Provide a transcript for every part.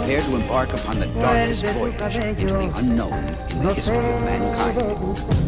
prepare to embark upon the darkest voyage into the unknown in the history of mankind.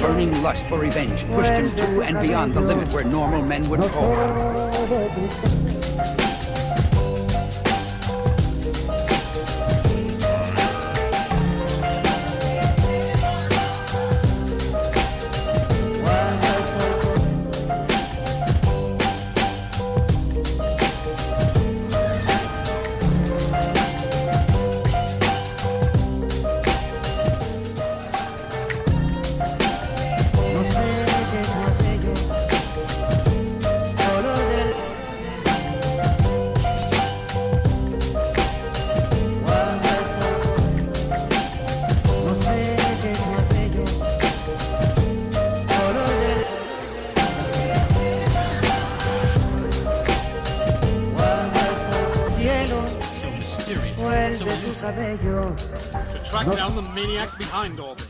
Burning lust for revenge pushed him to and beyond the limit where normal men would fall. To track down the maniac behind all this.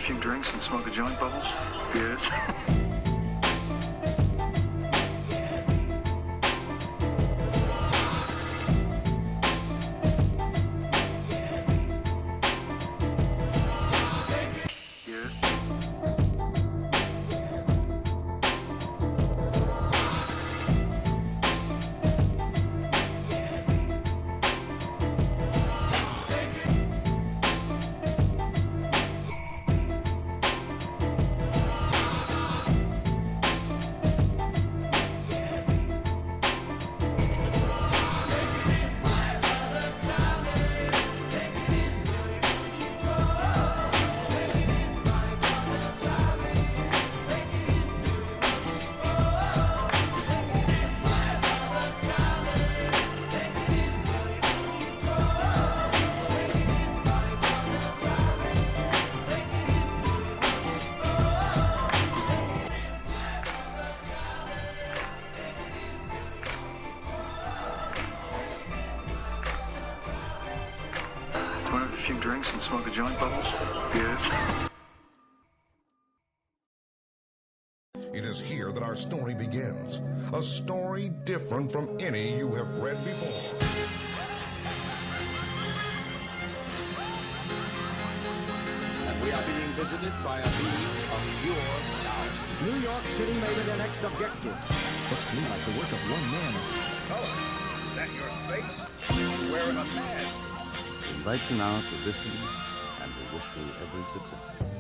Few drinks and smoke a joint, Bubbles? Good. Few drinks and smoke a joint, Bubbles? Good. It is here that our story begins. A story different from any you have read before. We are being visited by a being of pure sound. New York City made it their next objective. Looks to me like the work of one man. Color, is that your face? You're wearing a mask. We invite you now to listen, and we wish you every success.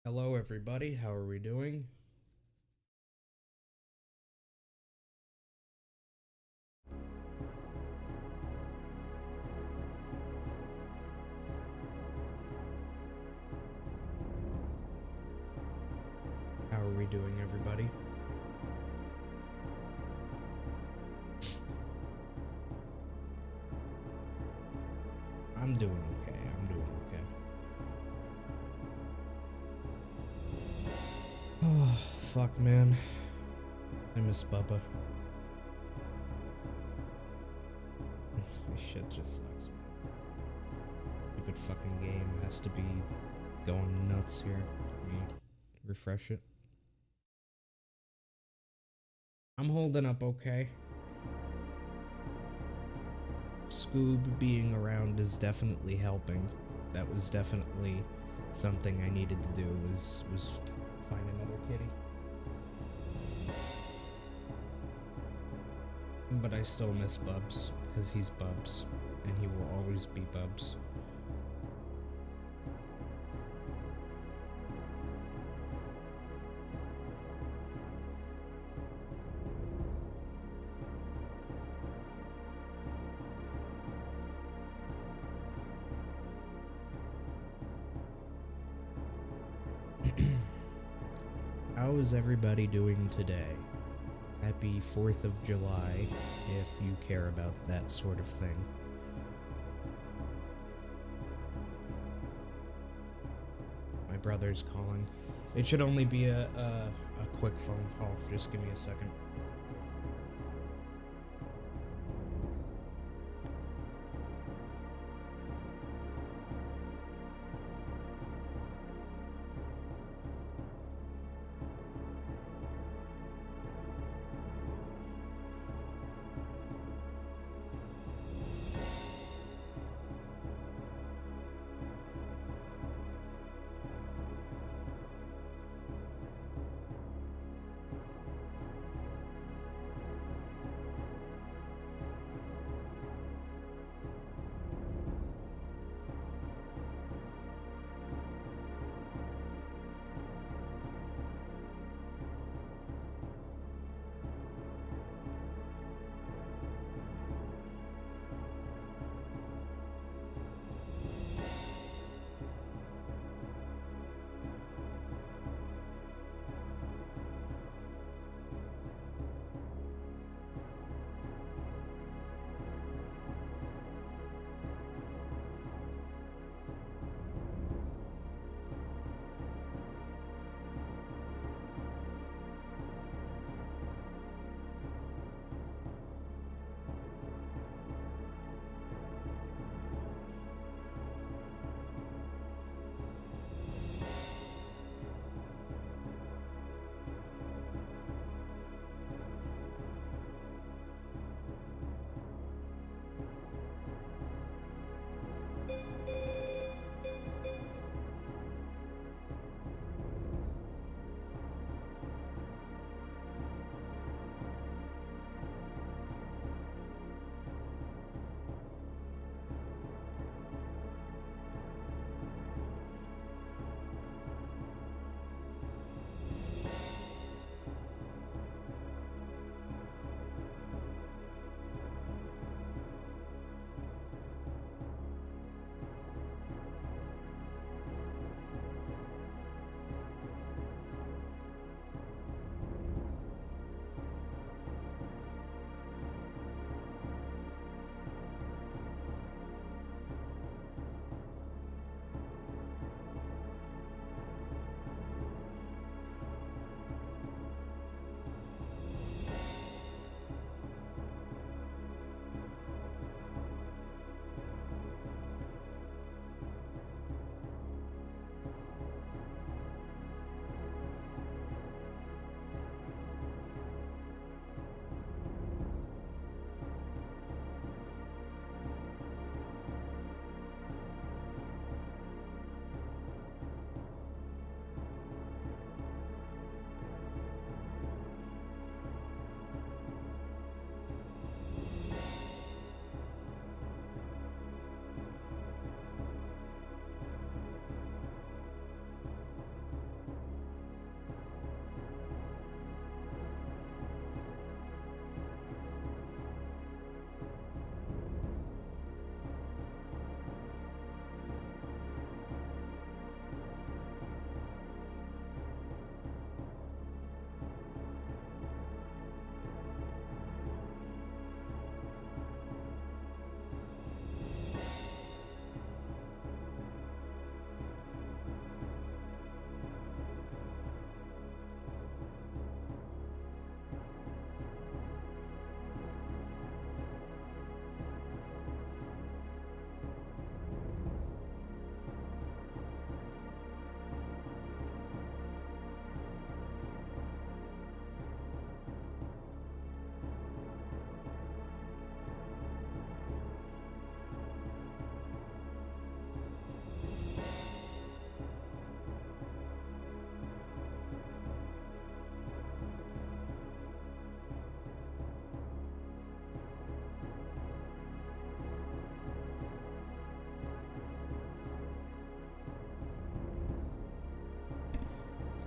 Hello everybody, how are we doing? How are we doing, everybody? I'm doing okay, I'm doing okay. Oh, fuck, man. I miss Bubba. This shit just sucks, man. Stupid fucking game has to be going nuts here. Let me refresh it. I'm holding up okay. Scoob being around is definitely helping. That was definitely something I needed to do, was find another kitty. But I still miss Bubs, because he's Bubs, and he will always be Bubs. How is everybody doing today? Happy 4th of July, if you care about that sort of thing. My brother's calling. It should only be a quick phone call. Just give me a second.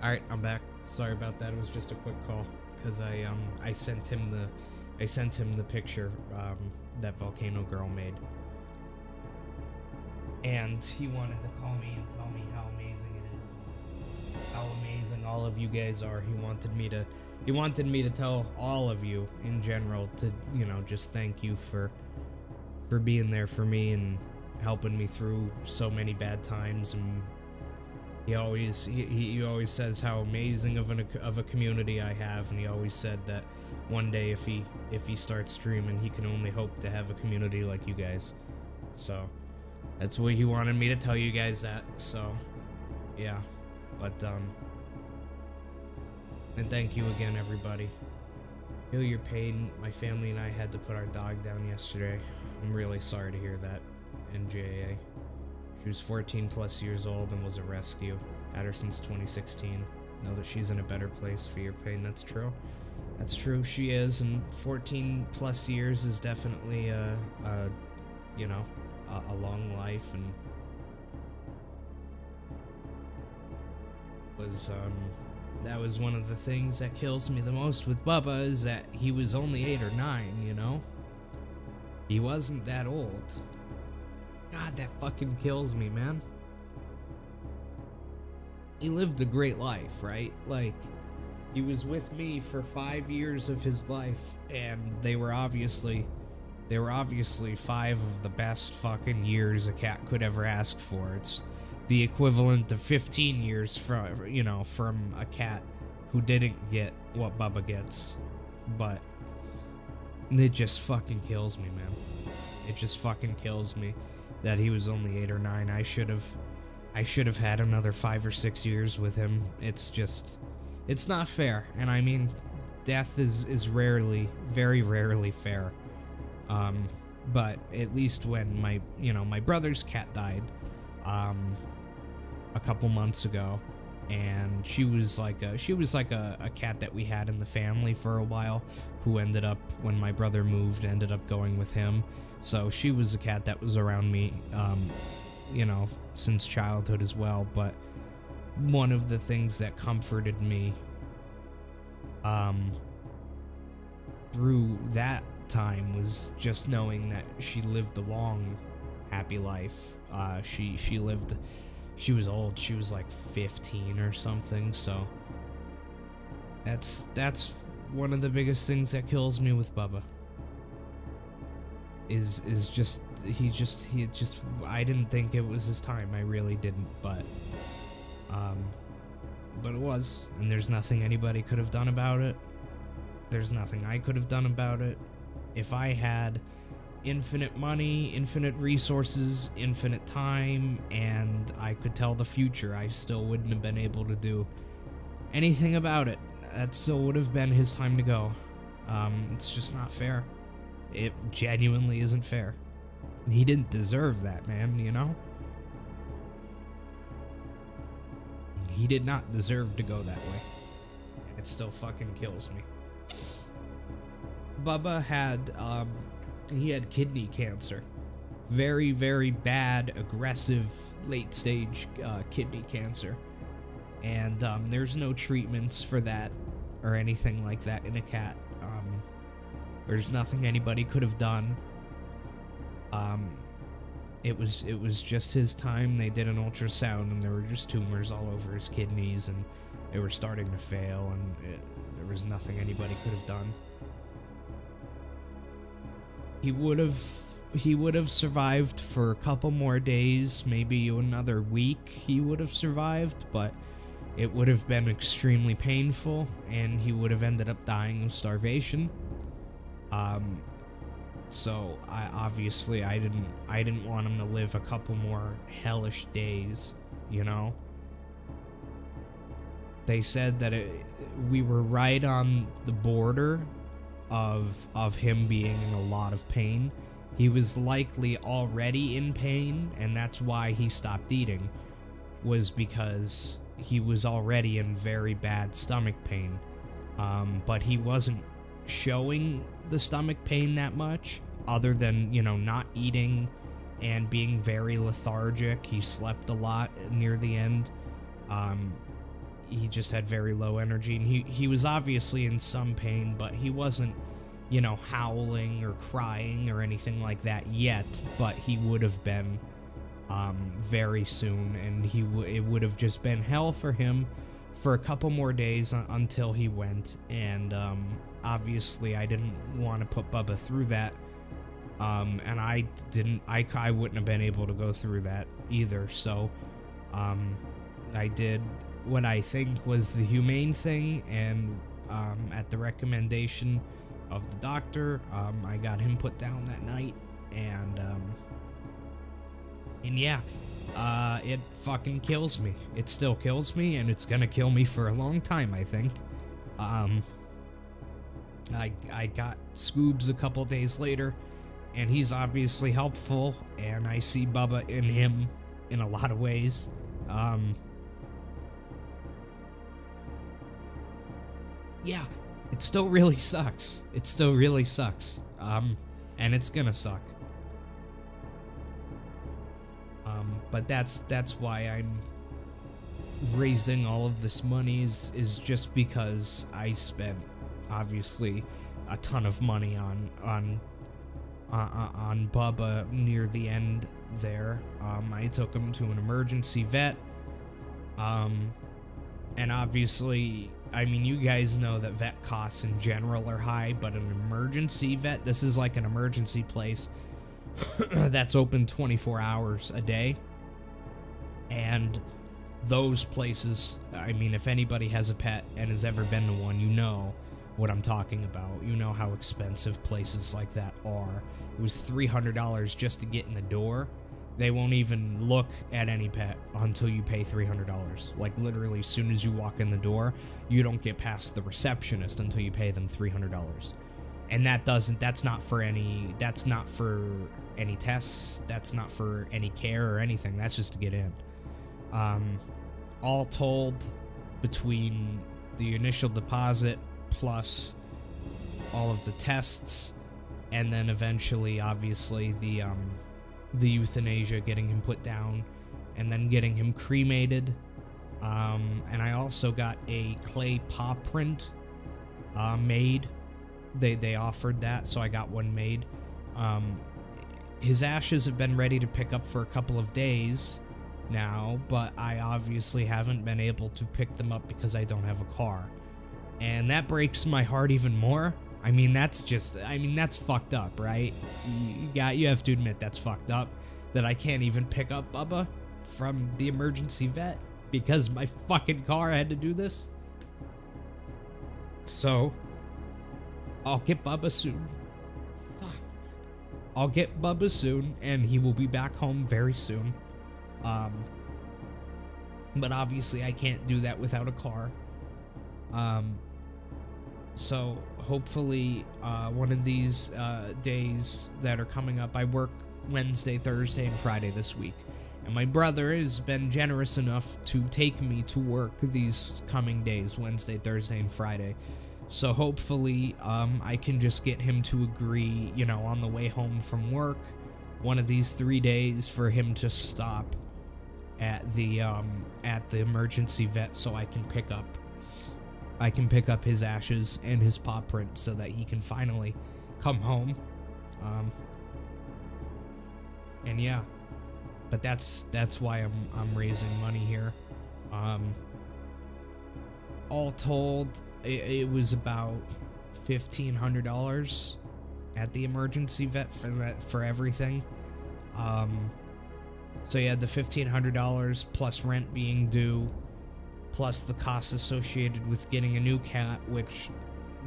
Alright, I'm back. Sorry about that. It was just a quick call because I sent him the picture that Volcano Girl made. And he wanted to call me and tell me how amazing it is. How amazing all of you guys are. He wanted me to tell all of you in general to, you know, just thank you for being there for me and helping me through so many bad times. And he always says how amazing of a community I have, and he always said that one day if he starts streaming, he can only hope to have a community like you guys. So that's what he wanted me to tell you guys that. So yeah, but and thank you again, everybody. Feel your pain. My family and I had to put our dog down yesterday. I'm really sorry to hear that. NJA. She was 14 plus years old and was a rescue. Had her since 2016. Know that she's in a better place. For your pain. That's true. That's true. She is, and 14 plus years is definitely a long life, and that was one of the things that kills me the most with Bubba, is that he was only 8 or 9, you know? He wasn't that old. God, that fucking kills me, man. He lived a great life, right? Like, he was with me for 5 years of his life, and they were obviously 5 of the best fucking years a cat could ever ask for. It's the equivalent of 15 years from a cat who didn't get what Bubba gets. But it just fucking kills me, man. It just fucking kills me that he was only 8 or 9. I should have had another 5 or 6 years with him. It's not fair. And I mean, death is rarely, very rarely fair. But at least when my brother's cat died, a couple months ago, and she was like a cat that we had in the family for a while, who ended up, when my brother moved, ended up going with him. So she was a cat that was around me, since childhood as well. But one of the things that comforted me through that time was just knowing that she lived a long, happy life. She was old. She was like 15 or something. So that's one of the biggest things that kills me with Bubba. Is just I didn't think it was his time. I really didn't, but it was, and there's nothing anybody could have done about it. There's nothing I could have done about it. If I had infinite money, infinite resources, infinite time, and I could tell the future, I still wouldn't have been able to do anything about it. That still would have been his time to go. It's just not fair. It genuinely isn't fair. He didn't deserve that, man, you know? He did not deserve to go that way. It still fucking kills me. Bubba had, he had kidney cancer. Very, very bad, aggressive, late-stage kidney cancer. And there's no treatments for that or anything like that in a cat. There's nothing anybody could have done. It was just his time. They did an ultrasound, and there were just tumors all over his kidneys, and they were starting to fail, and there was nothing anybody could have done. He would have survived for a couple more days, maybe another week he would have survived, but it would have been extremely painful, and he would have ended up dying of starvation. So I didn't want him to live a couple more hellish days, you know? They said that we were right on the border of him being in a lot of pain. He was likely already in pain, and that's why he stopped eating, was because he was already in very bad stomach pain. But he wasn't showing the stomach pain that much, other than, not eating and being very lethargic. He slept a lot near the end. he just had very low energy, and he was obviously in some pain, but he wasn't, you know, howling or crying or anything like that yet, but he would have been very soon, and it would have just been hell for him for a couple more days until he went. And obviously I didn't want to put Bubba through that, and I wouldn't have been able to go through that either. So I did what I think was the humane thing, and at the recommendation of the doctor, I got him put down that night, and yeah, it fucking kills me. It still kills me, and it's gonna kill me for a long time, I think. I got Scoobs a couple days later, and he's obviously helpful, and I see Bubba in him in a lot of ways. Yeah, it still really sucks. It still really sucks. And it's gonna suck. But that's why I'm raising all of this money is just because I spent obviously a ton of money on Bubba near the end there. I took him to an emergency vet. And obviously, I mean, you guys know that vet costs in general are high, but an emergency vet, this is like an emergency place that's open 24 hours a day. And those places, I mean, if anybody has a pet and has ever been to one, you know what I'm talking about. You know how expensive places like that are. It was $300 just to get in the door. They won't even look at any pet until you pay $300. Like, literally, as soon as you walk in the door, you don't get past the receptionist until you pay them $300. And that's not for any tests, that's not for any care or anything, that's just to get in. All told, between the initial deposit plus all of the tests, and then eventually, obviously, the euthanasia, getting him put down, and then getting him cremated. And I also got a clay paw print made. They offered that, so I got one made. His ashes have been ready to pick up for a couple of days now, but I obviously haven't been able to pick them up because I don't have a car. And that breaks my heart even more. I mean, that's fucked up, right? You have to admit that's fucked up, that I can't even pick up Bubba from the emergency vet because my fucking car had to do this. So, I'll get Bubba soon. Fuck. I'll get Bubba soon, and he will be back home very soon. But obviously I can't do that without a car. So hopefully one of these days that are coming up, I work Wednesday, Thursday, and Friday this week. And my brother has been generous enough to take me to work these coming days, Wednesday, Thursday, and Friday. So hopefully I can just get him to agree, you know, on the way home from work, one of these 3 days, for him to stop at the emergency vet so I can pick up his ashes and his paw print so that he can finally come home. And yeah, but that's why I'm raising money here. All told, it was about $1,500 at the emergency vet for everything. So you had the $1,500 plus rent being due, plus the costs associated with getting a new cat, which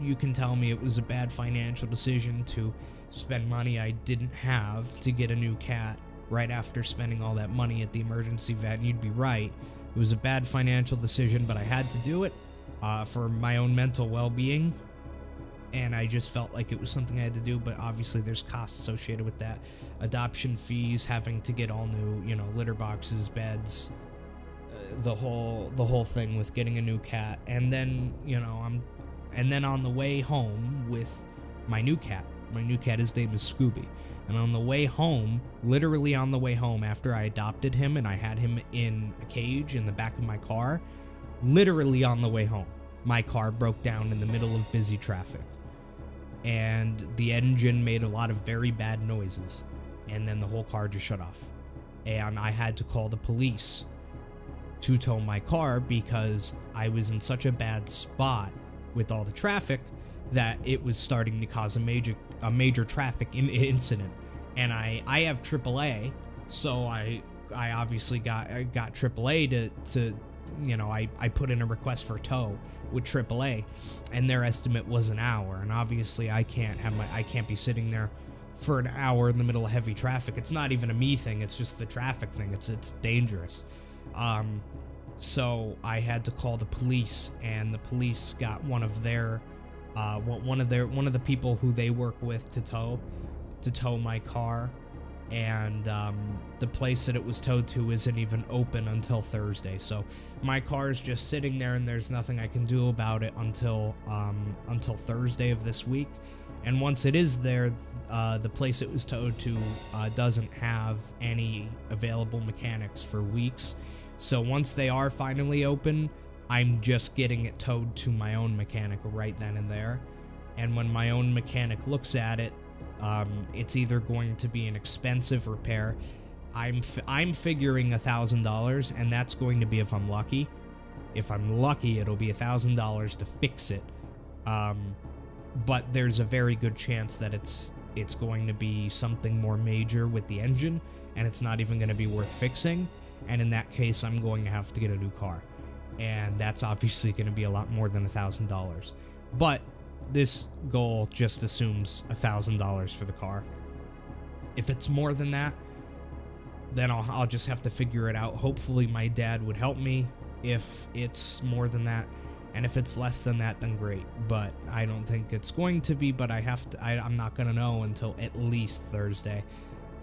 you can tell me it was a bad financial decision to spend money I didn't have to get a new cat right after spending all that money at the emergency vet, and you'd be right. It was a bad financial decision, but I had to do it for my own mental well-being, and I just felt like it was something I had to do. But obviously there's costs associated with that. Adoption fees, having to get all new, you know, litter boxes, beds, the whole thing with getting a new cat. And then, you know, and then on the way home with my new cat, his name is Scooby. And on the way home, literally on the way home after I adopted him and I had him in a cage in the back of my car, literally on the way home, my car broke down in the middle of busy traffic. And the engine made a lot of very bad noises. And then the whole car just shut off. And I had to call the police to tow my car because I was in such a bad spot with all the traffic that it was starting to cause a major traffic incident. And I have AAA, so I obviously got AAA to you know, I put in a request for tow with AAA, and their estimate was an hour. And obviously I can't be sitting there for an hour in the middle of heavy traffic. It's not even a me thing, it's just the traffic thing. It's dangerous. So I had to call the police, and the police got one of the people who they work with to tow my car. And the place that it was towed to isn't even open until Thursday. So my car is just sitting there, and there's nothing I can do about it until Thursday of this week. And once it is there, the place it was towed to doesn't have any available mechanics for weeks. So once they are finally open, I'm just getting it towed to my own mechanic right then and there. And when my own mechanic looks at it, it's either going to be an expensive repair. I'm figuring $1,000, and that's going to be if I'm lucky. If I'm lucky, it'll be $1,000 to fix it. But there's a very good chance that it's going to be something more major with the engine, and it's not even going to be worth fixing. And in that case, I'm going to have to get a new car, and that's obviously going to be a lot more than $1,000. But this goal just assumes $1,000 for the car. If it's more than that, then I'll just have to figure it out. Hopefully my dad would help me if it's more than that, and if it's less than that, then great. But I don't think it's going to be. But I'm not gonna know until at least Thursday.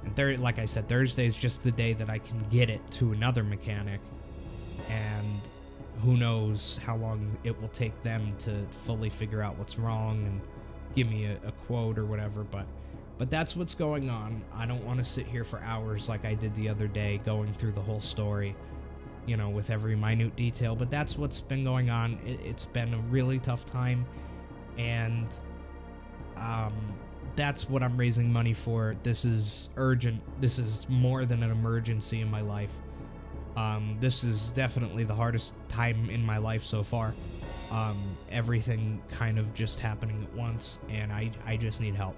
And like I said, Thursday is just the day that I can get it to another mechanic, and who knows how long it will take them to fully figure out what's wrong and give me a quote or whatever. But that's what's going on. I don't want to sit here for hours like I did the other day going through the whole story, you know, with every minute detail. But that's what's been going on. It's been a really tough time, and that's what I'm raising money for. This is urgent. This is more than an emergency in my life. This is definitely the hardest time in my life so far. Everything kind of just happening at once, and I just need help.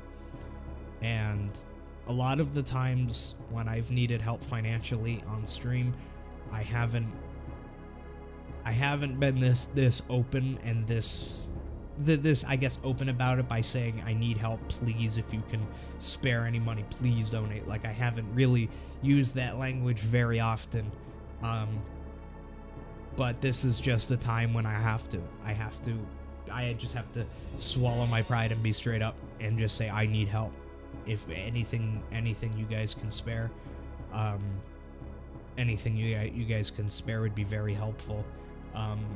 And a lot of the times when I've needed help financially on stream, I haven't been this open and this I guess open about it by saying I need help, please, if you can spare any money, please donate. Like, I haven't really used that language very often. But this is just a time when I just have to swallow my pride and be straight up and just say I need help. If anything you guys can spare, anything you guys can spare would be very helpful.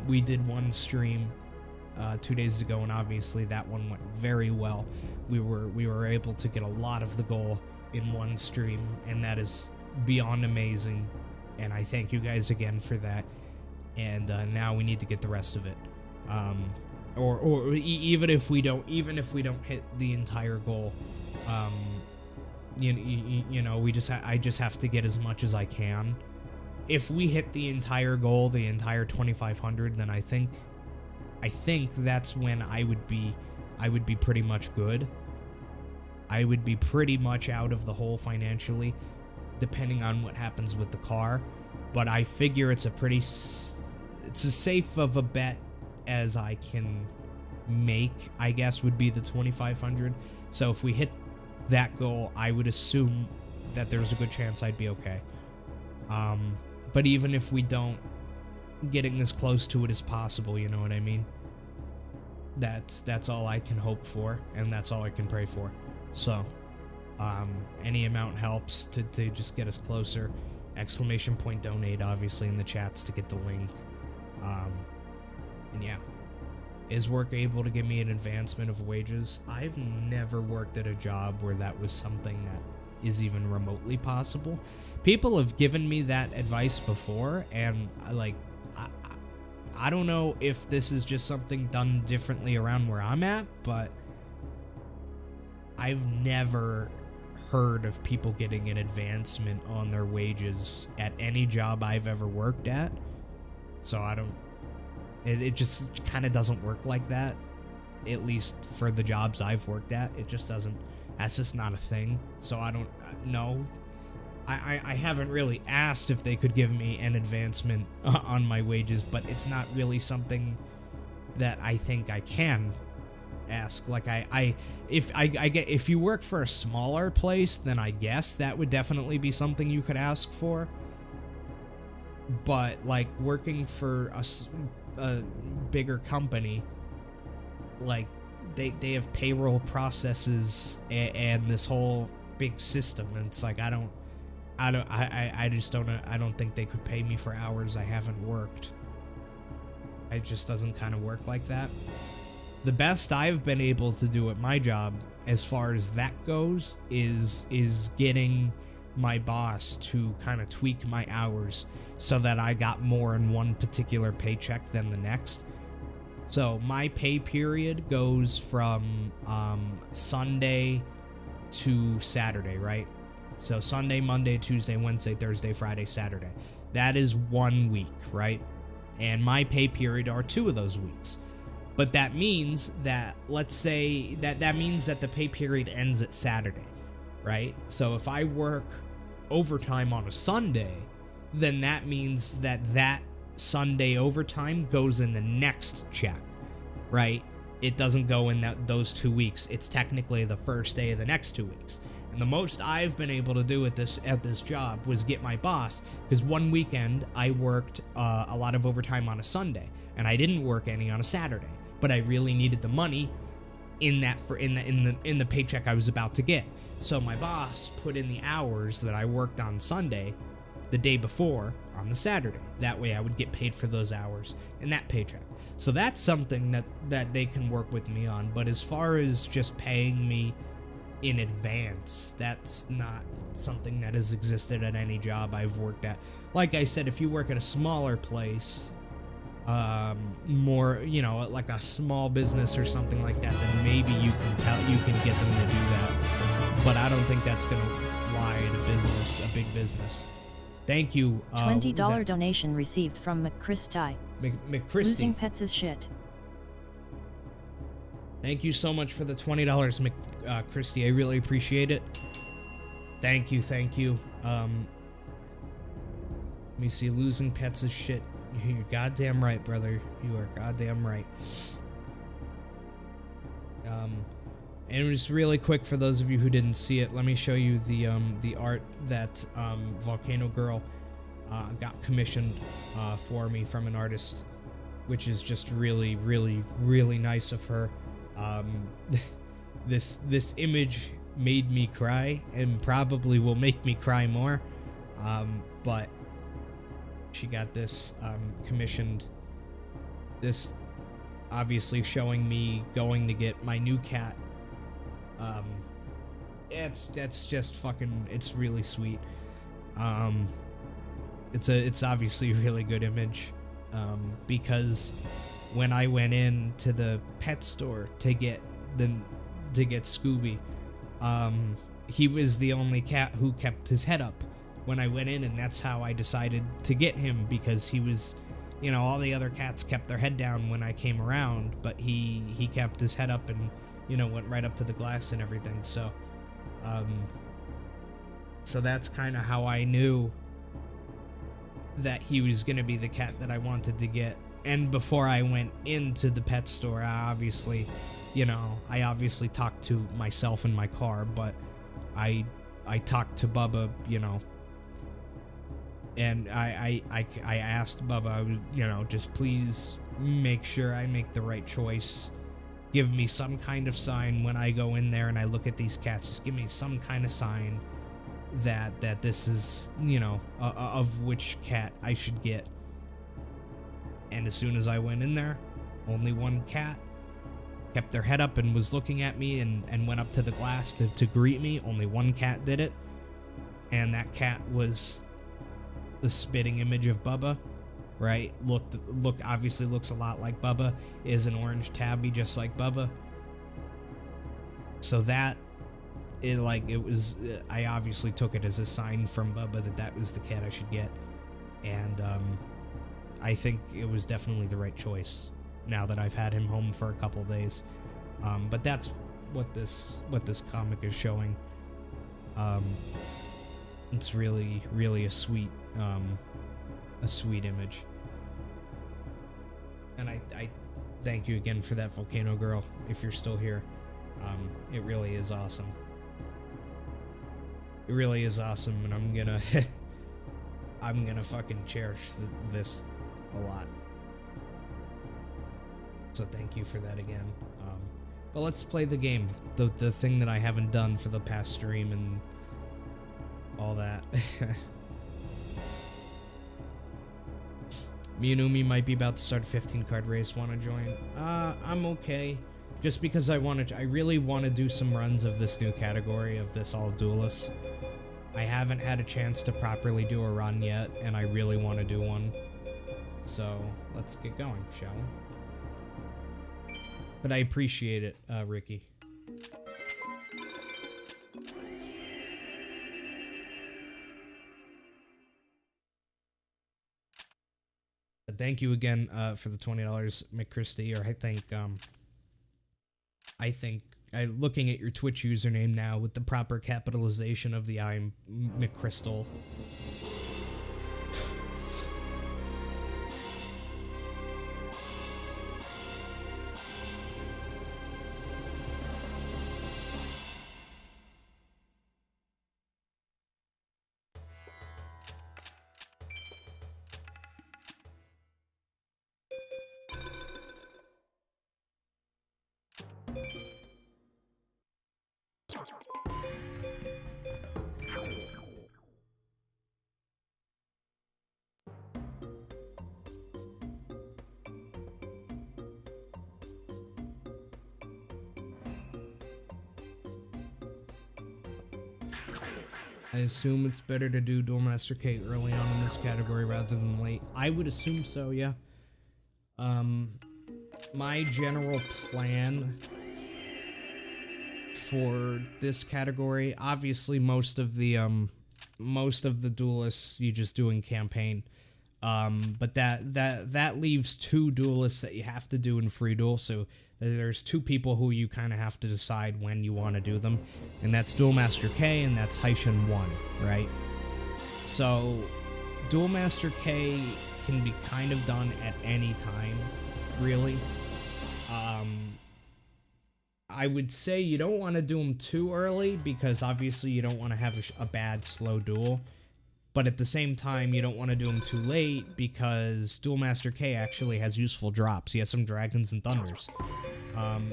We did one stream 2 days ago, and obviously that one went very well. We were able to get a lot of the goal in one stream, and that is beyond amazing. And I thank you guys again for that. And now we need to get the rest of it. Or even if we don't hit the entire goal, you know, I just have to get as much as I can. If we hit the entire goal, the entire 2,500, then I think that's when I would be pretty much good. I would be pretty much out of the hole financially, depending on what happens with the car. But I figure it's as safe of a bet as I can make, I guess, would be the 2,500. So if we hit that goal, I would assume that there's a good chance I'd be okay. But even if we don't, getting as close to it as possible, you know what I mean? That's all I can hope for, and that's all I can pray for. So any amount helps to just get us closer. ! Donate, obviously, in the chats to get the link. And yeah, is work able to give me an advancement of wages? I've never worked at a job where that was something that is even remotely possible. People have given me that advice before, and I don't know if this is just something done differently around where I'm at, but I've never heard of people getting an advancement on their wages at any job I've ever worked at. So I don't, it just kind of doesn't work like that. At least for the jobs I've worked at, it just doesn't, that's just not a thing. So I don't know. I haven't really asked if they could give me an advancement on my wages, but it's not really something that I think I can ask. Like if you work for a smaller place, then I guess that would definitely be something you could ask for. But like working for a bigger company, like they have payroll processes and this whole big system, and it's like I don't think they could pay me for hours I haven't worked. It just doesn't kind of work like that. The best I've been able to do at my job, as far as that goes, is getting my boss to kind of tweak my hours so that I got more in one particular paycheck than the next. So my pay period goes from Sunday to Saturday, right? So Sunday, Monday, Tuesday, Wednesday, Thursday, Friday, Saturday. That is 1 week, right? And my pay period are 2 of those weeks. But that means that, let's say, that means that the pay period ends at Saturday, right? So if I work overtime on a Sunday, then that means that Sunday overtime goes in the next check, right? It doesn't go in those 2 weeks. It's technically the first day of the next 2 weeks. And the most I've been able to do at this job was get my boss, because one weekend I worked a lot of overtime on a Sunday, and I didn't work any on a Saturday. But I really needed the money in the paycheck I was about to get. So my boss put in the hours that I worked on Sunday the day before on the Saturday. That way I would get paid for those hours in that paycheck. So that's something that they can work with me on. But as far as just paying me in advance, that's not something that has existed at any job I've worked at. Like I said, if you work at a smaller place, more, like a small business or something like that, then maybe you can get them to do that. But I don't think that's gonna fly at a big business. Thank you. $20 donation received from McChristy. McChristy. Losing pets is shit. Thank you so much for the $20, McChristy. I really appreciate it. Thank you. Let me see. Losing pets is shit. You're goddamn right, brother. You are goddamn right. And just really quick, for those of you who didn't see it, let me show you the art that Volcano Girl got commissioned for me from an artist, which is just really, really, really nice of her. This image made me cry and probably will make me cry more. But she got this commissioned. This obviously showing me going to get my new cat. That's just fucking, it's really sweet. It's obviously a really good image, because when I went in to the pet store to get Scooby, he was the only cat who kept his head up when I went in, and that's how I decided to get him, because he was, all the other cats kept their head down when I came around, but he kept his head up and, went right up to the glass and everything. So that's kind of how I knew that he was going to be the cat that I wanted to get. And before I went into the pet store, I obviously talked to myself in my car, but I talked to Bubba, and I asked Bubba, I was, just please make sure I make the right choice. Give me some kind of sign when I go in there and I look at these cats. Just give me some kind of sign that this is, of which cat I should get. And as soon as I went in there, only one cat kept their head up and was looking at me and went up to the glass to greet me. Only one cat did it. And that cat was the spitting image of Bubba. right? Obviously looks a lot like Bubba, is an orange tabby just like Bubba. So I obviously took it as a sign from Bubba that was the cat I should get. And I think it was definitely the right choice now that I've had him home for a couple days. But that's what this comic is showing. It's really, really a sweet image. And I thank you again for that, Volcano Girl, if you're still here. It really is awesome. It really is awesome, and I'm gonna fucking cherish this a lot. So thank you for that again. But let's play the game, the thing that I haven't done for the past stream and all that. Miyunumi might be about to start a 15 card race. Want to join? I'm okay. Just because I really want to do some runs of this new category of this all duelists. I haven't had a chance to properly do a run yet, and I really want to do one. So let's get going, shall we? But I appreciate it, Ricky. But thank you again for the $20, McChristy. Or I think looking at your Twitch username now with the proper capitalization of the I, McCrystal. I assume it's better to do Duel Master K early on in this category rather than late. I would assume so, yeah. My general plan for this category, obviously most of the duelists you just do in campaign. But that leaves 2 duelists that you have to do in free duel, so there's 2 people who you kind of have to decide when you want to do them, and that's Duel Master K and that's Haishin 1, right? So Duel Master K can be kind of done at any time, really. I would say you don't want to do them too early, because obviously you don't want to have a bad slow duel. But at the same time, you don't want to do him too late, because Duel Master K actually has useful drops. He has some Dragons and Thunders.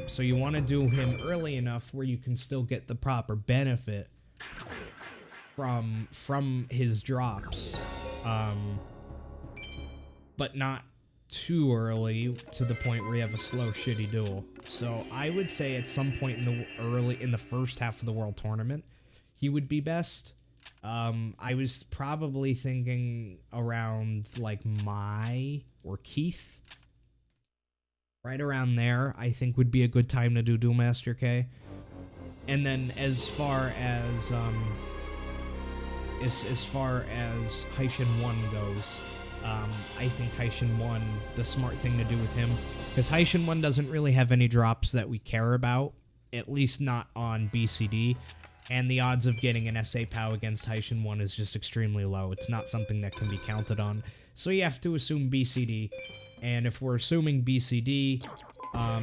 So you want to do him early enough where you can still get the proper benefit from his drops. But not too early to the point where you have a slow, shitty duel. So I would say at some point in the first half of the World Tournament, he would be best. I was probably thinking around, like, Mai or Keith. Right around there, I think would be a good time to do Duel Master K. And then as far as Haishin 1 goes, I think Haishin 1, the smart thing to do with him, because Haishin 1 doesn't really have any drops that we care about, at least not on BCD. And the odds of getting an SA POW against Haishin 1 is just extremely low. It's not something that can be counted on. So you have to assume BCD. And if we're assuming BCD,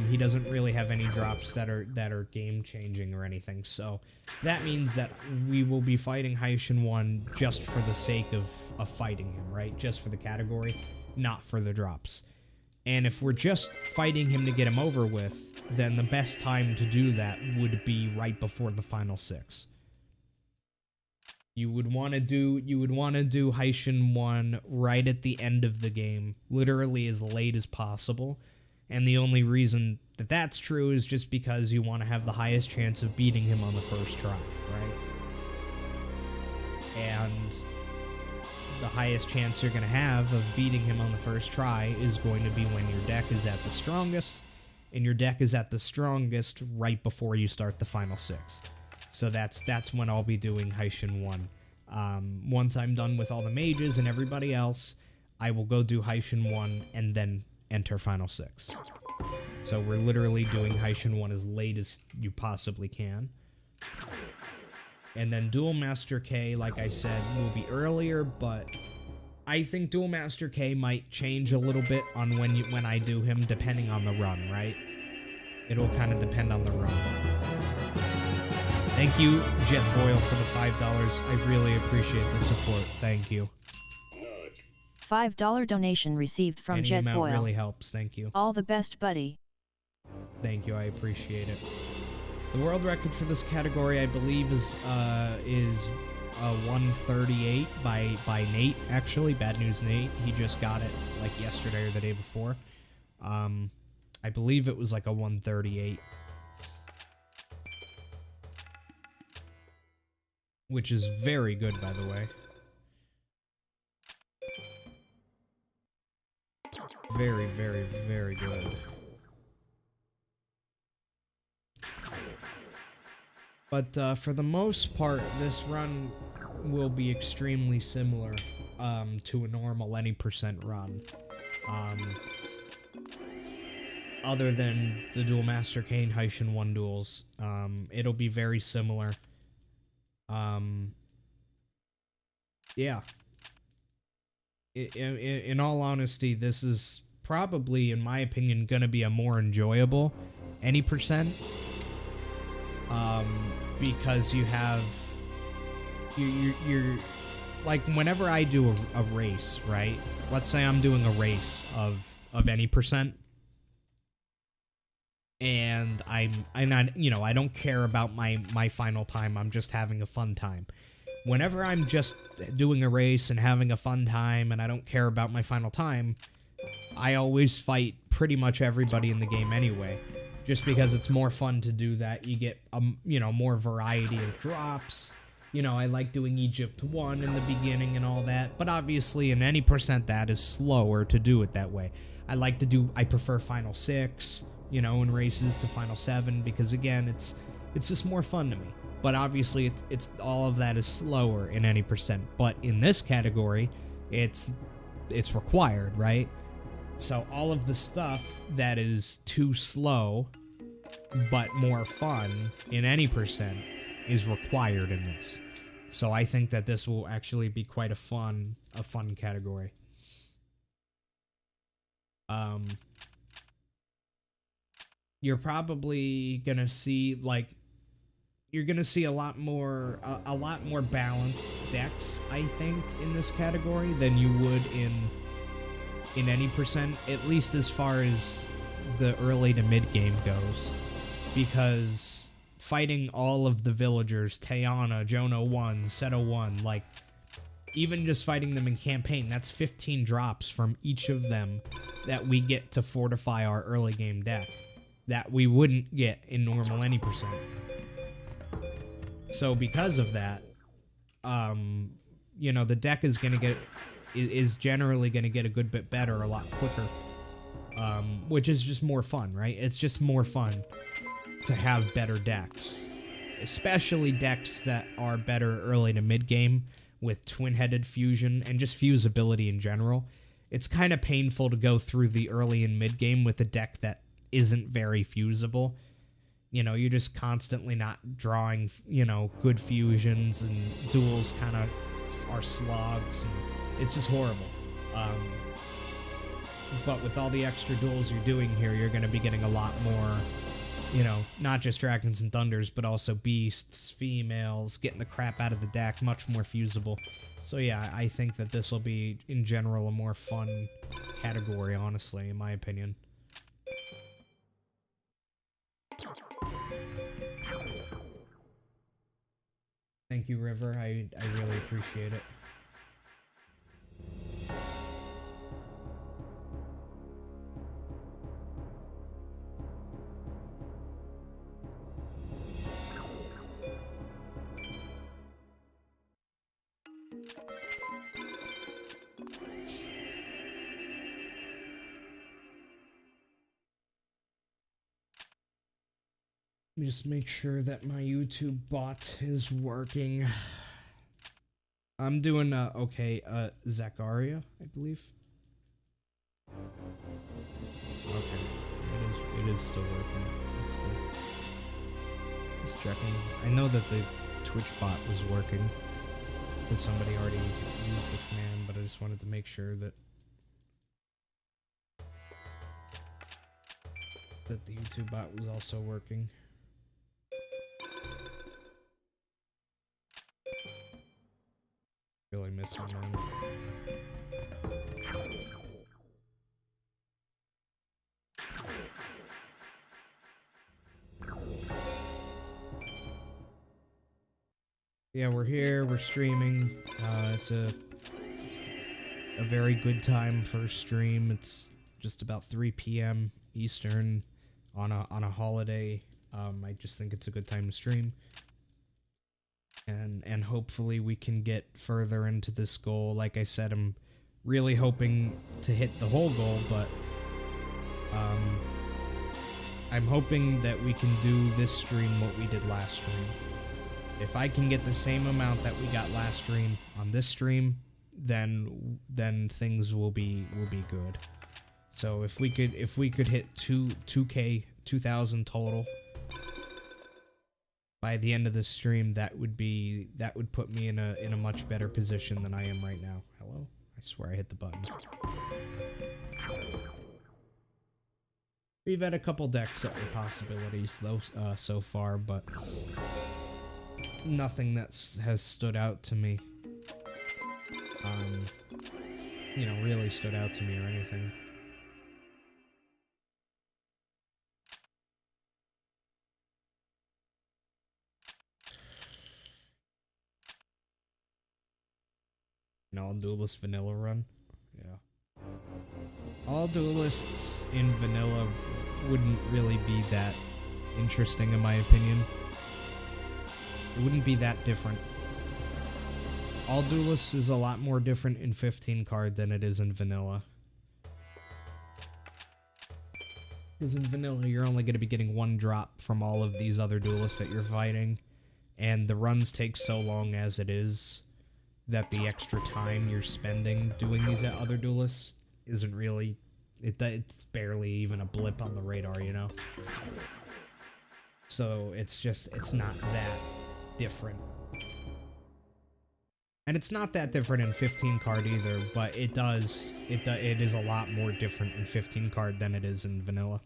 he doesn't really have any drops that are game-changing or anything. So that means that we will be fighting Haishin 1 just for the sake of fighting him, right? Just for the category, not for the drops. And if we're just fighting him to get him over with, then the best time to do that would be right before the final 6. You would want to do Haishin 1 right at the end of the game, literally as late as possible. And the only reason that that's true is just because you want to have the highest chance of beating him on the first try, right? And the highest chance you're going to have of beating him on the first try is going to be when your deck is at the strongest, and your deck is at the strongest right before you start the final 6. So that's when I'll be doing Heishin 1. Once I'm done with all the mages and everybody else, I will go do Heishin 1 and then enter final 6. So we're literally doing Heishin 1 as late as you possibly can. And then Duel Master K, like I said, will be earlier, but I think Duel Master K might change a little bit on when I do him, depending on the run, right? It'll kind of depend on the run. Thank you, Jet Boyle, for the $5. I really appreciate the support. Thank you. $5 donation received from Any Jet amount Boyle. really helps. Thank you. All the best, buddy. Thank you. I appreciate it. The world record for this category, I believe, is 138 by Nate. Actually, bad news, Nate. He just got it like yesterday or the day before. I believe it was like a 138, which is very good, by the way. Very, very, very good. But for the most part, this run will be extremely similar to a normal any percent run. Other than the Duel Master Kane Heishin 1 duels, it'll be very similar. Yeah. In all honesty, this is probably, in my opinion, gonna be a more enjoyable any percent. Because you have, you're like, whenever I do a race, right? Let's say I'm doing a race of any percent, and I'm not, you know, I don't care about my final time. I'm just having a fun time. Whenever I'm just doing a race and having a fun time, and I don't care about my final time, I always fight pretty much everybody in the game anyway. Just because it's more fun to do that. You get, you know, more variety of drops. You know, I like doing Egypt 1 in the beginning and all that. But obviously, in any percent, that is slower to do it that way. I prefer Final 6, you know, in races to Final 7. Because, again, it's just more fun to me. But obviously, it's all of that is slower in any percent. But in this category, it's required, right? So all of the stuff that is too slow, but more fun in any percent, is required in this. So I think that this will actually be quite a fun category. You're probably gonna see, like, you're gonna see a lot more balanced decks, I think, in this category than you would in any percent, at least as far as the early to mid game goes, because fighting all of the villagers, Tayana, Jono 1, Seto 1, like, even just fighting them in campaign, that's 15 drops from each of them that we get to fortify our early game deck that we wouldn't get in normal any percent. So because of that, you know, the deck is generally going to get a good bit better a lot quicker, which is just more fun, right? It's just more fun to have better decks, especially decks that are better early to mid game with twin-headed fusion and just fusibility in general. It's kind of painful to go through the early and mid game with a deck that isn't very fusible. You know, you're just constantly not drawing, you know, good fusions, and duels kind of are slogs, and it's just horrible. But with all the extra duels you're doing here, you're going to be getting a lot more, you know, not just dragons and thunders, but also beasts, females, getting the crap out of the deck, much more fusible. So yeah, I think that this will be, in general, a more fun category, honestly, in my opinion. Thank you, River. I really appreciate it. me just make sure that my YouTube bot is working. I'm doing, okay, Zacharia, I believe. Okay, it is still working. That's good. Just checking. I know that the Twitch bot was working, because somebody already used the command, but I just wanted to make sure that the YouTube bot was also working. Really missing them. Yeah, we're here, we're streaming. It's a very good time for a stream. It's just about 3 p.m. Eastern on a holiday. I just think it's a good time to stream. And hopefully we can get further into this goal. Like I said, I'm really hoping to hit the whole goal, but I'm hoping that we can do this stream what we did last stream. If I can get the same amount that we got last stream on this stream, then things will be good. So if we could hit 2K 2,000 total by the end of the stream, that would put me in a much better position than I am right now. Hello? I swear I hit the button. We've had a couple decks that were possibilities though so far, but nothing that has stood out to me. You know, really stood out to me or anything. An all duelist vanilla run? Yeah. All duelists in vanilla wouldn't really be that interesting in my opinion. It wouldn't be that different. All duelists is a lot more different in 15 card than it is in vanilla. Because in vanilla, you're only going to be getting one drop from all of these other duelists that you're fighting. And the runs take so long as it is that the extra time you're spending doing these other duelists isn't really... It's barely even a blip on the radar, you know? So it's not that different. And it's not that different in 15 card either, but it is a lot more different in 15 card than it is in vanilla.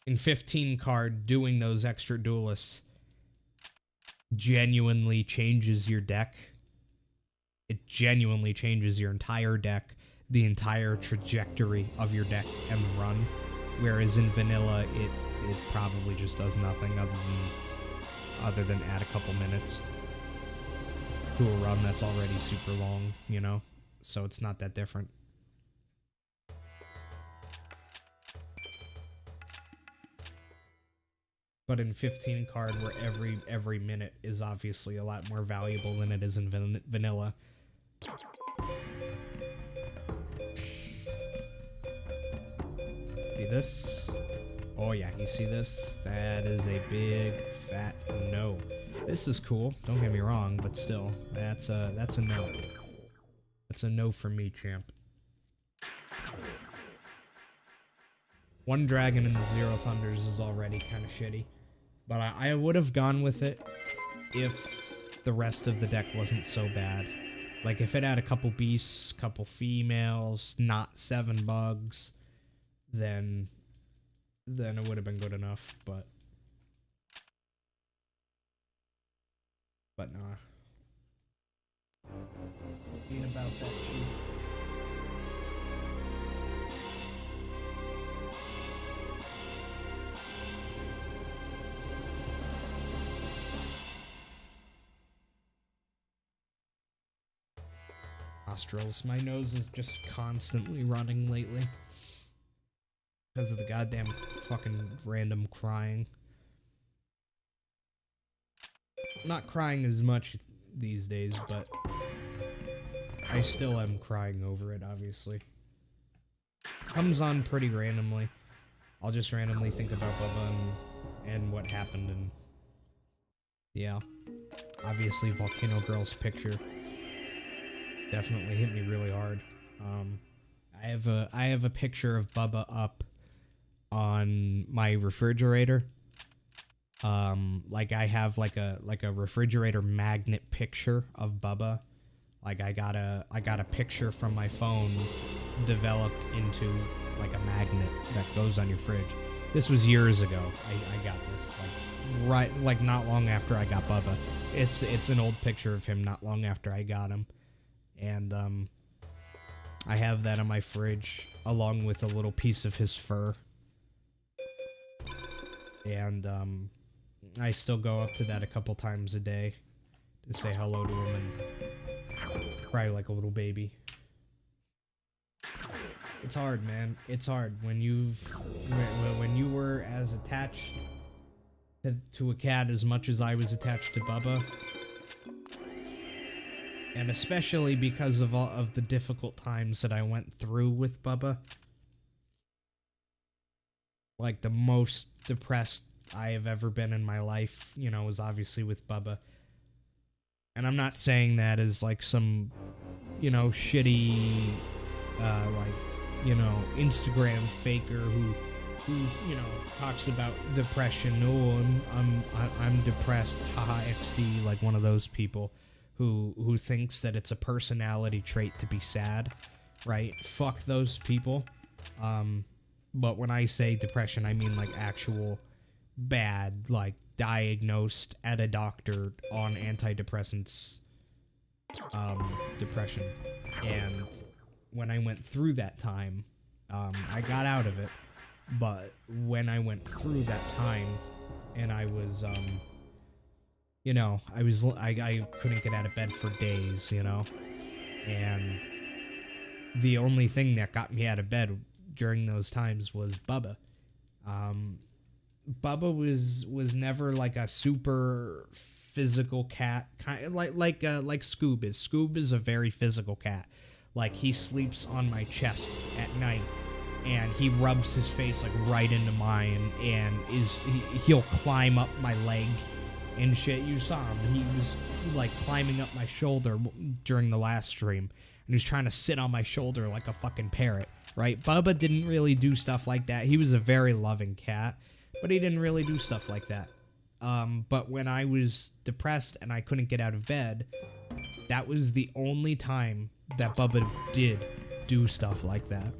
In 15 card, doing those extra duelists genuinely changes your deck. It genuinely changes your entire deck, the entire trajectory of your deck and the run. Whereas in vanilla, it probably just does nothing other than add a couple minutes to a run that's already super long, you know? So it's not that different. But in 15 card, where every minute is obviously a lot more valuable than it is in vanilla. See this? Oh yeah, you see this? That is a big fat no. This is cool, don't get me wrong, but still, that's a no. That's a no for me, champ. One dragon and 0 thunders is already kind of shitty. But I would have gone with it if the rest of the deck wasn't so bad. Like, if it had a couple beasts, couple females, not 7 bugs, then it would have been good enough, but nah. Ain't about that, chief. Nostrils. My nose is just constantly running lately. Because of the goddamn fucking random crying. Not crying as much these days, but I still am crying over it, obviously. Comes on pretty randomly. I'll just randomly think about Bubba and what happened, and yeah, obviously Volcano Girl's picture definitely hit me really hard. I have a picture of Bubba up on my refrigerator. Like I have like a refrigerator magnet picture of Bubba. Like I got a picture from my phone developed into like a magnet that goes on your fridge. This was years ago. I got this like not long after I got Bubba. It's an old picture of him not long after I got him. And I have that on my fridge along with a little piece of his fur. And I still go up to that a couple times a day to say hello to him and cry like a little baby. It's hard, man. It's hard when you were as attached to a cat as much as I was attached to Bubba. And especially because of all of the difficult times that I went through with Bubba. Like, the most depressed I have ever been in my life, you know, was obviously with Bubba. And I'm not saying that as, like, some, you know, shitty, like, you know, Instagram faker who you know, talks about depression. Oh, I'm depressed, haha, XD, like one of those people who thinks that it's a personality trait to be sad, right? Fuck those people. But when I say depression, I mean like actual bad, like diagnosed at a doctor on antidepressants, depression. And when I went through that time, I got out of it. But when I went through that time, and I was, you know, I couldn't get out of bed for days, you know, and the only thing that got me out of bed during those times was Bubba. Bubba was never like a super physical cat, kind of like Scoob is. Scoob is a very physical cat. Like, he sleeps on my chest at night, and he rubs his face like right into mine, and he'll climb up my leg and shit. You saw him. He was like climbing up my shoulder during the last stream, and he was trying to sit on my shoulder like a fucking parrot, right? Bubba didn't really do stuff like that. He was a very loving cat, but he didn't really do stuff like that. But when I was depressed and I couldn't get out of bed, that was the only time that Bubba did do stuff like that.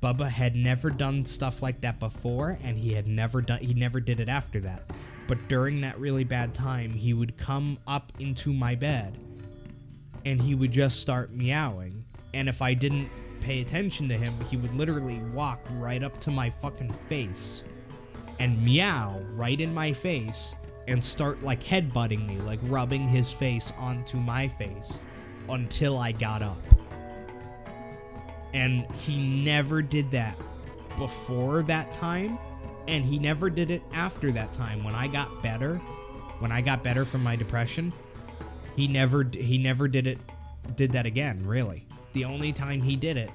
Bubba had never done stuff like that before, and he never did it after that. But during that really bad time, he would come up into my bed, and he would just start meowing. And if I didn't pay attention to him, he would literally walk right up to my fucking face and meow right in my face and start like headbutting me, like rubbing his face onto my face until I got up. And he never did that before that time, and he never did it after that time. When I got better from my depression, he never did that again, really. The only time he did it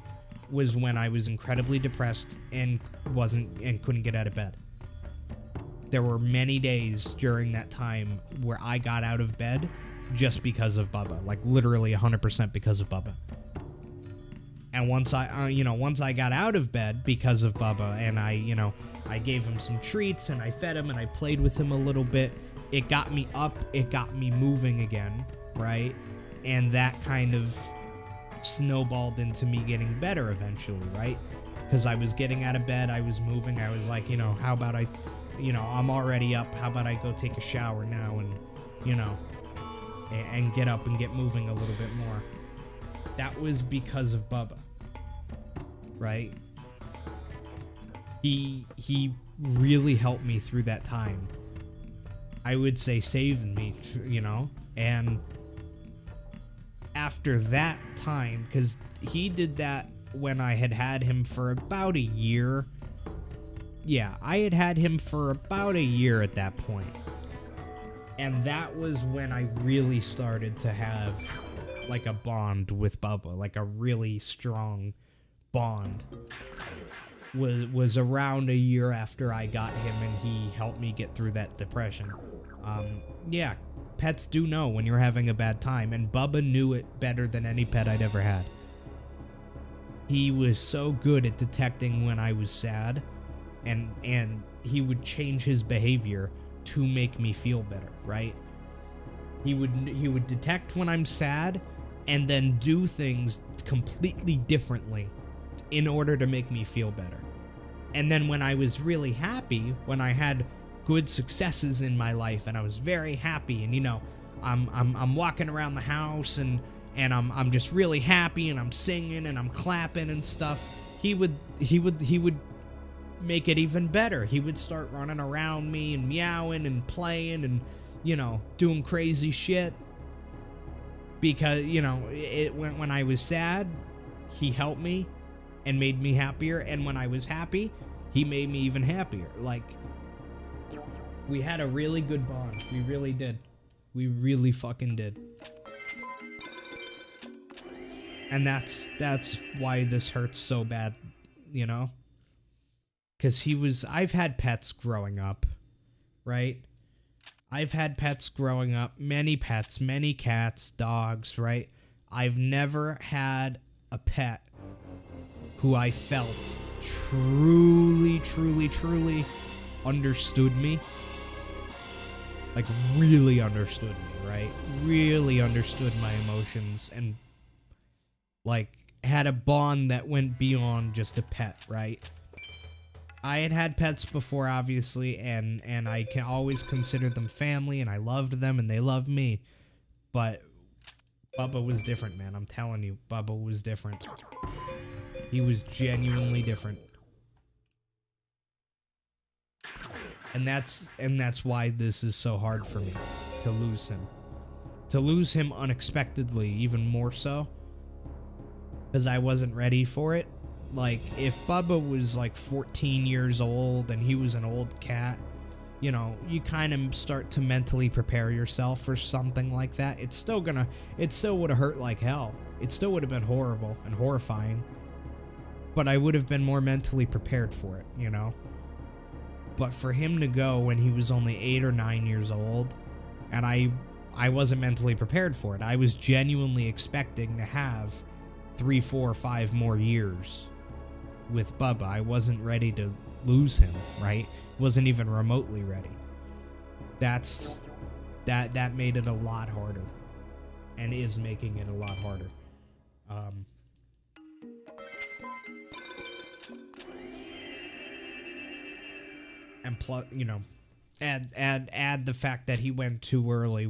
was when I was incredibly depressed and couldn't get out of bed. There were many days during that time where I got out of bed just because of Bubba, like literally 100% because of Bubba. And once I got out of bed because of Bubba, and I gave him some treats and I fed him and I played with him a little bit, it got me up, it got me moving again, right? And that kind of snowballed into me getting better eventually, right? Because I was getting out of bed, I was moving, I was like, how about I'm already up, how about I go take a shower now and get up and get moving a little bit more. That was because of Bubba, right? He really helped me through that time. I would say saved me, and after that time, because he did that when I had him for about a year. Yeah, I had him for about a year at that point. And that was when I really started to have like a bond with Bubba, like a really strong bond. was around a year after I got him, and he helped me get through that depression. Yeah, pets do know when you're having a bad time, and Bubba knew it better than any pet I'd ever had. He was so good at detecting when I was sad, and he would change his behavior to make me feel better, right? He would detect when I'm sad and then do things completely differently in order to make me feel better. And then when I was really happy, when I had good successes in my life and I was very happy, and you know, I'm walking around the house and I'm just really happy and I'm singing and I'm clapping and stuff, he would make it even better. He would start running around me and meowing and playing and, you know, doing crazy shit. Because, you know, when I was sad, he helped me and made me happier, and when I was happy, he made me even happier. Like, we had a really good bond. We really did. We really fucking did. And that's why this hurts so bad, you know? Because I've had pets growing up, right? I've had pets growing up, many pets, many cats, dogs, right? I've never had a pet who I felt truly, truly, truly understood me. Like, really understood me, right? Really understood my emotions and, like, had a bond that went beyond just a pet, right? I had pets before, obviously, and I can always consider them family, and I loved them, and they loved me. But Bubba was different, man. I'm telling you, Bubba was different. He was genuinely different. And that's why this is so hard for me, to lose him. To lose him unexpectedly, even more so. Because I wasn't ready for it. Like, if Bubba was like 14 years old and he was an old cat, you know, you kind of start to mentally prepare yourself for something like that. It still would have hurt like hell. It still would have been horrible and horrifying. But I would have been more mentally prepared for it, you know? But for him to go when he was only 8 or 9 years old, and I wasn't mentally prepared for it. I was genuinely expecting to have 3, 4, 5 more years with Bubba. I wasn't ready to lose him, right? Wasn't even remotely ready. That made it a lot harder, and is making it a lot harder. And plus, you know, add the fact that he went too early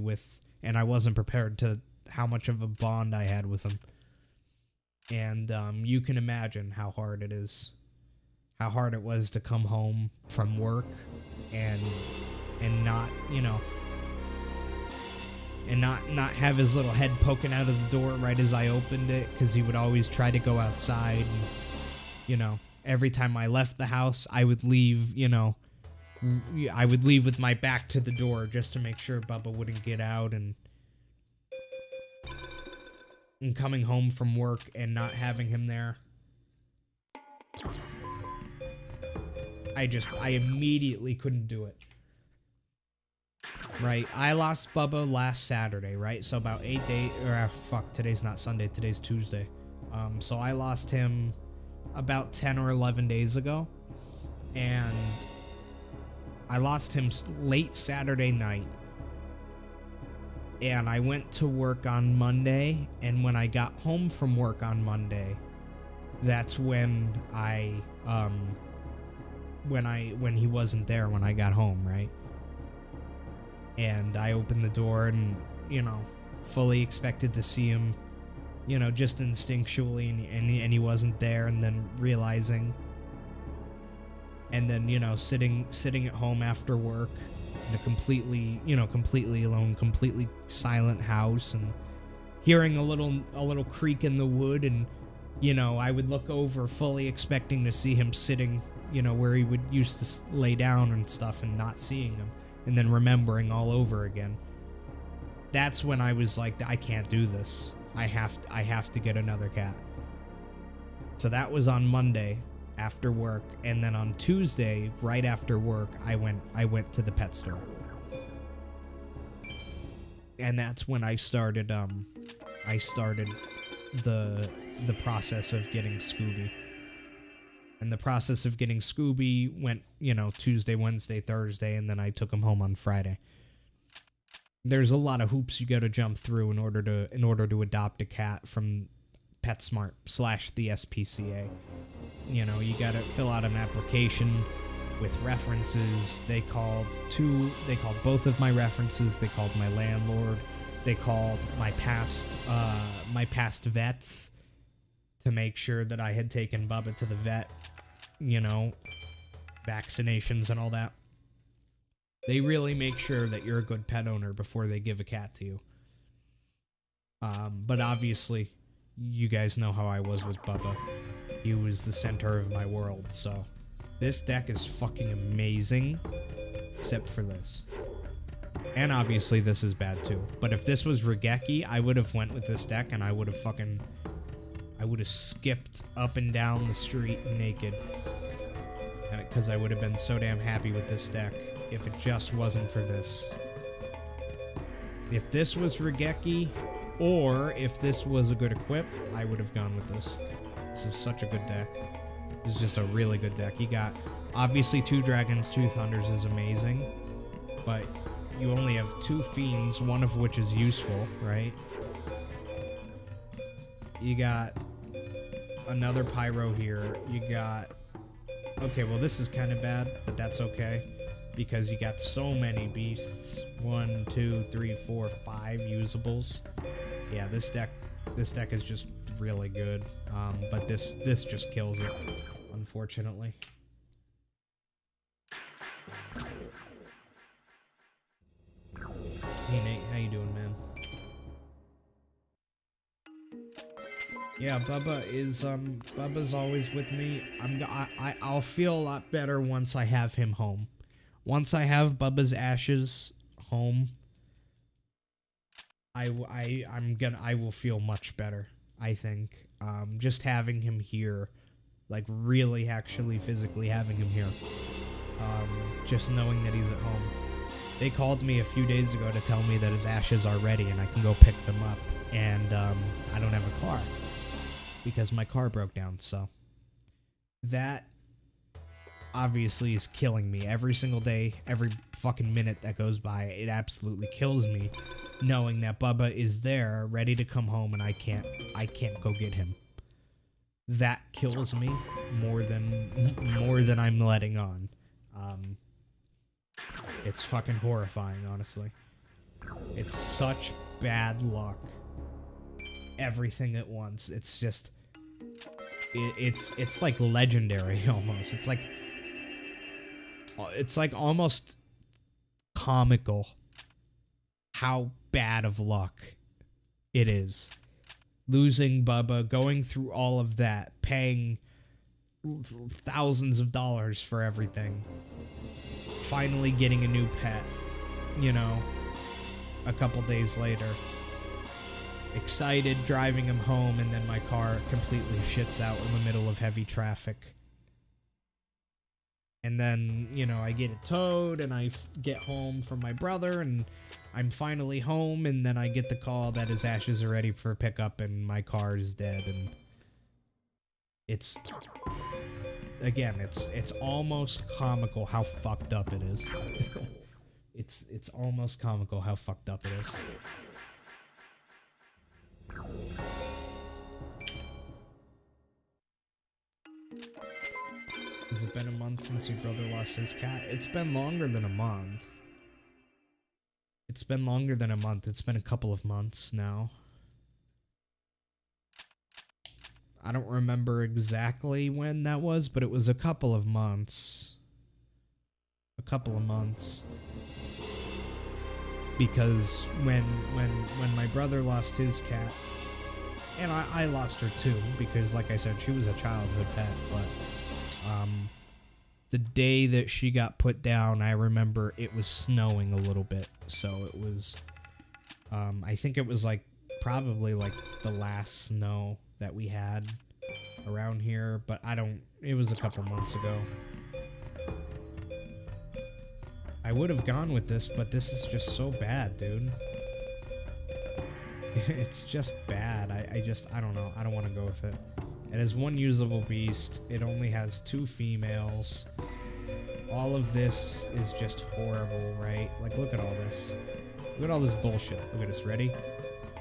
and I wasn't prepared to how much of a bond I had with him. And you can imagine how hard it is, how hard it was to come home from work and not, you know, and not have his little head poking out of the door right as I opened it, because he would always try to go outside. And, you know, every time I left the house, I would leave, you know, I would leave with my back to the door just to make sure Bubba wouldn't get out. And coming home from work and not having him there, I immediately couldn't do it. Right? I lost Bubba last Saturday, right? So about 8 days, or fuck, today's not Sunday, today's Tuesday. So I lost him about 10 or 11 days ago. And I lost him late Saturday night. And I went to work on Monday, and when I got home from work on Monday, that's when when he wasn't there when I got home, right? And I opened the door and, you know, fully expected to see him, you know, just instinctually, and he wasn't there, and then realizing, and then, you know, sitting at home after work in a completely alone, completely silent house, and hearing a little creak in the wood, and, you know, I would look over fully expecting to see him sitting, you know, where he would used to lay down and stuff, and not seeing him, and then remembering all over again. That's when I was like, I can't do this. I have to get another cat. So that was on Monday. after work, and then on Tuesday, right after work, I went to the pet store. And that's when I started the process of getting Scooby. And the process of getting Scooby went, you know, Tuesday, Wednesday, Thursday, and then I took him home on Friday. There's a lot of hoops you got to jump through in order to adopt a cat from PetSmart / the SPCA. You know, you got to fill out an application with references. They called both of my references. They called my landlord. They called my past vets to make sure that I had taken Bubba to the vet, you know, vaccinations and all that. They really make sure that you're a good pet owner before they give a cat to you. But obviously, you guys know how I was with Bubba. He was the center of my world, so this deck is fucking amazing, except for this. And obviously this is bad too. But if this was Regeki, I would have went with this deck and I would have skipped up and down the street naked. Because I would have been so damn happy with this deck if it just wasn't for this. If this was Regeki, or if this was a good equip, I would have gone with this. This is such a good deck. This is just a really good deck. You got, obviously, 2 Dragons, 2 Thunders is amazing, but you only have 2 Fiends, one of which is useful, right? You got another Pyro here. You got... Okay, well, this is kind of bad, but that's okay, because you got so many beasts. 1, 2, 3, 4, 5 usables. Yeah, this deck is just really good, but this just kills it, unfortunately. Hey Nate, how you doing, man? Yeah, Bubba's always with me. I'll feel a lot better once I have him home. Once I have Bubba's ashes home, I will feel much better, I think. Just having him here, like really actually physically having him here. Just knowing that he's at home. They called me a few days ago to tell me that his ashes are ready and I can go pick them up. And I don't have a car because my car broke down, so that obviously is killing me. Every single day, every fucking minute that goes by, it absolutely kills me knowing that Bubba is there ready to come home and I can't go get him. That kills me more than I'm letting on. It's fucking horrifying, honestly. It's such bad luck. Everything at once. It's just it's like legendary almost. It's like almost comical how bad of luck it is. Losing Bubba, going through all of that, paying thousands of dollars for everything. Finally getting a new pet, you know, a couple days later. Excited, driving him home, and then my car completely shits out in the middle of heavy traffic. And then, you know, I get it towed, and I get home from my brother, and I'm finally home, and then I get the call that his ashes are ready for pickup, and my car is dead, and it's... Again, it's almost comical how fucked up it is. It's almost comical how fucked up it is. Has it been a month since your brother lost his cat? It's been longer than a month. It's been longer than a month. It's been a couple of months now. I don't remember exactly when that was, but it was a couple of months. A couple of months. Because when my brother lost his cat, and I lost her too, because like I said, she was a childhood pet, but the day that she got put down, I remember it was snowing a little bit, so it was, I think it was like, probably like the last snow that we had around here, but I don't, it was a couple months ago. I would have gone with this, but this is just so bad, dude. It's just bad. I don't know. I don't want to go with it. It has one usable beast. It only has 2 females. All of this is just horrible, right? Like, look at all this. Look at all this bullshit. Look at this. Ready?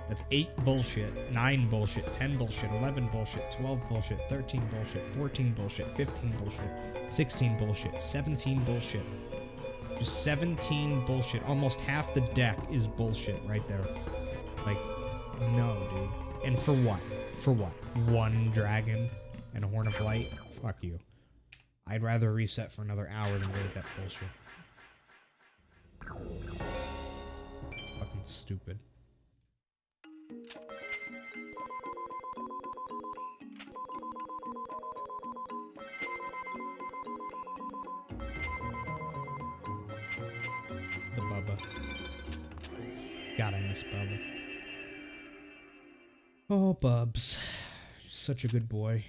That's 8 bullshit, 9 bullshit, 10 bullshit, 11 bullshit, 12 bullshit, 13 bullshit, 14 bullshit, 15 bullshit, 16 bullshit, 17 bullshit. Just 17 bullshit. Almost half the deck is bullshit right there. Like, no, dude. And for what? For what? 1 dragon and a horn of light? Fuck you. I'd rather reset for another hour than go with that bullshit. Fucking stupid. The Bubba. God, I miss Bubba. Oh, Bubs. Such a good boy.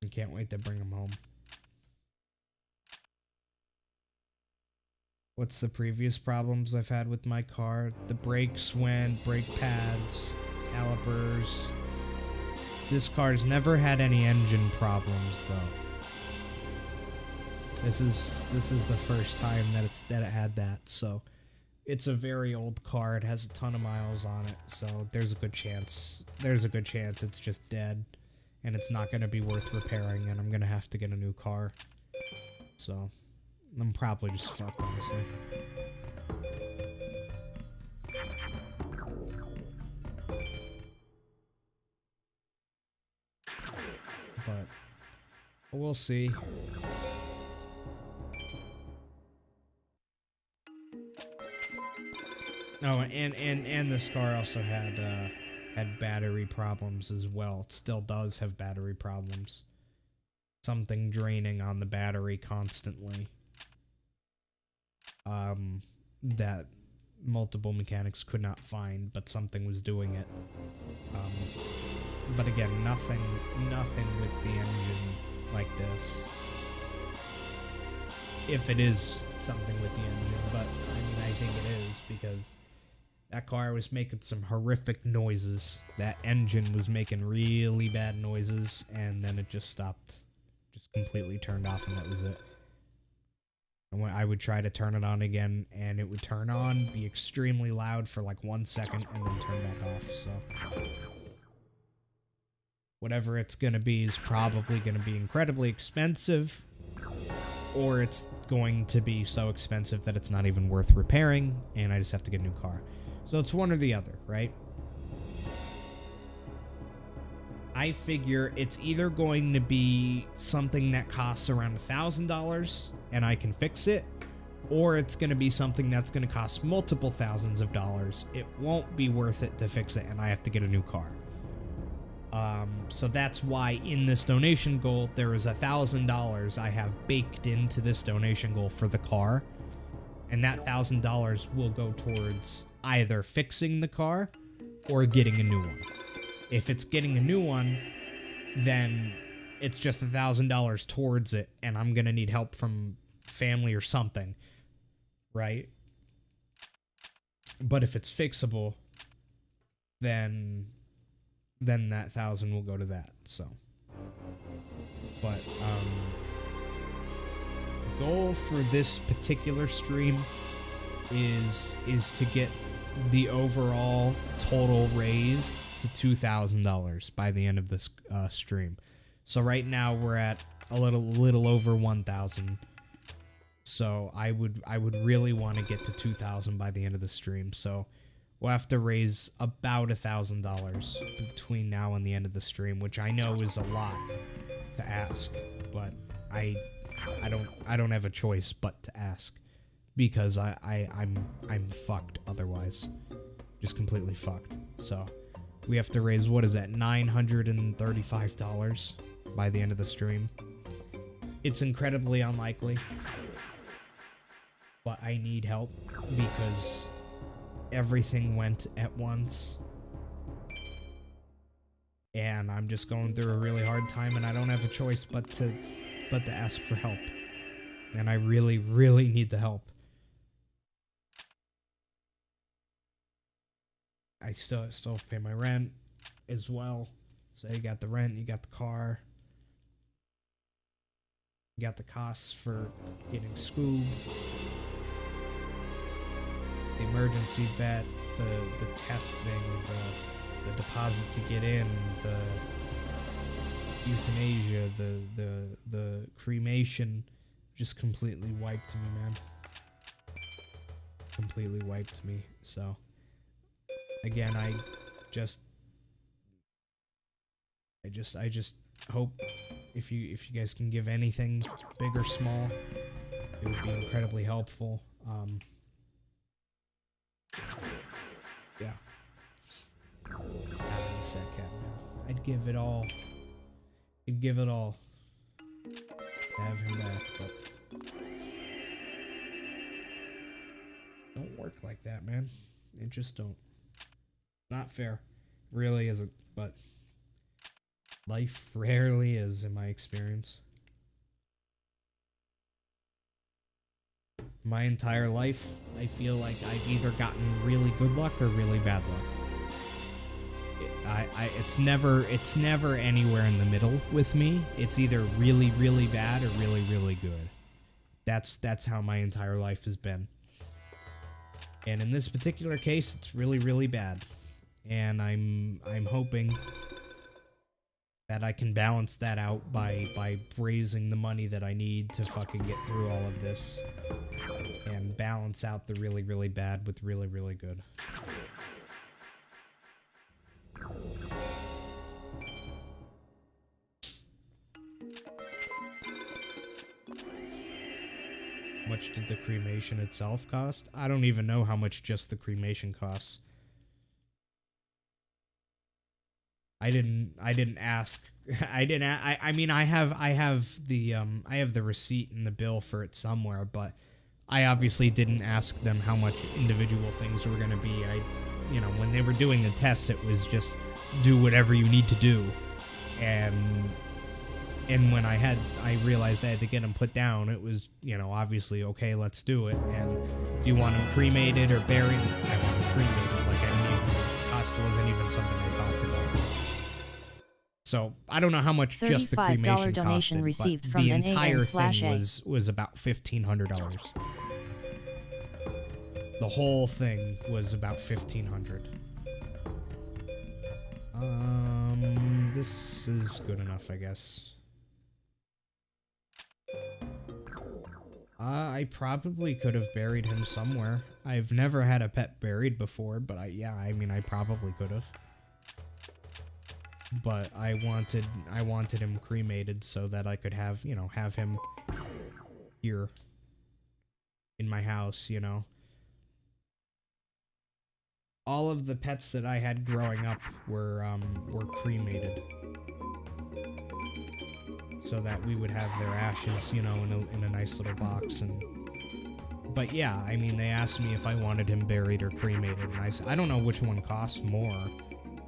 I can't wait to bring him home. What's the previous problems I've had with my car? The brakes went, brake pads, calipers. This car's never had any engine problems though. This is the first time that it had that, so it's a very old car. It has a ton of miles on it, so there's a good chance it's just dead and it's not going to be worth repairing and I'm going to have to get a new car. So I'm probably just fucked, honestly. But we'll see. Oh, and this car also had battery problems as well. It still does have battery problems. Something draining on the battery constantly. That multiple mechanics could not find, but something was doing it. But again, nothing with the engine like this. If it is something with the engine, but I mean, I think it is because that car was making some horrific noises. That engine was making really bad noises, and then it just stopped. Just completely turned off, and that was it. And when I would try to turn it on again, and it would turn on, be extremely loud for like 1 second, and then turn back off, so... Whatever it's gonna be is probably gonna be incredibly expensive, or it's going to be so expensive that it's not even worth repairing, and I just have to get a new car. So it's one or the other, right? I figure it's either going to be something that costs around $1,000 and I can fix it, or it's going to be something that's going to cost multiple thousands of dollars. It won't be worth it to fix it and I have to get a new car. So that's why in this donation goal, there is $1,000 I have baked into this donation goal for the car. And that $1,000 will go towards either fixing the car or getting a new one. If it's getting a new one, then it's just $1,000 towards it, and I'm gonna need help from family or something, right? But if it's fixable, then that 1,000 will go to that. So, but the goal for this particular stream is to get the overall total raised to $2,000 by the end of this stream. So right now we're at a little over 1,000. So I would really want to get to 2,000 by the end of the stream. So we'll have to raise about $1,000 between now and the end of the stream, which I know is a lot to ask, but I don't have a choice but to ask. Because I'm fucked otherwise. Just completely fucked. So we have to raise, what is that, $935 by the end of the stream. It's incredibly unlikely. But I need help because everything went at once. and I'm just going through a really hard time, and I don't have a choice but to ask for help. And I really, really need the help. I still have to pay my rent as well. So you got the rent, you got the car, you got the costs for getting Scoob, the emergency vet, the testing, the deposit to get in, the euthanasia, the cremation, just completely wiped me, man. Completely wiped me. So again, I just hope if you guys can give anything, big or small, it would be incredibly helpful. Yeah. I'd give it all. I'd give it all to have him back, but don't work like that, man. It just don't. Not fair. Really isn't, but life rarely is, in my experience. My entire life, I feel like I've either gotten really good luck or really bad luck. It's never anywhere in the middle with me. It's either really, really bad or really, really good. That's how my entire life has been. And in this particular case, it's really, really bad. And I'm hoping that I can balance that out by raising the money that I need to fucking get through all of this and balance out the really, really bad with really, really good. How much did the cremation itself cost? I don't even know how much just the cremation costs. I didn't ask. I mean, I have the receipt and the bill for it somewhere, but I obviously didn't ask them how much individual things were gonna be. You know, when they were doing the tests, it was just do whatever you need to do, and when I realized I had to get them put down, it was, you know, obviously, okay, let's do it. And do you want them cremated or buried? I want them cremated. Like, I mean, cost wasn't even something I talked about. So I don't know how much just the cremation costed, received but from the entire thing AM/A. was about $1,500. The whole thing was about $1,500. This is good enough, I guess. I probably could have buried him somewhere. I've never had a pet buried before, but I mean, I probably could have. But I wanted him cremated so that I could have, you know, have him here in my house, you know. All of the pets that I had growing up were cremated, so that we would have their ashes, you know, in a nice little box. But yeah, I mean, they asked me if I wanted him buried or cremated, and I said, I don't know which one costs more.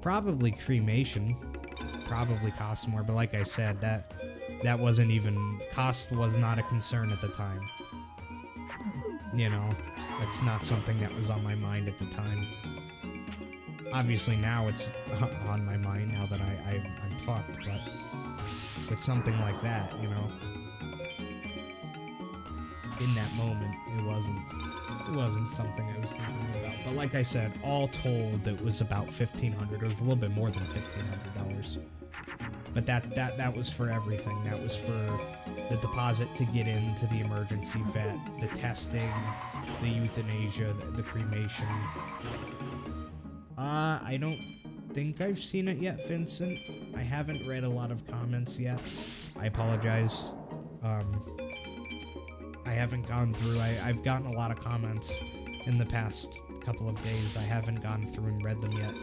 Probably cremation. Probably costs more, but like I said, that wasn't even, cost was not a concern at the time. You know, it's not something that was on my mind at the time. Obviously now it's on my mind now that I'm fucked, but with something like that, you know, in that moment, it wasn't something I was thinking about. But like I said, all told, it was about $1,500. It was a little bit more than $1,500. But that was for everything. That was for the deposit to get into the emergency vet, the testing, the euthanasia, the cremation. I don't think I've seen it yet, Vincent. I haven't read a lot of comments yet. I apologize. I haven't gone through. I've gotten a lot of comments in the past couple of days. I haven't gone through and read them yet.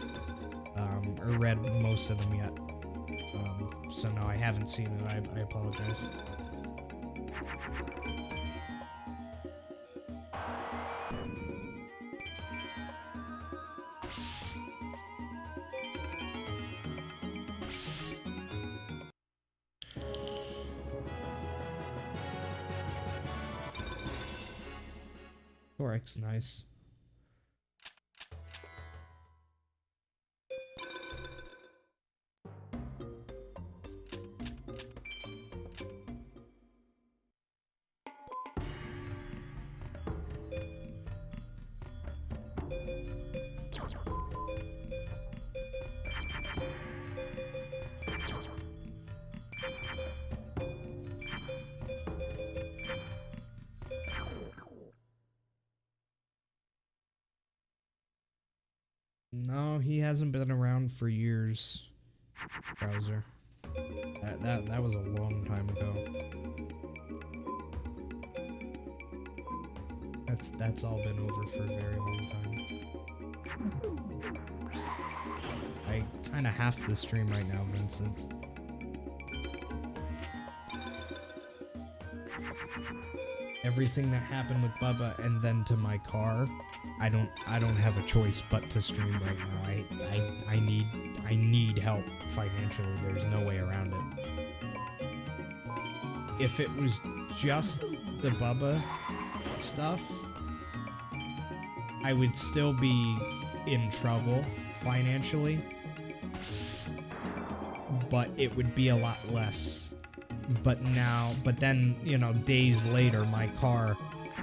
Or read most of them yet. So no, I haven't seen it. I apologize. Toric's nice. No, he hasn't been around for years. Browser. That was a long time ago. That's all been over for a very long time. I kind of half the stream right now, Vincent. Everything that happened with Bubba and then to my car, I don't have a choice but to stream right now. I need help financially. There's no way around it. If it was just the Bubba stuff, I would still be in trouble financially, but it would be a lot less. But then, you know, days later, my car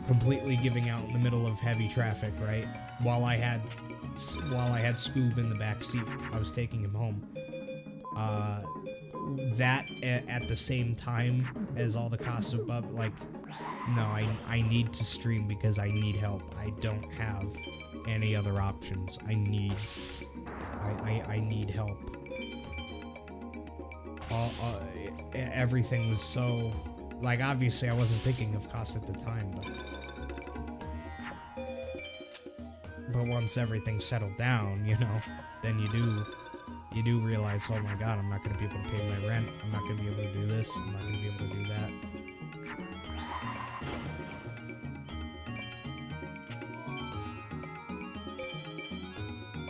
completely giving out in the middle of heavy traffic, right? While I had Scoob in the back seat, I was taking him home. That at the same time as all the costs of Bubba, like, no, I need to stream because I need help. I don't have any other options. I need help. Everything was so, like, obviously I wasn't thinking of costs at the time, but once everything settled down, you know, then you do realize, oh my god, I'm not going to be able to pay my rent, I'm not going to be able to do this, I'm not going to be able to do that.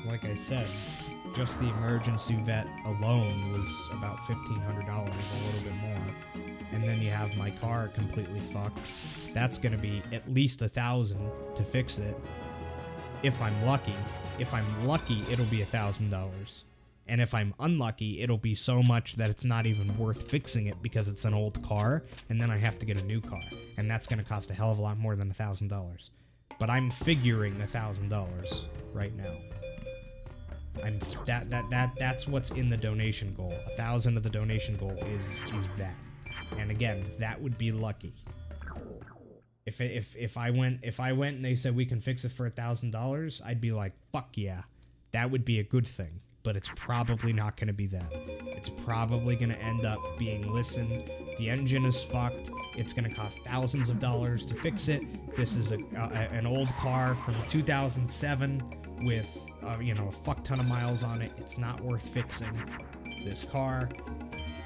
Like I said, just the emergency vet alone was about $1,500, a little bit more. And then you have my car completely fucked. That's gonna be at least $1,000 to fix it. If I'm lucky. If I'm lucky, it'll be $1,000. And if I'm unlucky, it'll be so much that it's not even worth fixing it because it's an old car, and then I have to get a new car. And that's gonna cost a hell of a lot more than $1,000. But I'm figuring $1,000 right now. That's what's in the donation goal. 1,000 of the donation goal is that. And again, that would be lucky. If I went and they said we can fix it for $1,000, I'd be like, fuck yeah. That would be a good thing. But it's probably not going to be that. It's probably going to end up being, listen, the engine is fucked. It's going to cost thousands of dollars to fix it. This is an old car from 2007 with you know, a fuck ton of miles on it. It's not worth fixing this car.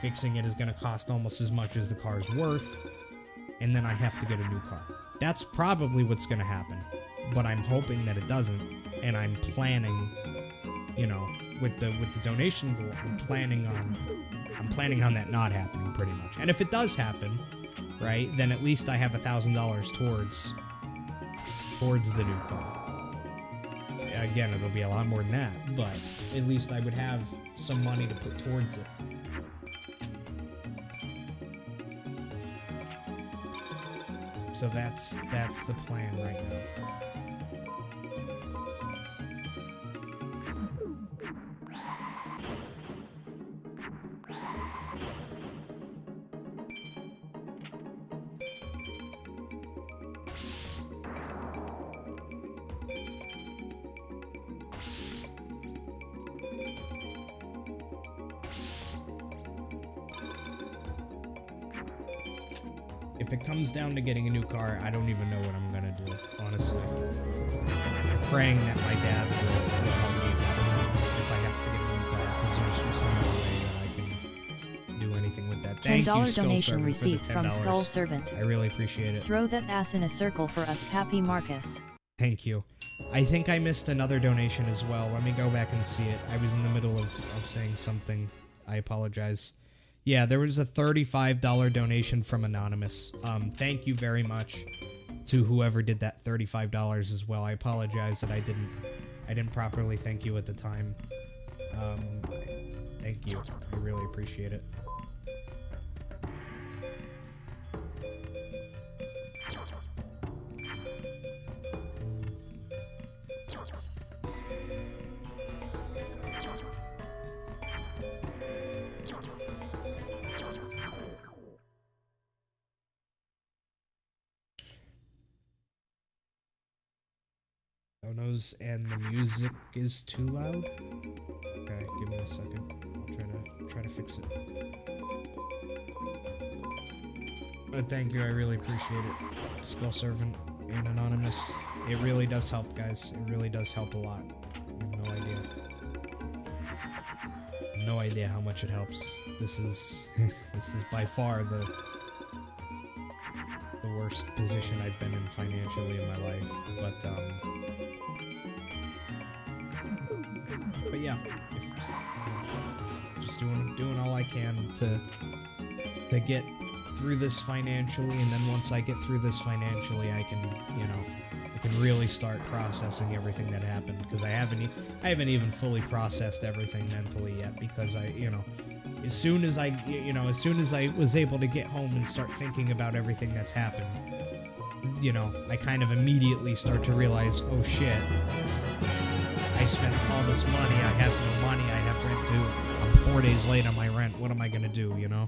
Fixing it is going to cost almost as much as the car's worth, and then I have to get a new car. That's probably what's going to happen, but I'm hoping that it doesn't, and I'm planning, you know, with the donation goal, I'm planning on that not happening pretty much. And if it does happen, right, then at least I have $1,000 towards the new car. Again, it'll be a lot more than that, but at least I would have some money to put towards it. So that's the plan right now. If it comes down to getting a new car, I don't even know what I'm gonna do, honestly. Praying that my dad will help me if I have to get a new car, because there's just no way that I can do anything with that. Thank you, $10 donation received from Skull Servant. I really appreciate it. Throw that ass in a circle for us, Pappy Marcus. Thank you. I think I missed another donation as well. Let me go back and see it. I was in the middle of saying something. I apologize. Yeah, there was a $35 donation from Anonymous. Thank you very much. to whoever did that $35 as well. I apologize that I didn't properly thank you at the time. Thank you. I really appreciate it. Donos and the music is too loud? Okay, give me a second. I'll try to fix it. But thank you, I really appreciate it. Skull Servant and Anonymous. It really does help, guys. It really does help a lot. You have no idea. No idea how much it helps. This is this is by far the worst position I've been in financially in my life. But yeah, just doing all I can to get through this financially, and then once I get through this financially, I can, you know, I can really start processing everything that happened, because I haven't even fully processed everything mentally yet, because as soon as I was able to get home and start thinking about everything that's happened, you know, I kind of immediately start to realize, oh shit, I spent all this money, I have no money, I have rent due, I'm 4 days late on my rent, what am I gonna do, you know?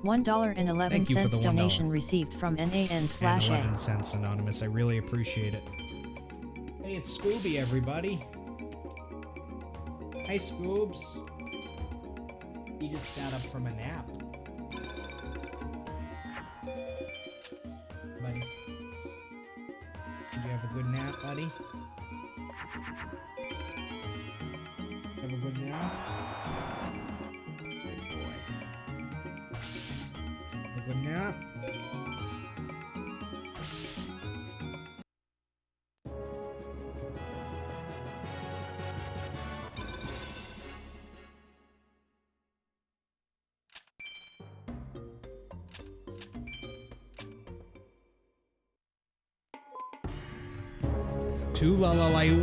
$1.11 donation received from NAN/A. 11 cents Anonymous, I really appreciate it. Hey, it's Scooby, everybody. Hi, Scoobs. He just got up from a nap. Buddy. Did you have a good nap, buddy? Have a good nap? Good boy. A good nap?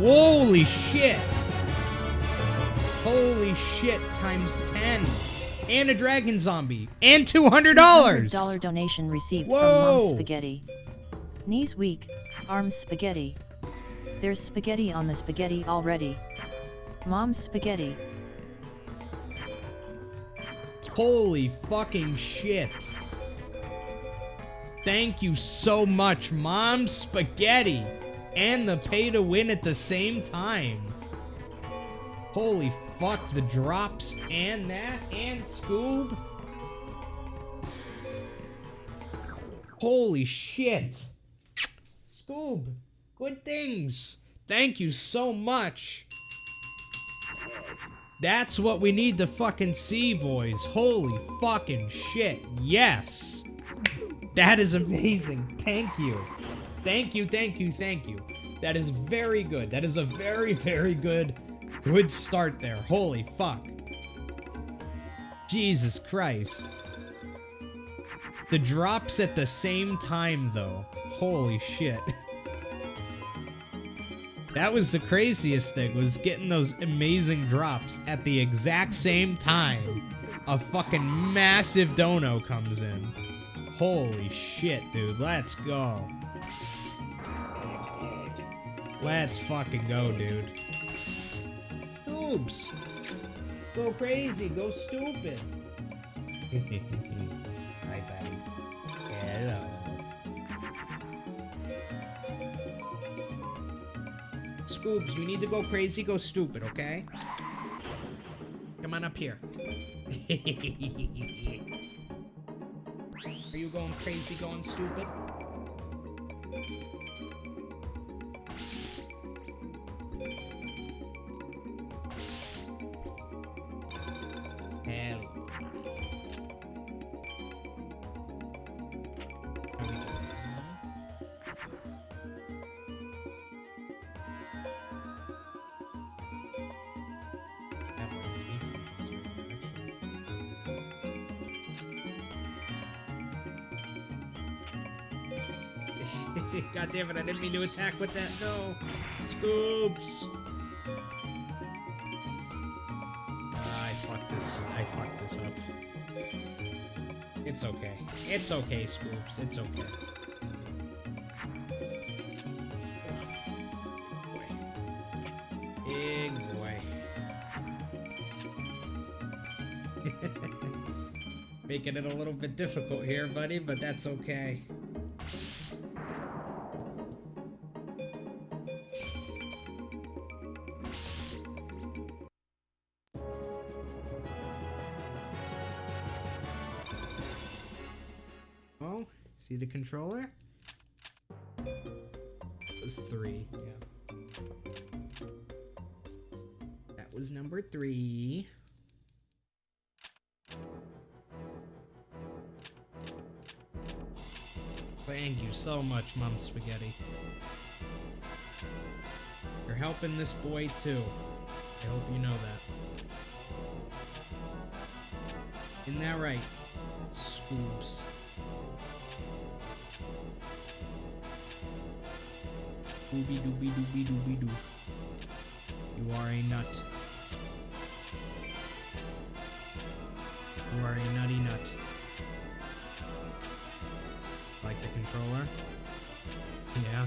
Holy shit! Holy shit, times 10. And a dragon zombie. And $200! $200 donation received from Mom Spaghetti. Knees weak, arms spaghetti. There's spaghetti on the spaghetti already. Mom's spaghetti. Holy fucking shit. Thank you so much, Mom Spaghetti. And the pay to win at the same time. Holy fuck, the drops and that and Scoob. Holy shit. Scoob, good things. Thank you so much. That's what we need to fucking see, boys. Holy fucking shit. Yes. That is amazing. Thank you. Thank you, thank you, thank you. That is very good. That is a very, very good start there. Holy fuck. Jesus Christ. The drops at the same time, though. Holy shit. That was the craziest thing, was getting those amazing drops at the exact same time a fucking massive dono comes in. Holy shit, dude. Let's go. Let's fucking go, dude. Scoobs! Go crazy, go stupid. Hi, buddy. Hello. Scoobs, you need to go crazy, go stupid, okay? Come on up here. Are you going crazy, going stupid? God damn it, I didn't mean to attack with that. No. Scoops. I fucked this up. It's okay. It's okay, Scoops. It's okay. Big boy. Making it a little bit difficult here, buddy, but that's okay. Oh, see the controller? That was 3, yeah. That was number 3. Thank you so much, Mom Spaghetti. You're helping this boy too. I hope you know that. Isn't that right, Scoops? Dooby dooby dooby dooby doo. You are a nut. You are a nutty nut. Like the controller? Yeah.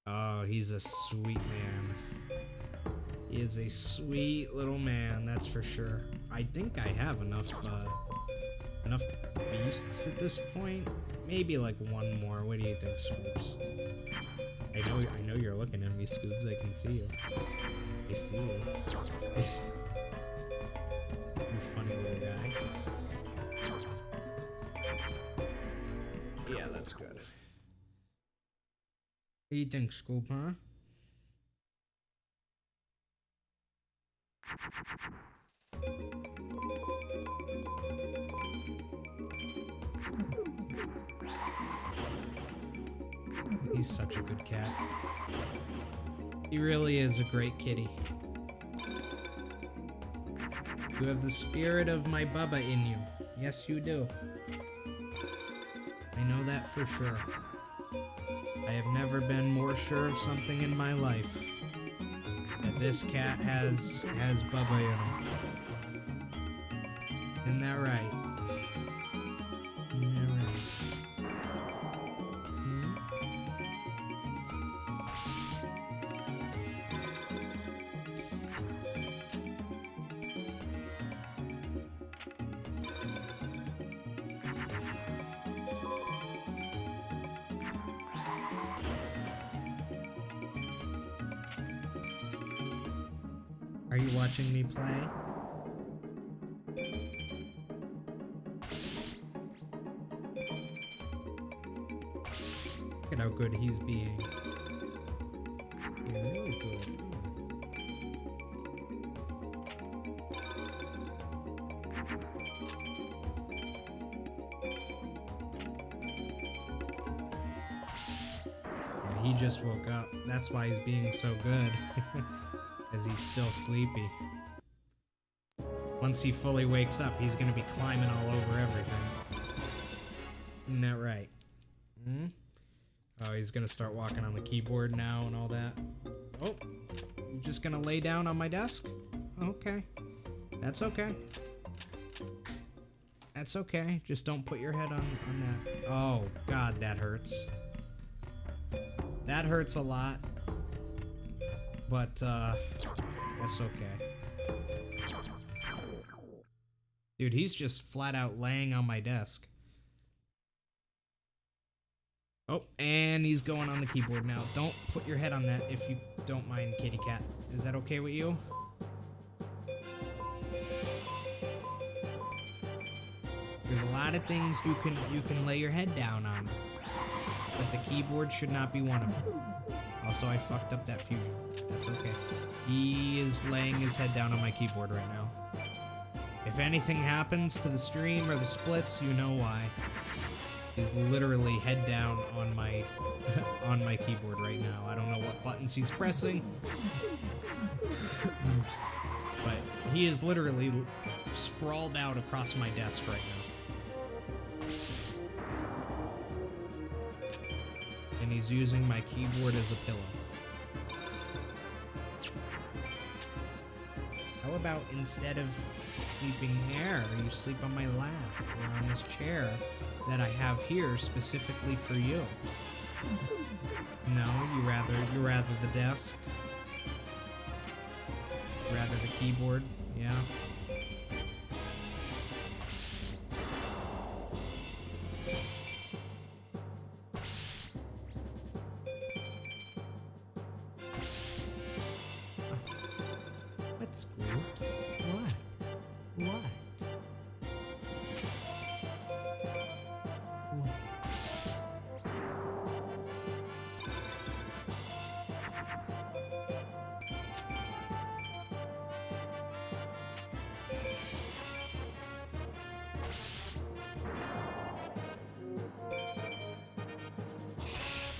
Oh, he's a sweet man. He is a sweet little man, that's for sure. I think I have enough beasts at this point. Maybe like one more. What do you think, Scoops? I know you're looking at me, Scoops. I can see you. I see you. You funny little guy. Yeah, that's good. What do you think, Scoop, huh? He's such a good cat. He really is a great kitty. You have the spirit of my Bubba in you. Yes, you do. I know that for sure. I have never been more sure of something in my life. That this cat has Bubba in him. Isn't that right? Isn't that right? Are you watching me play? Look at how good he's being. Being really good. Yeah, he just woke up. That's why he's being so good. Because he's still sleepy. Once he fully wakes up, he's gonna be climbing all over everything. Isn't that right? Hmm? Oh, he's gonna start walking on the keyboard now and all that. Oh, you're just gonna lay down on my desk? Okay. That's okay. That's okay. Just don't put your head on that. Oh, God, that hurts. That hurts a lot. But, that's okay. Dude, he's just flat out laying on my desk. Oh, and he's going on the keyboard now. Don't put your head on that if you don't mind, kitty cat. Is that okay with you? There's a lot of things you can lay your head down on. But the keyboard should not be one of them. Also, I fucked up that fusion. That's okay. He is laying his head down on my keyboard right now. If anything happens to the stream or the splits, you know why. He's literally head down on my on my keyboard right now. I don't know what buttons he's pressing. But He is literally sprawled out across my desk right now. And he's using my keyboard as a pillow. How about instead of sleeping there, you sleep on my lap or on this chair that I have here specifically for you? No, you rather the desk? Rather the keyboard? Yeah. What, Scoops? What? What?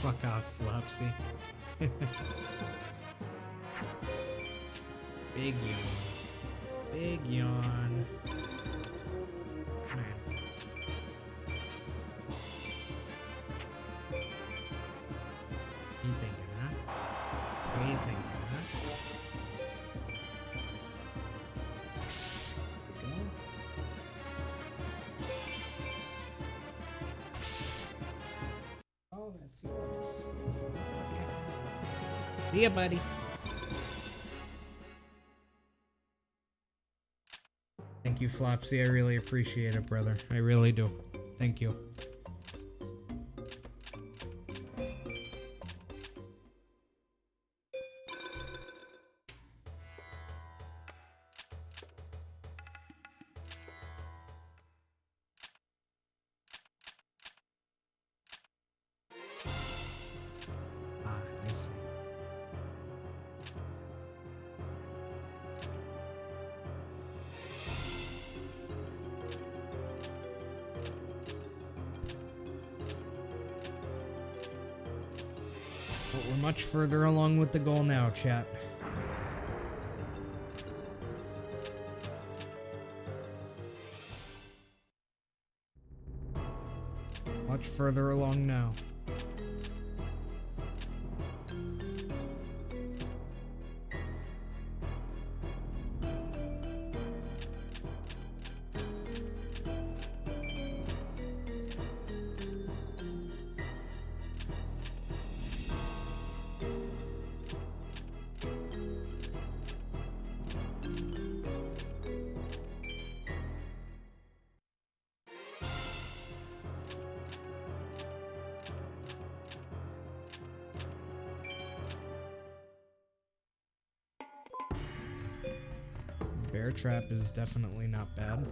Fuck off, Flopsy. Big yawn. Big yawn. Man. You thinking, huh? What are you thinking, huh? Go. Oh, that's yours. Okay. See ya, buddy. Thank you, Flopsy. I really appreciate it, brother. I really do. Thank you. Ah, I see. But we're much further along with the goal now, chat. Much further along now. Bear trap is definitely not bad.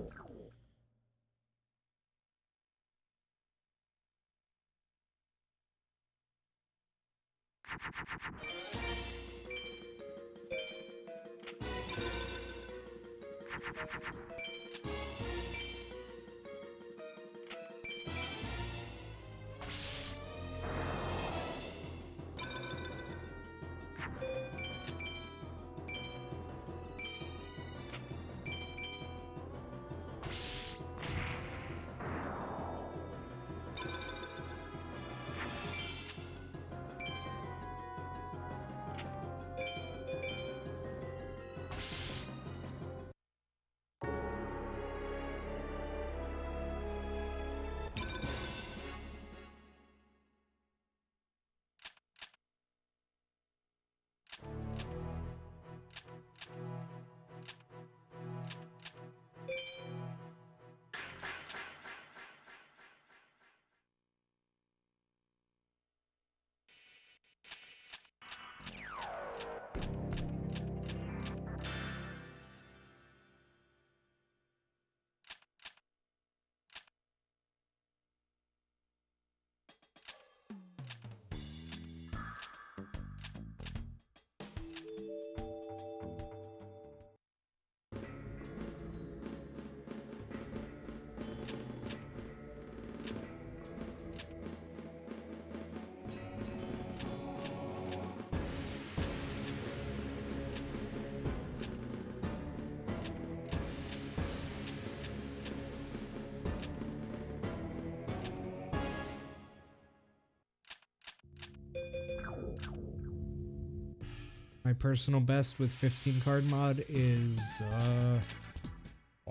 My personal best with 15 card mod is, well,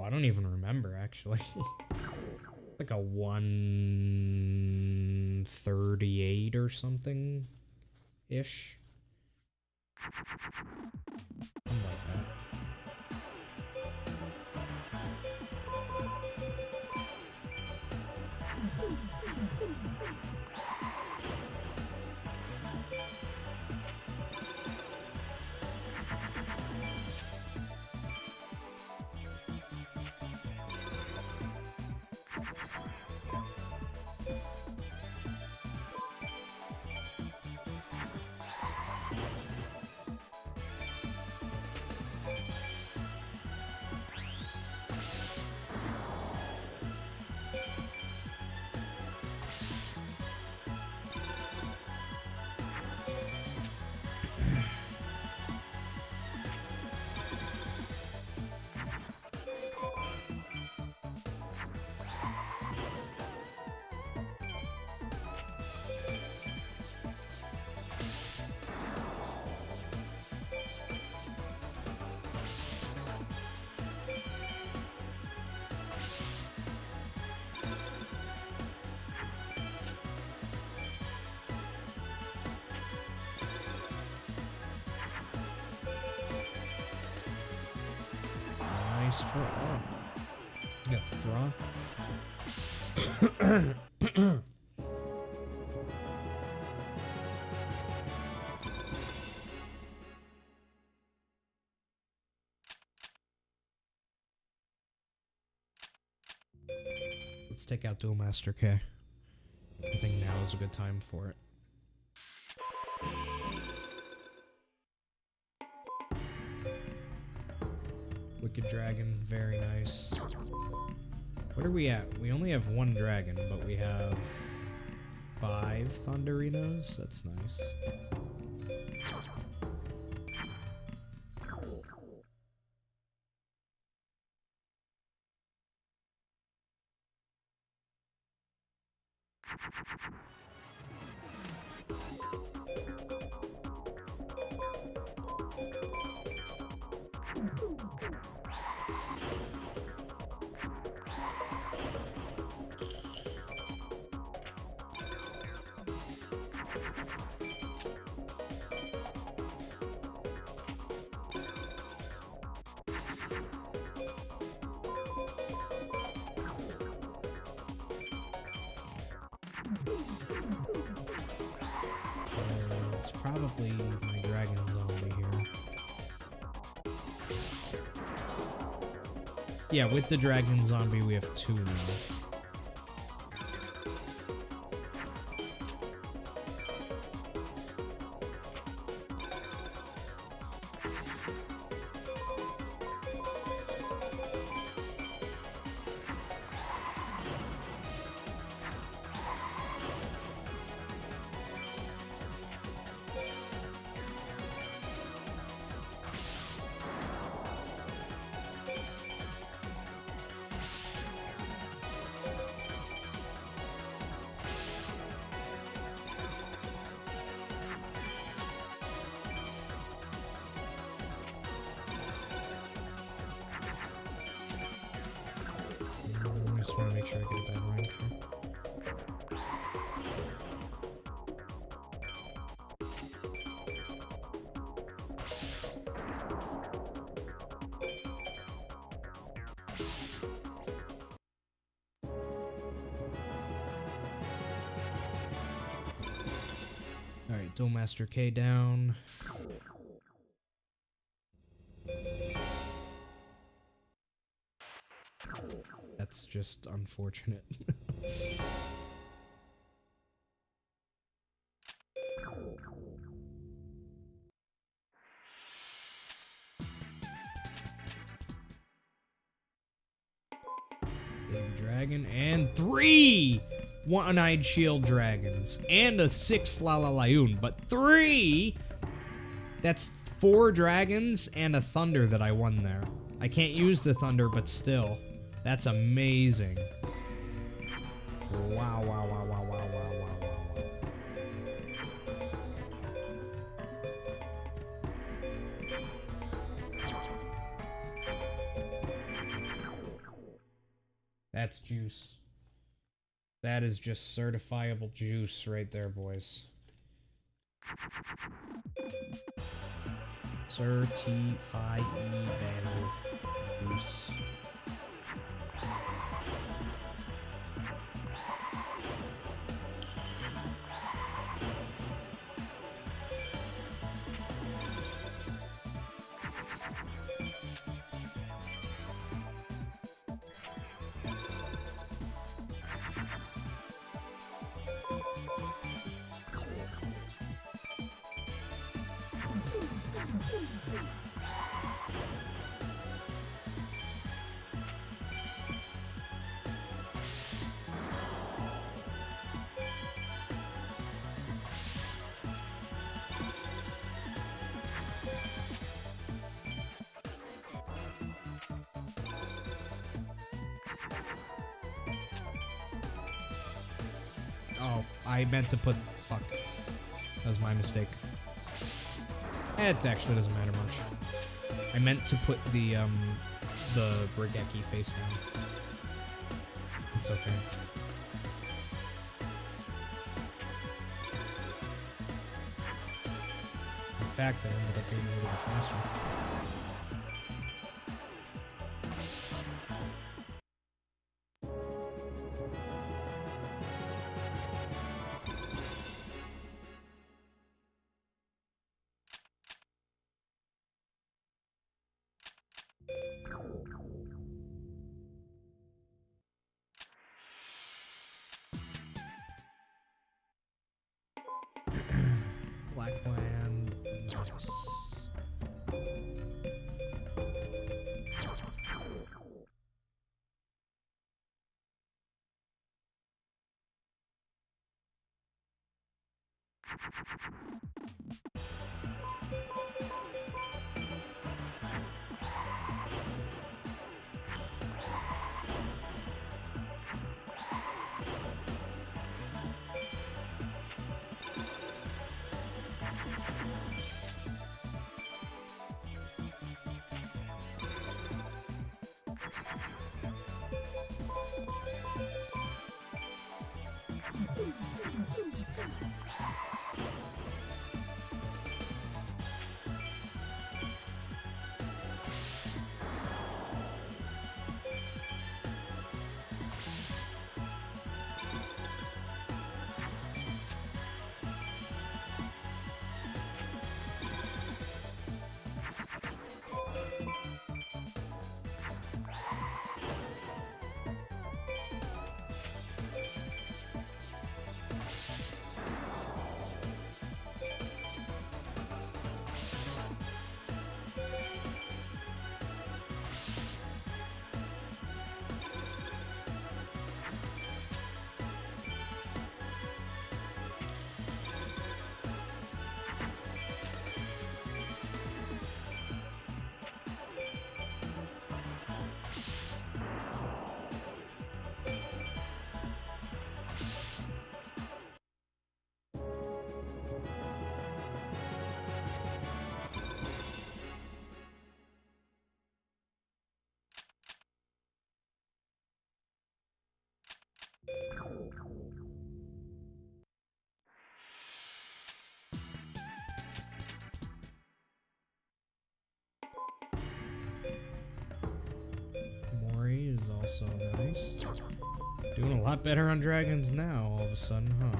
I don't even remember, actually. Like a 138 or something-ish. Something like that. Nice draw. Oh. Yeah, draw. Let's take out Duel Master K. I think now is a good time for it. Wicked Dragon, very nice. What are we at? We only have one dragon, but we have 5 Thunderinos. That's nice. It's probably my dragon zombie here. Yeah, with the dragon zombie we have 2 now. I just want to make sure I get a bad rank here. Alright, Duel Master K down. That's just unfortunate. Baby dragon and 3 one-eyed shield dragons and a 6th Lalalayoon, but 3. That's 4 dragons and a thunder that I won there. I can't use the thunder, but still. That's amazing. Wow, wow, wow, wow, wow, wow, wow, wow. That's juice. That is just certifiable juice right there, boys. Certifiable juice. Oh, I meant to put... Fuck. That was my mistake. It actually doesn't matter much. I meant to put the Brigeki face down. It's okay. In fact, I ended up being a little bit faster. Blackland, nice. Mori is also nice. Doing a lot better on dragons now, all of a sudden, huh?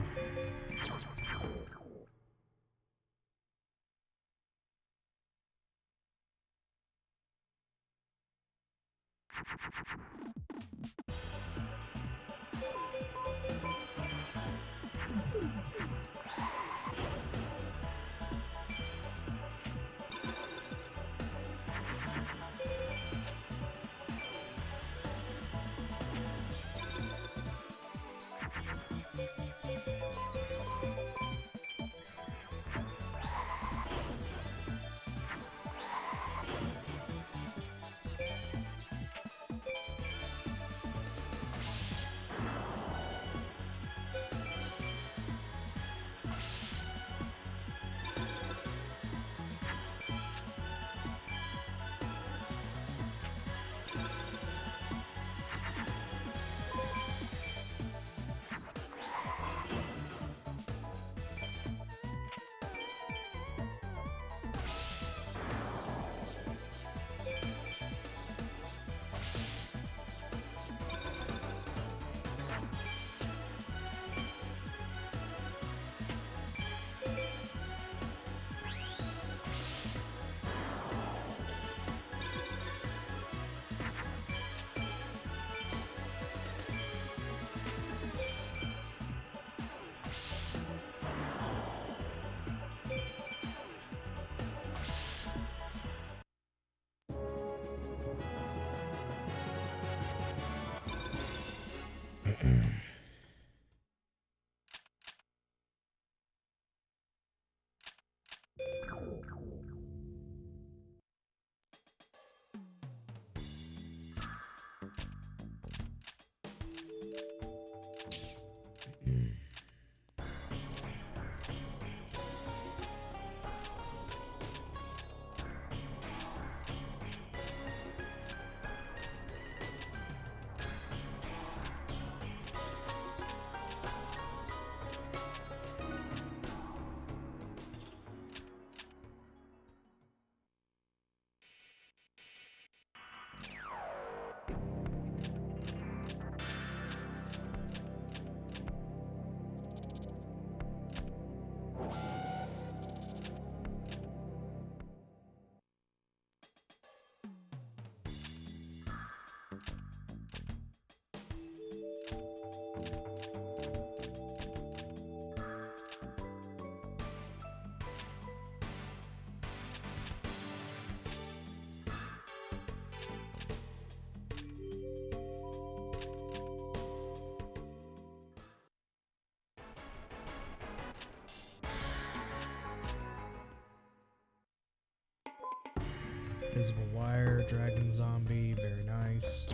Invisible wire, dragon zombie, very nice.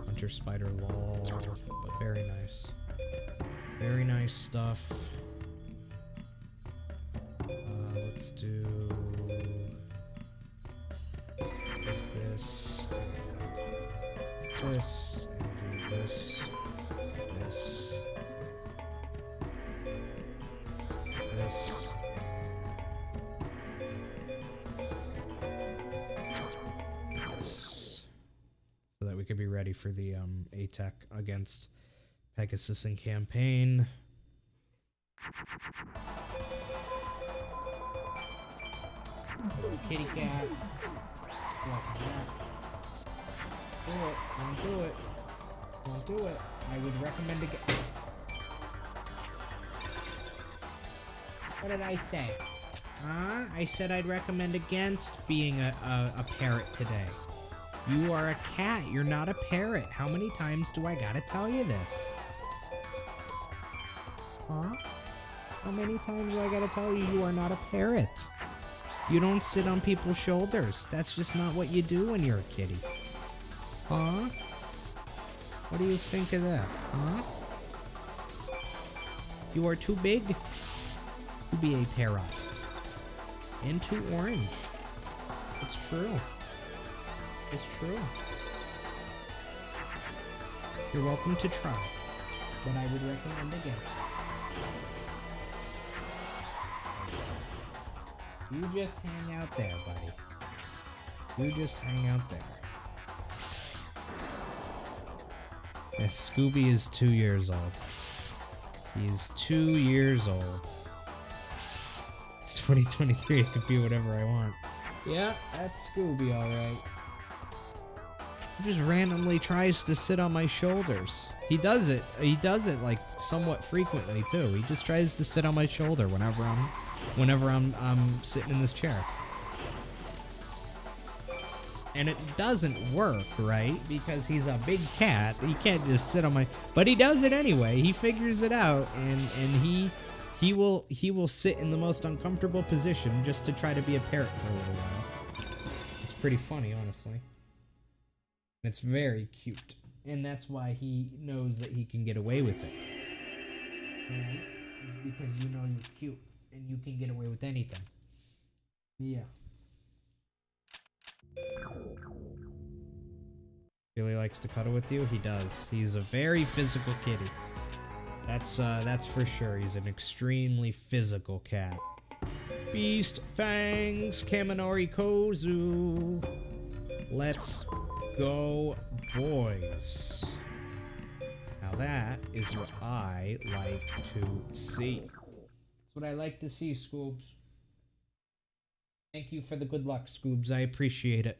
Hunter spider lol, but very nice. Very nice stuff. Let's do this, and do this, this, so that we could be ready for the ATEC against Pegasus and campaign. Kitty cat. Do it. Don't do it. Don't do it. I would recommend again. What did I say? Huh? I said I'd recommend against being a parrot today. You are a cat. You're not a parrot. How many times do I gotta tell you this? Huh? How many times do I gotta tell you you are not a parrot? You don't sit on people's shoulders. That's just not what you do when you're a kitty. Huh? What do you think of that? Huh? You are too big to be a parrot. And too orange. It's true. It's true. You're welcome to try, but I would recommend against. You just hang out there, buddy. You just hang out there. Yes, Scooby is 2 years old. He is 2 years old. It's 2023, it could be whatever I want. Yeah, that's Scooby, alright. He just randomly tries to sit on my shoulders. He does it like somewhat frequently too. He just tries to sit on my shoulder whenever I'm sitting in this chair. And it doesn't work, right? Because he's a big cat. He can't just sit on my... But he does it anyway. He figures it out, and he will sit in the most uncomfortable position just to try to be a parrot for a little while. It's pretty funny, honestly. It's very cute. And that's why he knows that he can get away with it. Right? Because you know you're cute. And you can get away with anything. Yeah. Really likes to cuddle with you? He does. He's a very physical kitty. That's for sure. He's an extremely physical cat. Beast Fangs Kaminori Kozu. Let's go, boys. Now that is what I like to see. That's what I like to see, Scoobs. Thank you for the good luck, Scoobs. I appreciate it.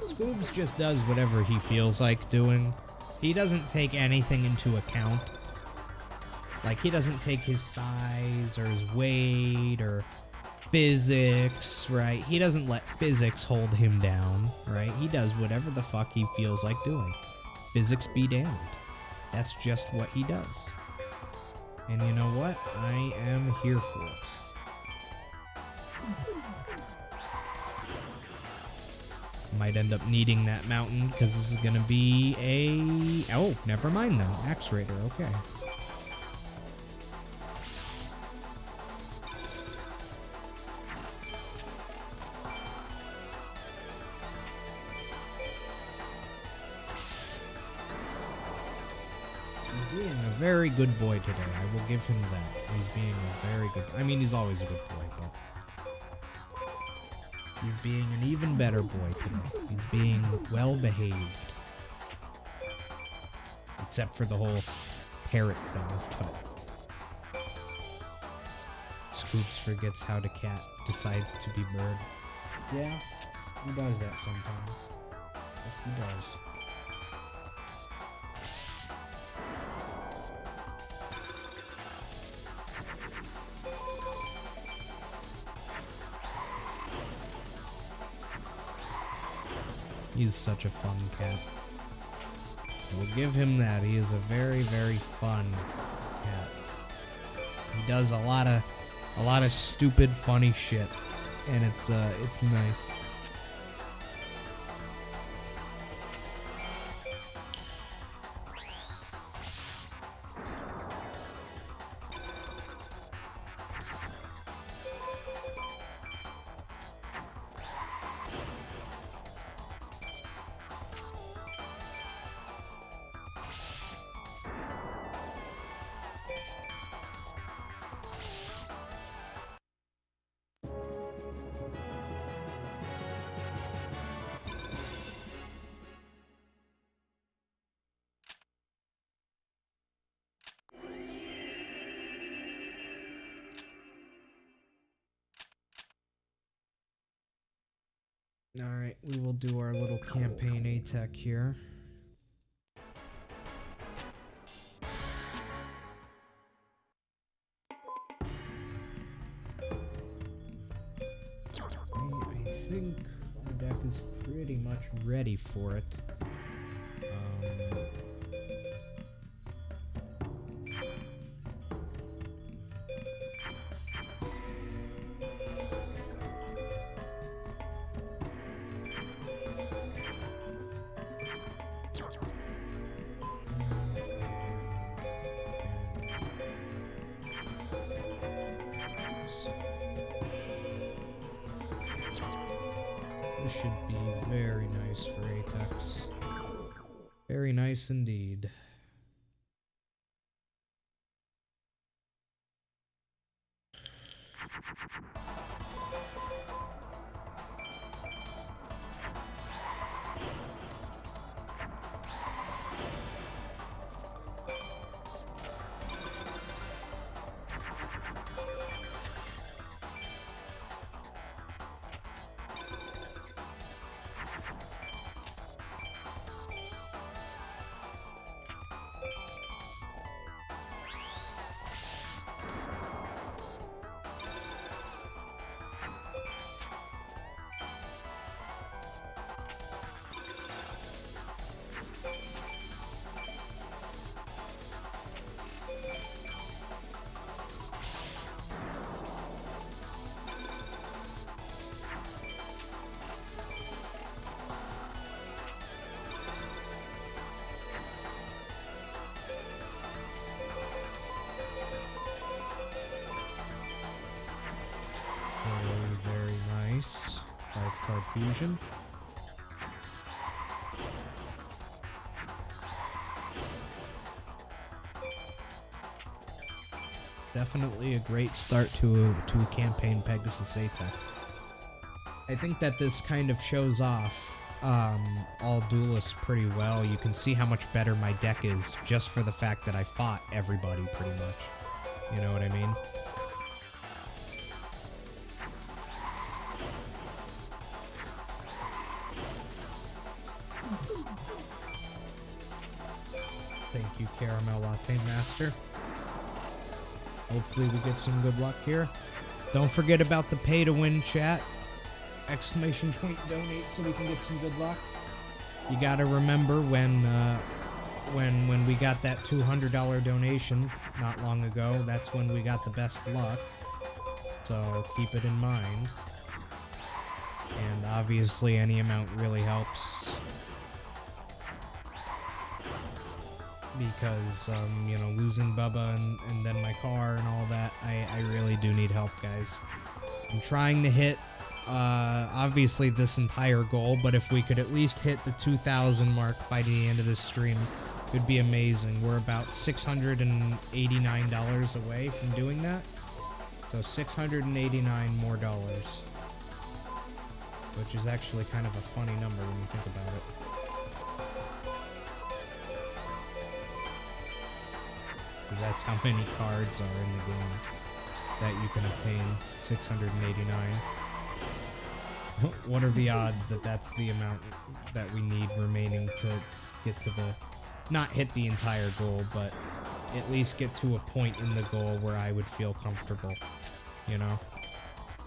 Scoobs just does whatever he feels like doing. He doesn't take anything into account. Like, he doesn't take his size or his weight or physics, right? He doesn't let physics hold him down, right? He does whatever the fuck he feels like doing. Physics be damned. That's just what he does. And you know what? I am here for it. Might end up needing that mountain because this is gonna be a... Oh, never mind then. Axe Raider, okay. He's being a very good boy today. I will give him that. He's being a very good... I mean, he's always a good boy, but... He's being an even better boy today. He's being well behaved. Except for the whole parrot thing. But Scoops forgets how to cat, decides to be bird. Yeah, he does that sometimes. Yes, he does. He's such a fun cat. We'll give him that. He is a very, very fun cat. He does a lot of stupid, funny shit, and it's nice. Alright, we will do our little campaign A-Tech here. I think our deck is pretty much ready for it. This should be very nice for Atex. Very nice indeed. Very nice. 5-card fusion. Definitely a great start to a campaign Pegasus A-Tech. I think that this kind of shows off all duelists pretty well. You can see how much better my deck is just for the fact that I fought everybody pretty much. You know what I mean? Thank you, Caramel Latte Master. Hopefully we get some good luck here. Don't forget about the pay to win chat. Exclamation point donate so we can get some good luck. You gotta remember when we got that $200 donation not long ago, that's when we got the best luck. So keep it in mind. And obviously any amount really helps. Because, you know, losing Bubba and then my car and all that, I really do need help, guys. I'm trying to hit, obviously this entire goal, but if we could at least hit the 2,000 mark by the end of this stream, it would be amazing. We're about $689 away from doing that. So $689 more dollars. Which is actually kind of a funny number when you think about it. Because that's how many cards are in the game that you can obtain. 689. What are the odds that that's the amount that we need remaining to get to the... not hit the entire goal, but at least get to a point in the goal where I would feel comfortable. You know?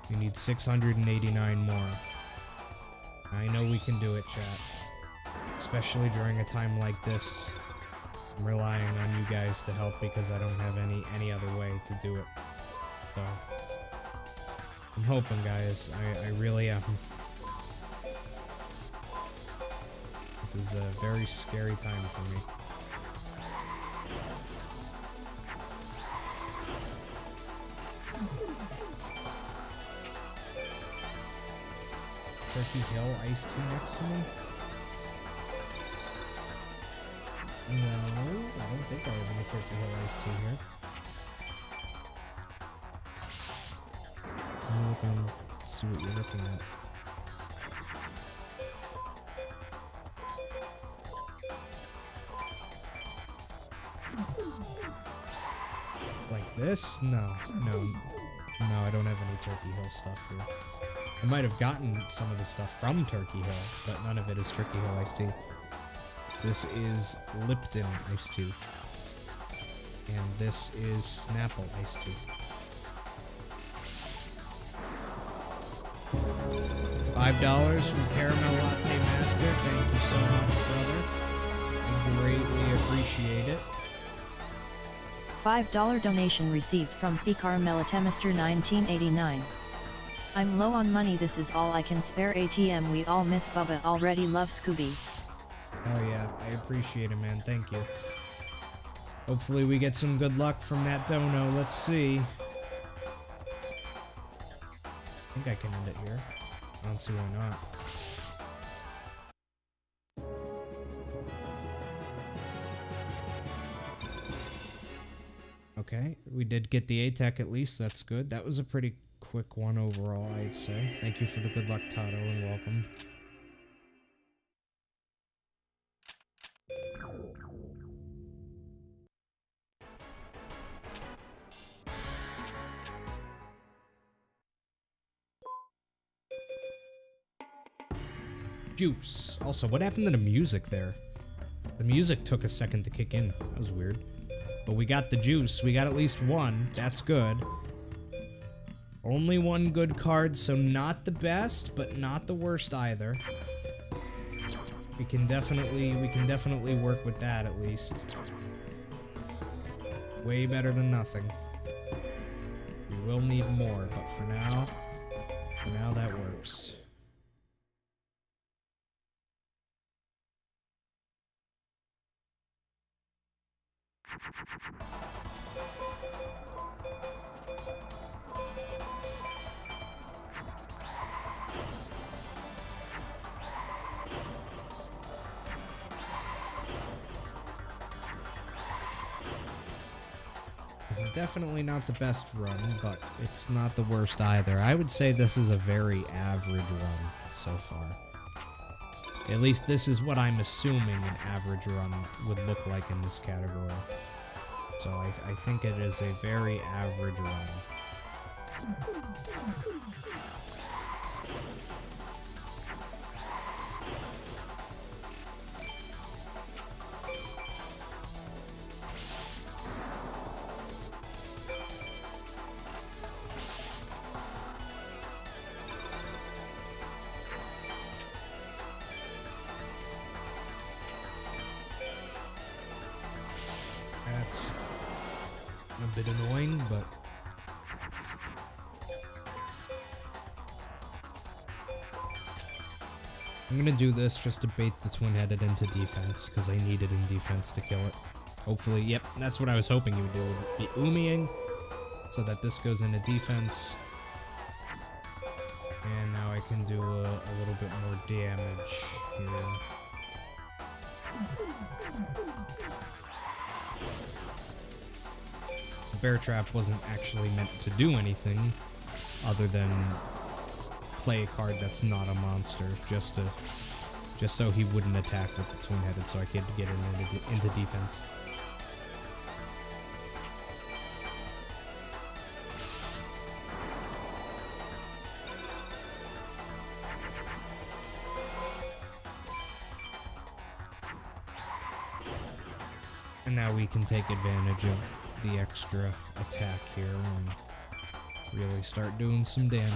We need 689 more. I know we can do it, chat. especially during a time like this. I'm relying on you guys to help because I don't have any other way to do it. So I'm hoping, guys. I really am. This is a very scary time for me. Turkey Hill iced tea next to me? No, I don't think I have any Turkey Hill iced tea here. Let me look and see what you're looking at. Like this? No, I don't have any Turkey Hill stuff here. I might have gotten some of the stuff from Turkey Hill, but none of it is Turkey Hill iced tea. This is Lipton iced tea. And this is Snapple iced tea. $5 from Caramel Latte Master. Thank you so much, brother. I greatly appreciate it. $5 donation received from The Caramellitemister 1989. I'm low on money, this is all I can spare ATM, we all miss Bubba, already love Scooby. Oh yeah, I appreciate it, man, thank you. Hopefully we get some good luck from that dono, let's see. I think I can end it here. I don't see why not. Okay, we did get the A-Tech at least, that's good. That was a pretty quick one overall, I'd say. Thank you for the good luck, Tato, and welcome. Juice. Also, what happened to the music there? The music took a second to kick in. That was weird. But we got the juice. We got at least one. That's good. Only one good card, so not the best, but not the worst either. We can definitely work with that at least. Way better than nothing. We will need more, but for now that works. This is definitely not the best run, but it's not the worst either. I would say this is a very average run so far. At least this is what I'm assuming an average run would look like in this category. So I think it is a very average run. That's a bit annoying, but I'm gonna do this just to bait the twin-headed into defense, because I need it in defense to kill it. Hopefully, yep, that's what I was hoping you would do. Be Umiing, so that this goes into defense. And now I can do a little bit more damage here. Bear Trap wasn't actually meant to do anything other than play a card that's not a monster, just so he wouldn't attack with the twin-headed, so I could get him into defense. And now we can take advantage of the extra attack here and really start doing some damage.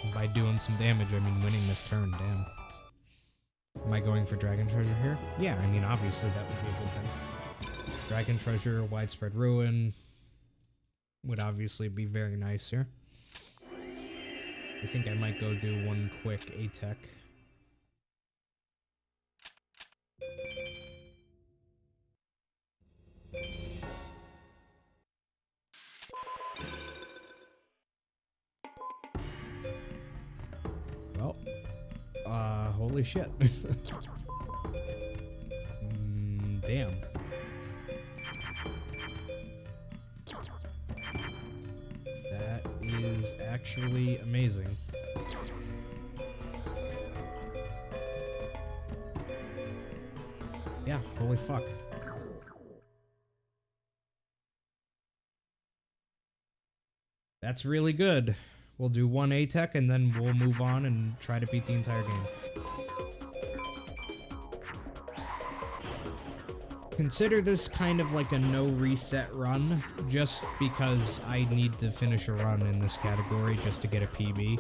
And by doing some damage, I mean winning this turn, damn. Am I going for Dragon Treasure here? Yeah, I mean, obviously that would be a good thing. Dragon Treasure, Widespread Ruin would obviously be very nice here. I think I might go do one quick A-Tech. Well, holy shit. Damn. That is actually amazing. Yeah, holy fuck. That's really good. We'll do one A-Tech and then we'll move on and try to beat the entire game. Consider this kind of like a no reset run, just because I need to finish a run in this category just to get a PB.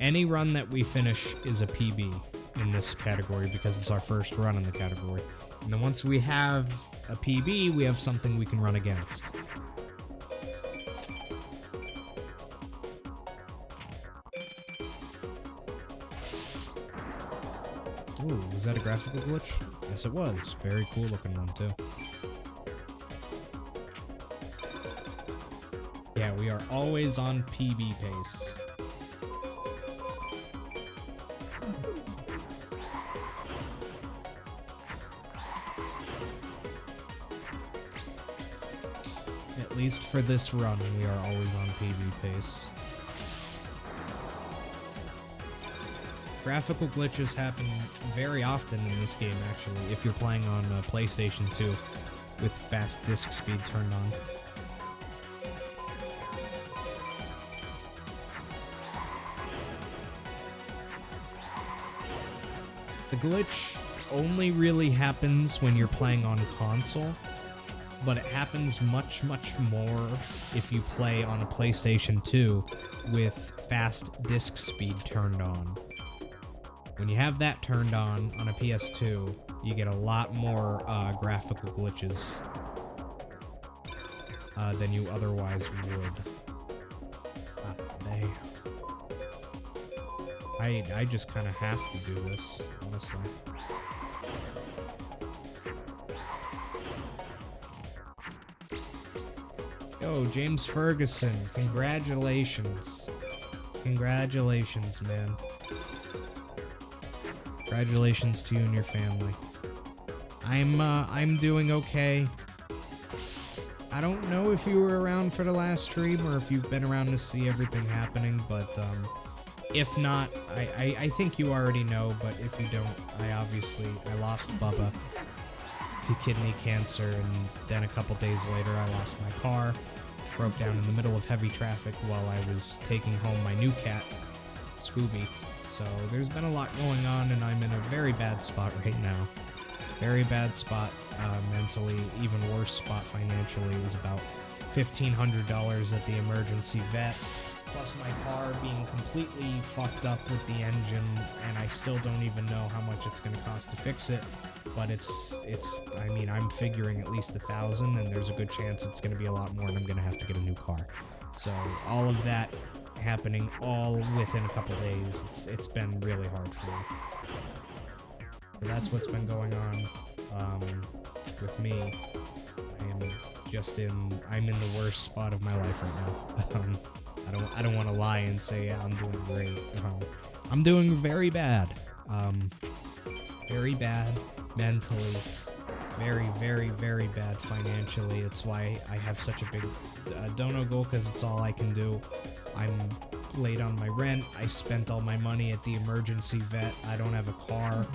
Any run that we finish is a PB in this category because it's our first run in the category. And then once we have a PB, we have something we can run against. Ooh, was that a graphical glitch? Yes, it was. Very cool looking one, too. Yeah, we are always on PB pace. At least for this run, we are always on PB pace. Graphical glitches happen very often in this game, actually, if you're playing on PlayStation 2 with fast disk speed turned on. The glitch only really happens when you're playing on console, but it happens much, much more if you play on a PlayStation 2 with fast disk speed turned on. When you have that turned on a PS2, you get a lot more graphical glitches than you otherwise would. I just kind of have to do this, honestly. Yo, James Ferguson, congratulations. Congratulations, man. Congratulations to you and your family. I'm doing okay. I don't know if you were around for the last stream or if you've been around to see everything happening, but if not, I think you already know, but if you don't, I lost Bubba to kidney cancer, and then a couple days later I lost my car, broke down in the middle of heavy traffic while I was taking home my new cat, Scooby. So there's been a lot going on, and I'm in a very bad spot right now. Very bad spot mentally, even worse spot financially. It was about $1,500 at the emergency vet, plus my car being completely fucked up with the engine, and I still don't even know how much it's going to cost to fix it. But I mean, I'm figuring at least $1,000, and there's a good chance it's going to be a lot more, and I'm going to have to get a new car. So all of that happening all within a couple days. It's been really hard for me. So that's what's been going on with me. I'm in the worst spot of my life right now. I don't want to lie and say, yeah, I'm doing great. I'm doing very bad. Very bad mentally. Very, very, very bad financially. It's why I have such a big dono goal, because it's all I can do. I'm late on my rent. I spent all my money at the emergency vet. I don't have a car.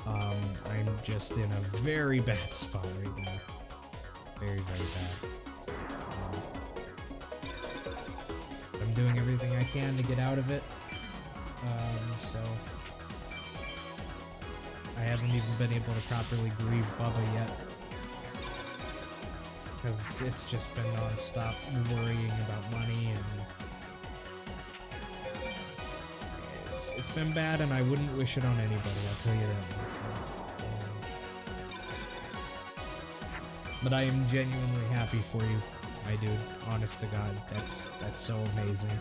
I'm just in a very bad spot right now. Very, very bad. I'm doing everything I can to get out of it. So I haven't even been able to properly grieve Bubba yet, because it's just been non-stop worrying about money, and it's been bad, and I wouldn't wish it on anybody. I'll tell you that much. But I am genuinely happy for you, my dude. Honest to God, that's so amazing.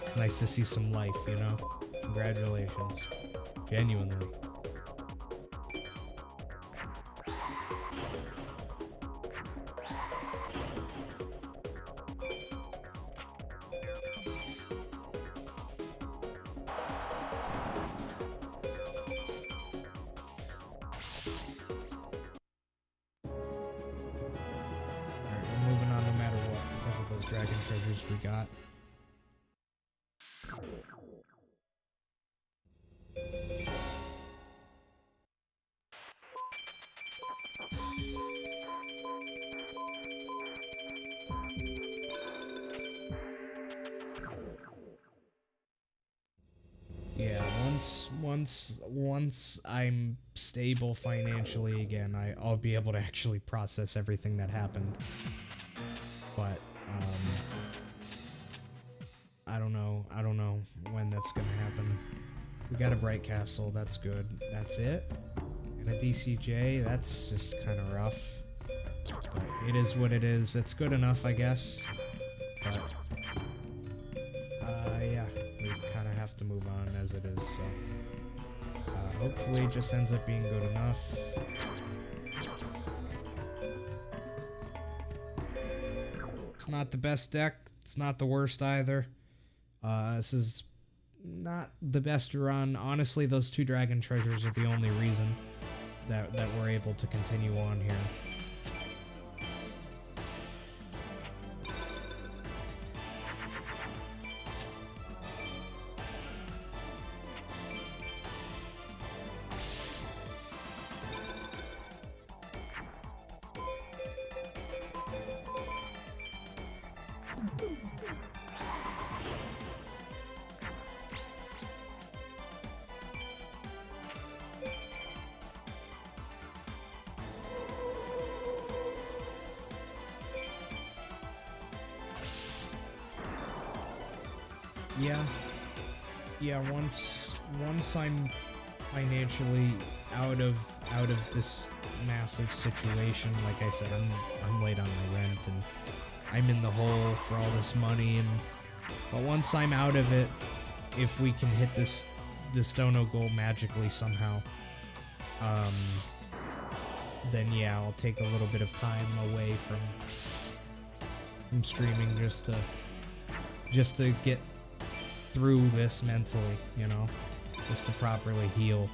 It's nice to see some life, you know. Congratulations, genuinely. Dragon treasures we got. Yeah, once I'm stable financially again, I'll be able to actually process everything that happened. But I don't know when that's gonna happen. We got a Bright Castle, that's good. That's it. And a DCJ, that's just kind of rough. But it is what it is. It's good enough, I guess. But yeah, we kind of have to move on as it is. So hopefully, it just ends up being good enough. It's not the best deck. It's not the worst either. This is not the best run. Honestly, those 2 Dragon Treasures are the only reason that we're able to continue on here. Yeah, once I'm financially out of this massive situation, like I said, I'm late on my rent and I'm in the hole for all this money, but once I'm out of it, if we can hit this dono goal magically somehow, then yeah, I'll take a little bit of time away from streaming just to get through this mentally, you know, just to properly heal,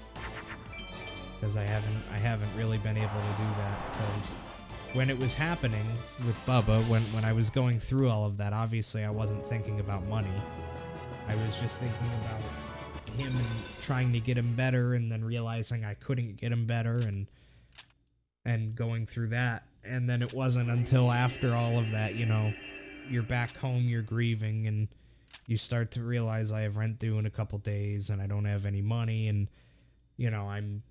because I haven't really been able to do that. Because when it was happening with Bubba, when I was going through all of that, obviously I wasn't thinking about money. I was just thinking about him and trying to get him better, and then realizing I couldn't get him better, and going through that. And then it wasn't until after all of that, you know, you're back home, you're grieving, and you start to realize I have rent due in a couple days and I don't have any money, and you know, I'm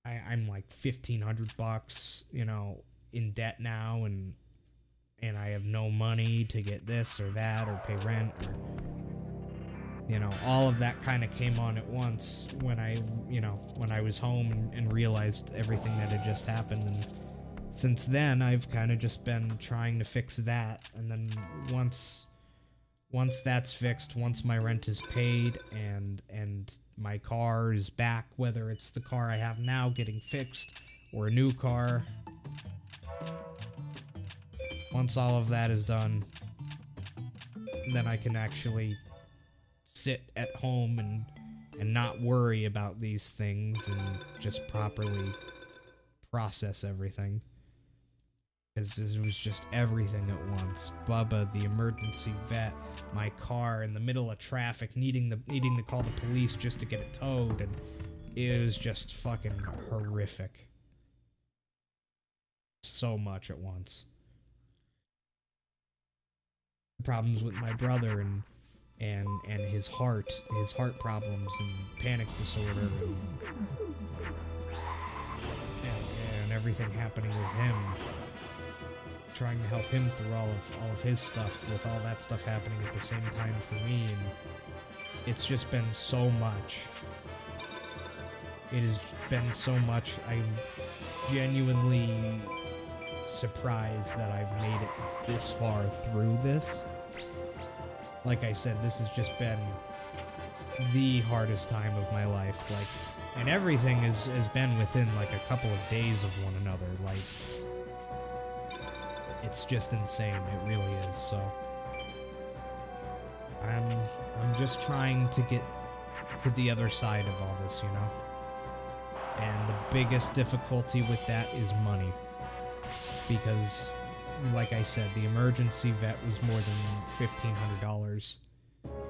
like $1,500, you know, in debt now, and I have no money to get this or that or pay rent, or you know, all of that kind of came on at once when I was home and realized everything that had just happened. And since then I've kind of just been trying to fix that, and then once that's fixed, once my rent is paid and my car is back, whether it's the car I have now getting fixed or a new car, once all of that is done, then I can actually sit at home and not worry about these things and just properly process everything. It was just everything at once. Bubba, the emergency vet, my car in the middle of traffic, needing to call the police just to get it towed, and it was just fucking horrific. So much at once. Problems with my brother and his heart problems and panic disorder and everything happening with him. Trying to help him through all of his stuff, with all that stuff happening at the same time for me, it's just been so much. It has been so much. I'm genuinely surprised that I've made it this far through this. Like I said, this has just been the hardest time of my life. Like, and everything has been within like a couple of days of one another. Like, it's just insane. It really is. So I'm just trying to get to the other side of all this, you know? And the biggest difficulty with that is money. Because, like I said, the emergency vet was more than $1,500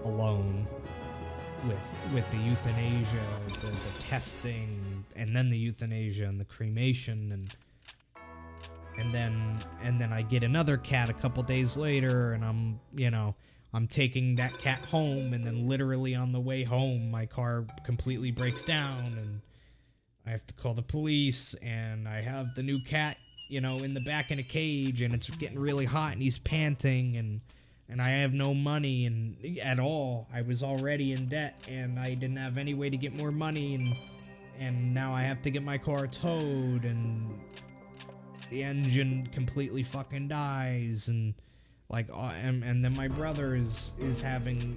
alone with the euthanasia, the testing, and then the euthanasia and the cremation, and then I get another cat a couple days later, and I'm taking that cat home, and then literally on the way home, my car completely breaks down, and I have to call the police, and I have the new cat, in the back in a cage, and it's getting really hot, and he's panting, and I have no money at all. I was already in debt, and I didn't have any way to get more money, and now I have to get my car towed, and the engine completely fucking dies, and like, and then my brother is having,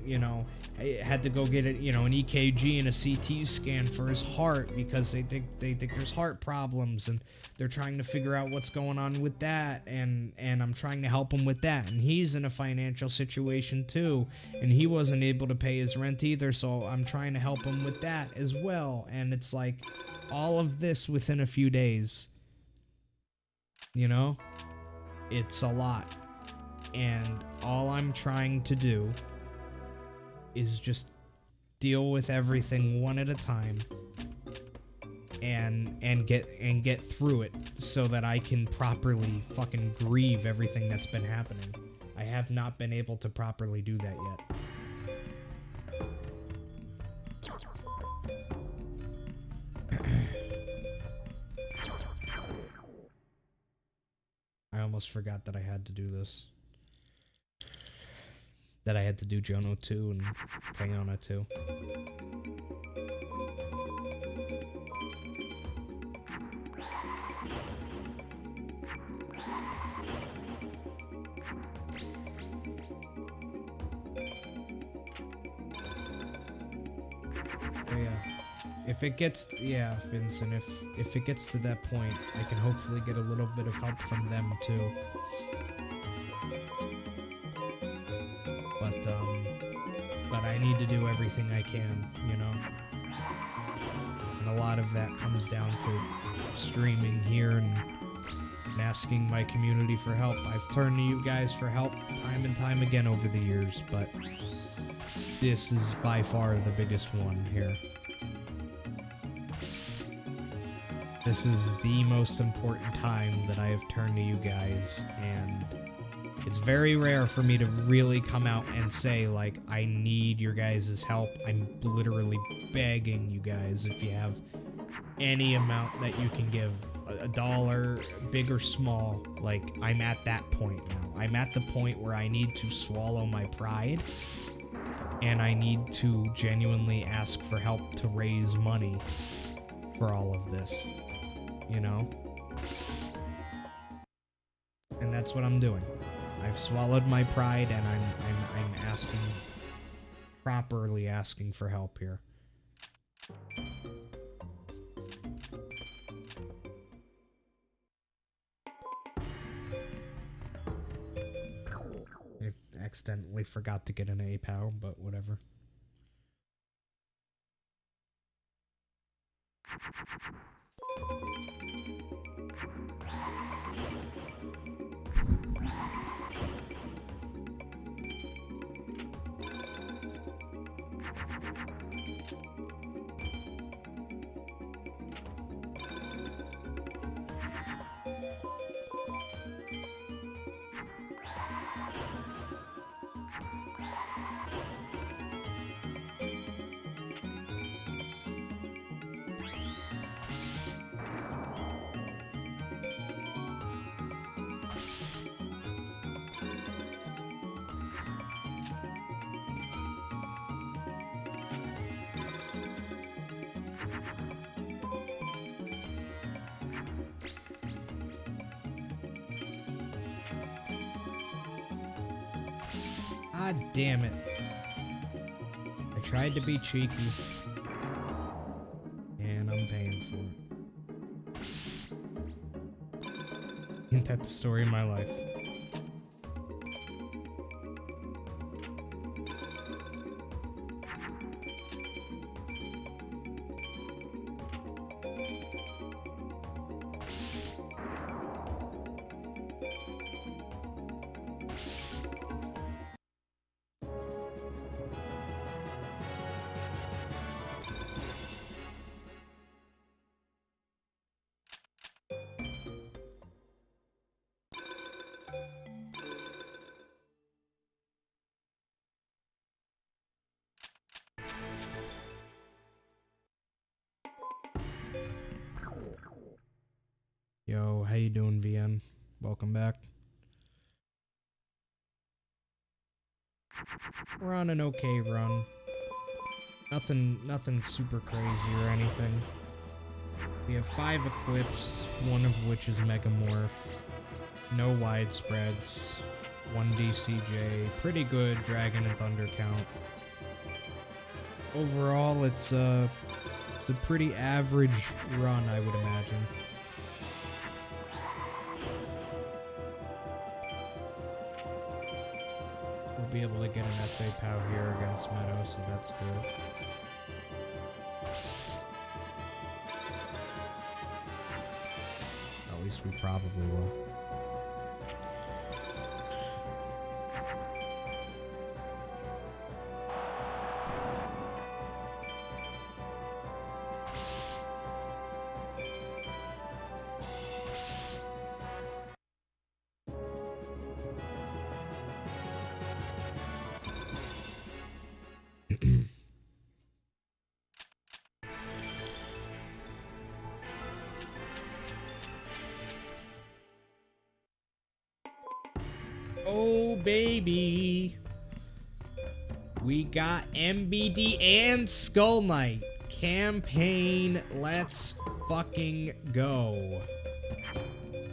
had to go get it, an EKG and a CT scan for his heart because they think there's heart problems, and they're trying to figure out what's going on with that, and I'm trying to help him with that, and he's in a financial situation too, and he wasn't able to pay his rent either, so I'm trying to help him with that as well, and it's like all of this within a few days, it's a lot. And all I'm trying to do is just deal with everything one at a time and get through it so that I can properly fucking grieve everything that's been happening. I have not been able to properly do that yet. I almost forgot that I had to do this. That I had to do Jono 2 and Tayona 2. If it gets, Vincent, if it gets to that point, I can hopefully get a little bit of help from them too. But I need to do everything I can, And a lot of that comes down to streaming here and asking my community for help. I've turned to you guys for help time and time again over the years, but this is by far the biggest one here. This is the most important time that I have turned to you guys, and it's very rare for me to really come out and say, like, I need your guys' help. I'm literally begging you guys, if you have any amount that you can give, $1, big or small, like, I'm at that point now. I'm at the point where I need to swallow my pride, and I need to genuinely ask for help to raise money for all of this, And that's what I'm doing. I've swallowed my pride, and I'm asking, properly asking for help here. I accidentally forgot to get an APOW, but whatever. God damn it. I tried to be cheeky. And I'm paying for it. Ain't that the story of my life? Yo, how you doing, VN? Welcome back. We're on an okay run. Nothing super crazy or anything. We have 5 equips, one of which is Megamorph. No widespreads. 1 DCJ. Pretty good Dragon and Thunder count. Overall, it's a pretty average run, I would imagine. We'll be able to get an SA POW here against Meadow, so that's good. At least we probably will. Oh, baby. We got MBD and Skull Knight. Campaign, let's fucking go.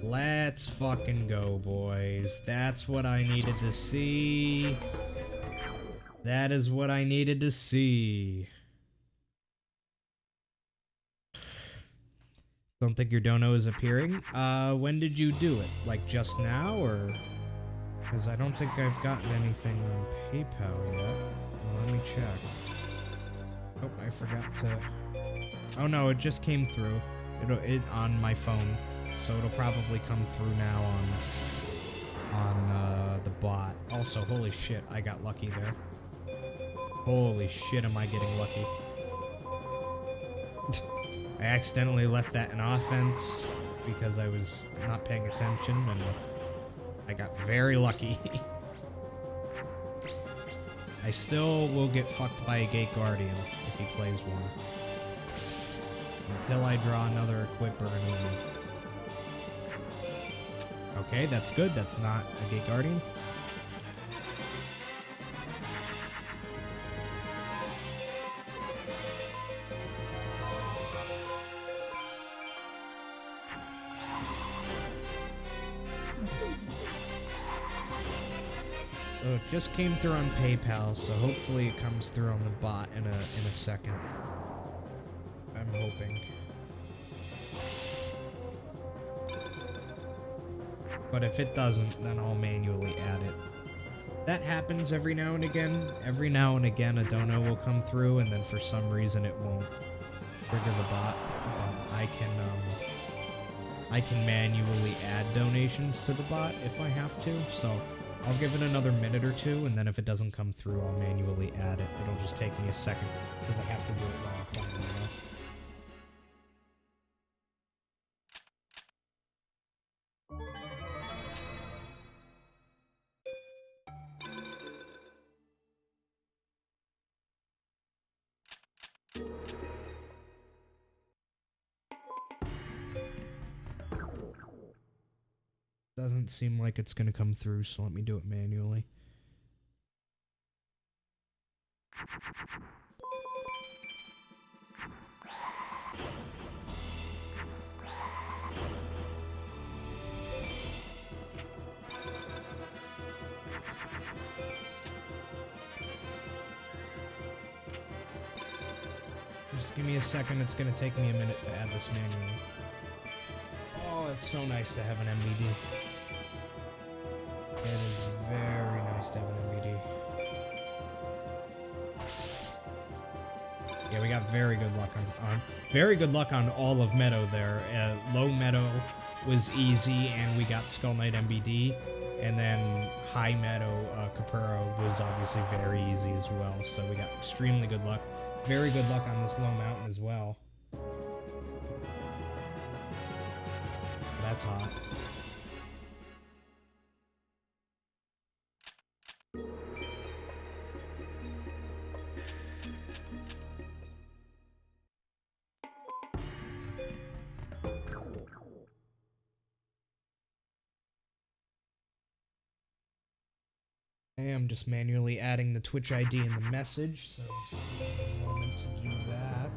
Let's fucking go, boys. That's what I needed to see. That is what I needed to see. Don't think your dono is appearing? When did you do it? Like just now, or? Because I don't think I've gotten anything on PayPal yet. Well, let me check. Oh, I forgot to... Oh no, it just came through. It on my phone. So it'll probably come through now on the bot. Also, holy shit, I got lucky there. Holy shit, am I getting lucky. I accidentally left that in offense because I was not paying attention, and I got very lucky. I still will get fucked by a Gate Guardian if he plays one. Until I draw another Equip or an Umi. Okay, that's good. That's not a Gate Guardian. So it just came through on PayPal, so hopefully it comes through on the bot in a second. I'm hoping. But if it doesn't, then I'll manually add it. That happens every now and again. Every now and again a dono will come through, and then for some reason it won't trigger the bot. But I can manually add donations to the bot if I have to, so I'll give it another minute or two, and then if it doesn't come through, I'll manually add it. It'll just take me a second, because I have to do it while I'm playing, you know? Doesn't seem like it's gonna come through, so let me do it manually. Just give me a second. It's gonna take me a minute to add this manually. Oh, it's so nice to have an MBD. It is very nice to have an MBD. Yeah, we got very good luck on all of Meadow there. Low Meadow was easy, and we got Skull Knight MBD. And then High Meadow Capurro was obviously very easy as well. So we got extremely good luck. Very good luck on this low mountain as well. That's hot. I'm just manually adding the Twitch ID in the message, so just give me a moment to do that.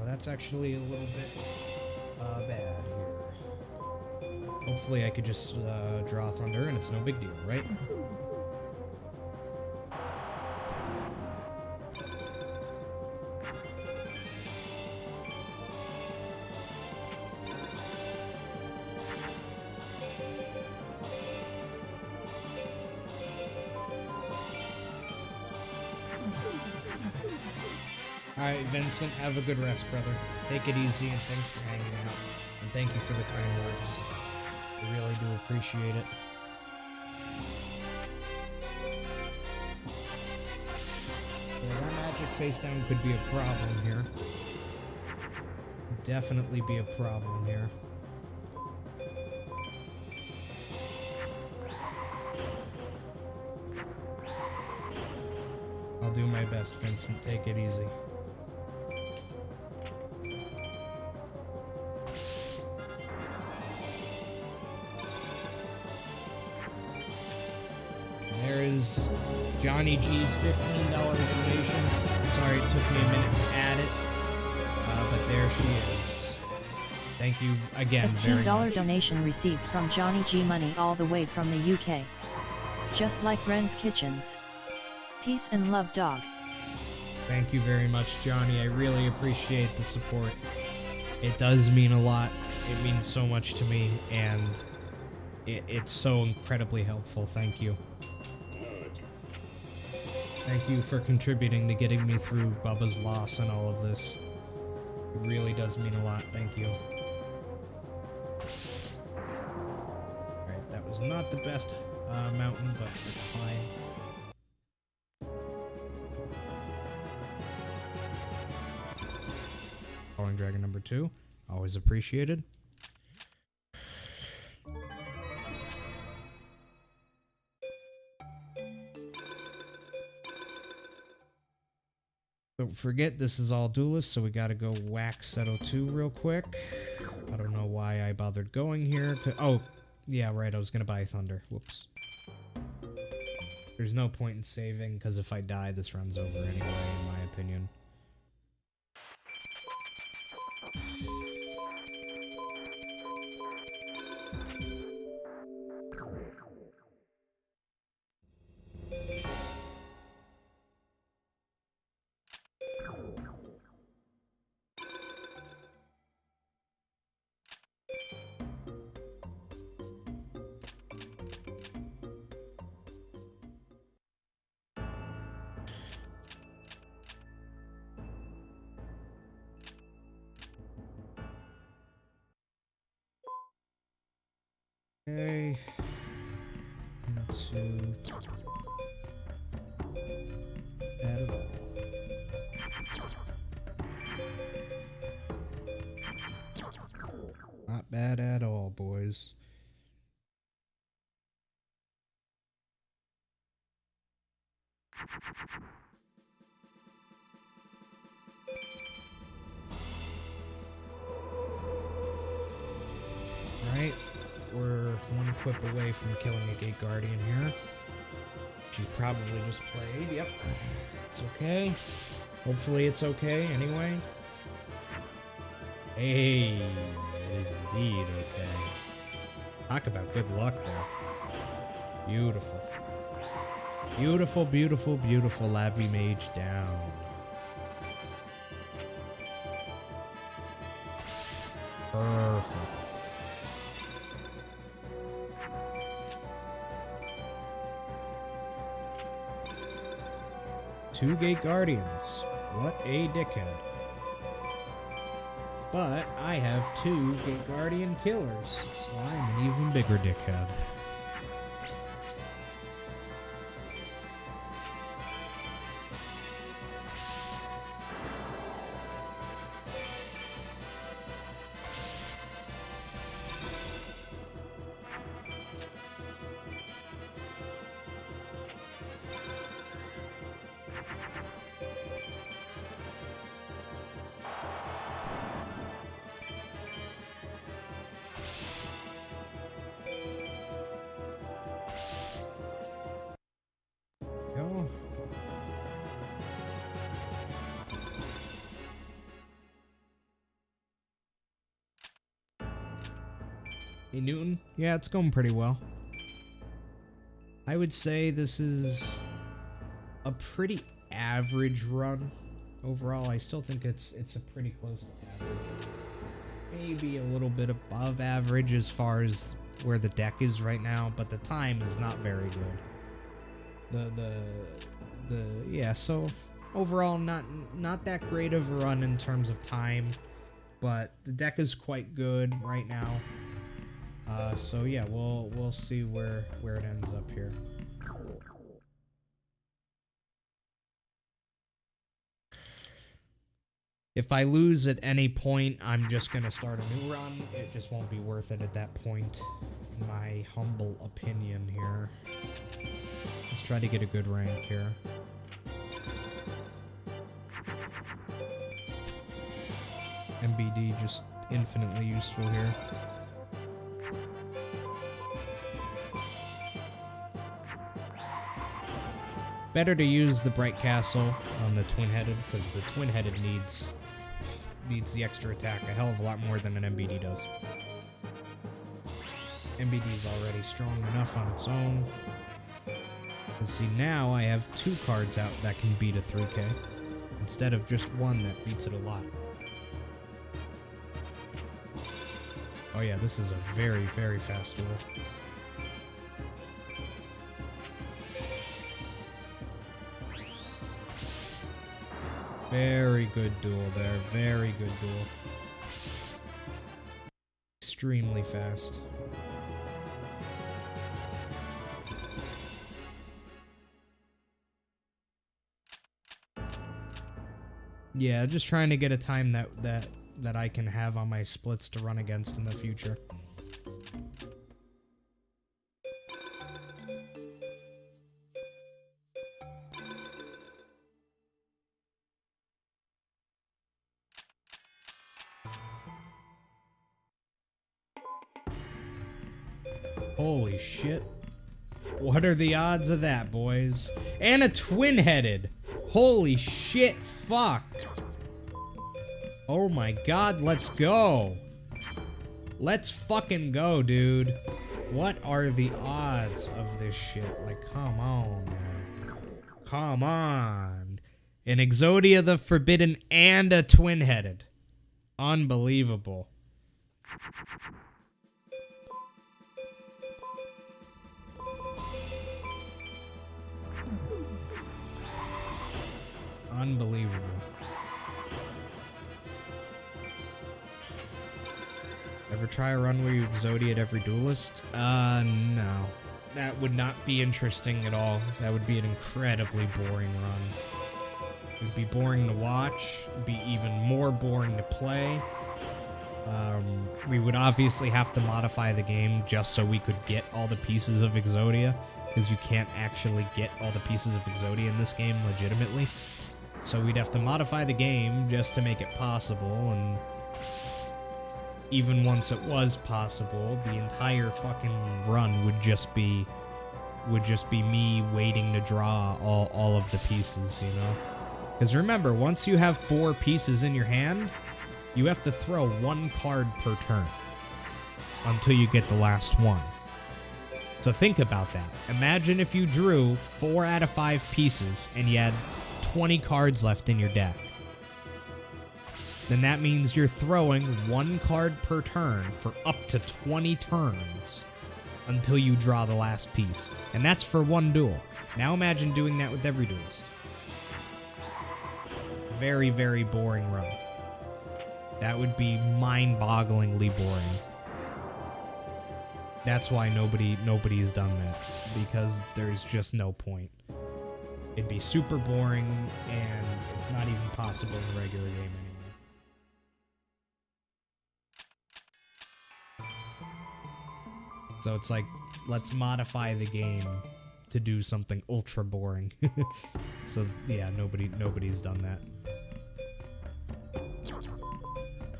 That's actually a little bit bad here. Hopefully I could just draw Thunder and it's no big deal, right? Alright, Vincent, have a good rest, brother. Take it easy, and thanks for hanging out. And thank you for the kind words. I really do appreciate it. Yeah, that magic face down could be a problem here. Definitely be a problem here. I'll do my best, Vincent. Take it easy. There is Johnny G's $15 donation. Sorry it took me a minute to add it, but there she is. Thank you again very much. $15 donation received from Johnny G. Money all the way from the UK. Just like Ren's Kitchens. Peace and love, dog. Thank you very much, Johnny. I really appreciate the support. It does mean a lot. It means so much to me, and it's so incredibly helpful. Thank you. Thank you for contributing to getting me through Bubba's loss and all of this. It really does mean a lot. Thank you. Alright, that was not the best mountain, but it's fine. Falling Dragon number 2. Always appreciated. Don't forget, this is all duelists, so we gotta go whack Seto 2 real quick. I don't know why I bothered going here. Oh, yeah, right, I was gonna buy Thunder. Whoops. There's no point in saving, because if I die, this run's over anyway, in my opinion. Okay. 1, 2, 3. Bad at all. Not bad at all, boys. Alright. We're one equip away from killing a Gate Guardian here. She's probably just played. Yep. It's okay. Hopefully it's okay anyway. Hey, it is indeed okay. Talk about good luck there. Beautiful. Beautiful, beautiful, beautiful Labby Mage down. Perfect. Two Gate Guardians. What a dickhead. But I have two Gate Guardian killers, so I'm an even bigger dickhead. Go. Hey, Newton. Yeah, it's going pretty well. I would say this is a pretty average run. Overall, I still think it's a pretty close to average. Maybe a little bit above average as far as where the deck is right now, but the time is not very good. Yeah, so overall not that great of a run in terms of time, but the deck is quite good right now. So yeah, we'll see where it ends up here. If I lose at any point, I'm just gonna start a new run. It just won't be worth it at that point, in my humble opinion here. Let's try to get a good rank here. MBD just infinitely useful here. Better to use the Bright Castle on the Twin-Headed, because the Twin-Headed needs the extra attack a hell of a lot more than an MBD does. MBD's already strong enough on its own. See, now I have two cards out that can beat a 3K, instead of just one that beats it a lot. Oh yeah, this is a very, very fast duel. Very good duel there, very good duel. Extremely fast. Yeah, just trying to get a time that I can have on my splits to run against in the future. Holy shit. What are the odds of that, boys? And a twin-headed. Holy shit, fuck. Oh my god, let's go. Let's fucking go, dude. What are the odds of this shit? Like, come on, man. Come on. An Exodia the Forbidden and a twin-headed. Unbelievable. Unbelievable. Ever try a run where you Exodiate every duelist? No. That would not be interesting at all. That would be an incredibly boring run. It would be boring to watch. It would be even more boring to play. We would obviously have to modify the game just so we could get all the pieces of Exodia, because you can't actually get all the pieces of Exodia in this game legitimately. So we'd have to modify the game just to make it possible, and even once it was possible, the entire fucking run would just be would just be me waiting to draw all of the pieces, you know? Because remember, once you have 4 pieces in your hand, you have to throw 1 card per turn until you get the last one. So think about that. Imagine if you drew 4 out of 5 pieces and you had 20 cards left in your deck. Then that means you're throwing 1 card per turn for up to 20 turns until you draw the last piece. And that's for 1 duel. Now imagine doing that with every duelist. Very, very boring run. That would be mind-bogglingly boring. That's why nobody's done that, because there's just no point. It'd be super boring, and it's not even possible in a regular game anymore. So it's like, let's modify the game to do something ultra boring. So yeah, nobody's done that.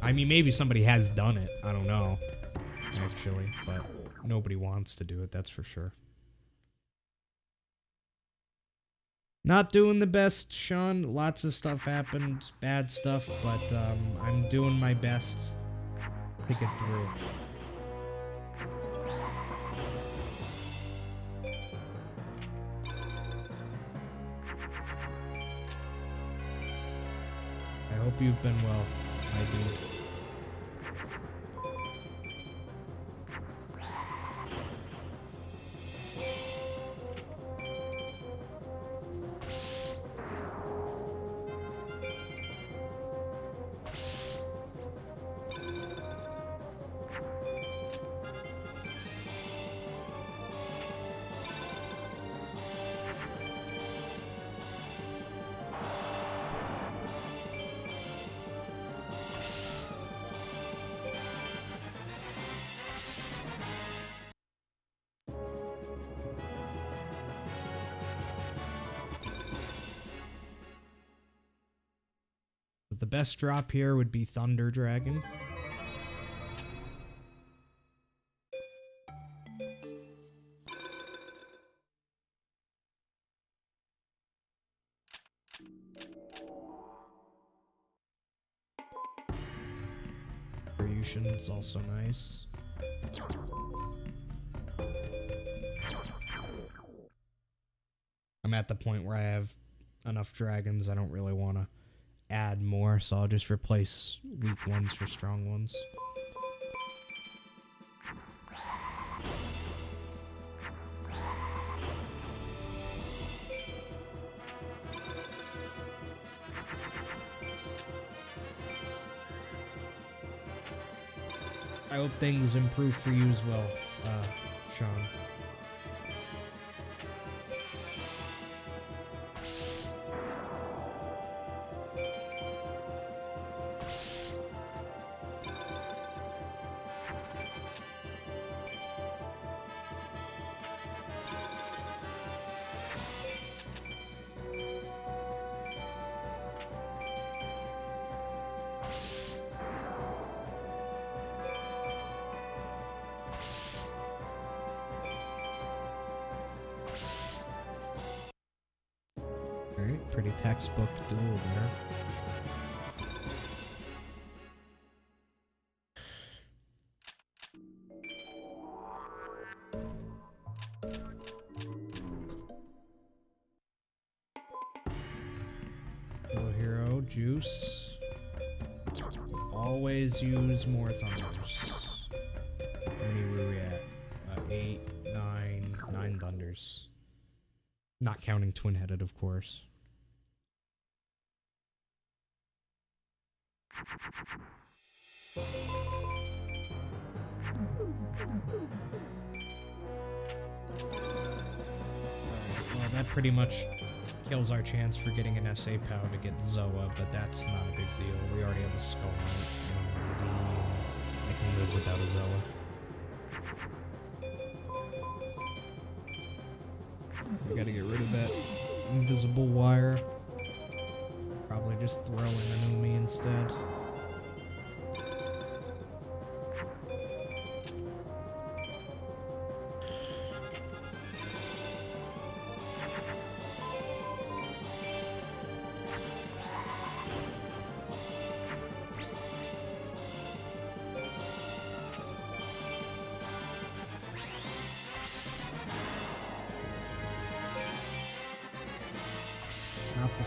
I mean, maybe somebody has done it. I don't know, actually, but nobody wants to do it, that's for sure. Not doing the best, Sean. Lots of stuff happened, bad stuff, but I'm doing my best to get through. I hope you've been well. I do. The best drop here would be Thunder Dragon. Variation's also nice. I'm at the point where I have enough dragons, I don't really want to add more, so I'll just replace weak ones for strong ones. I hope things improve for you as well, Sean. Alright, pretty textbook duel there. Hello, hero, juice. Always use more thunders. How many were we at? 8, 9 thunders. Not counting twin-headed, of course. Well, that pretty much kills our chance for getting an SA POW to get Zoa, but that's not a big deal. We already have a Skull Knight and an AD. I can live without a Zoa. We gotta get rid of that invisible wire. Probably just throw in an Umi instead.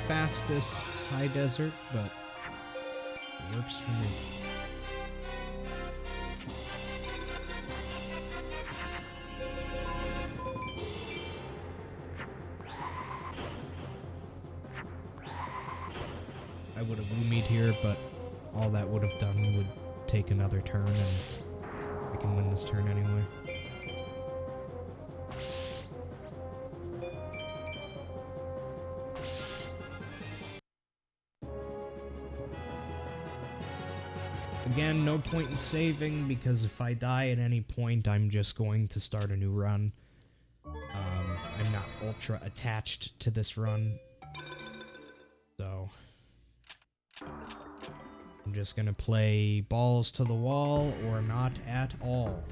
fastest high desert, but it works for me. I would have Lumied here, but all that would have done would take another turn, and I can win this turn anyway. Again, no point in saving, because if I die at any point, I'm just going to start a new run. I'm not ultra attached to this run, so I'm just gonna play balls to the wall or not at all.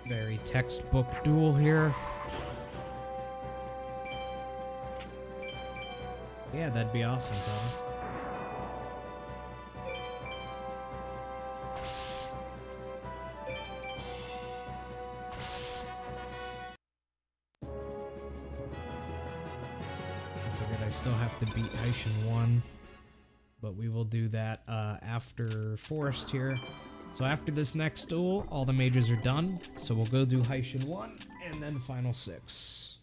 Very textbook duel here. Yeah, that'd be awesome, Tommy. I forget I still have to beat Haitian 1, but we will do that after Forest here. So after this next duel, all the majors are done. So we'll go do Haitian 1 and then final 6.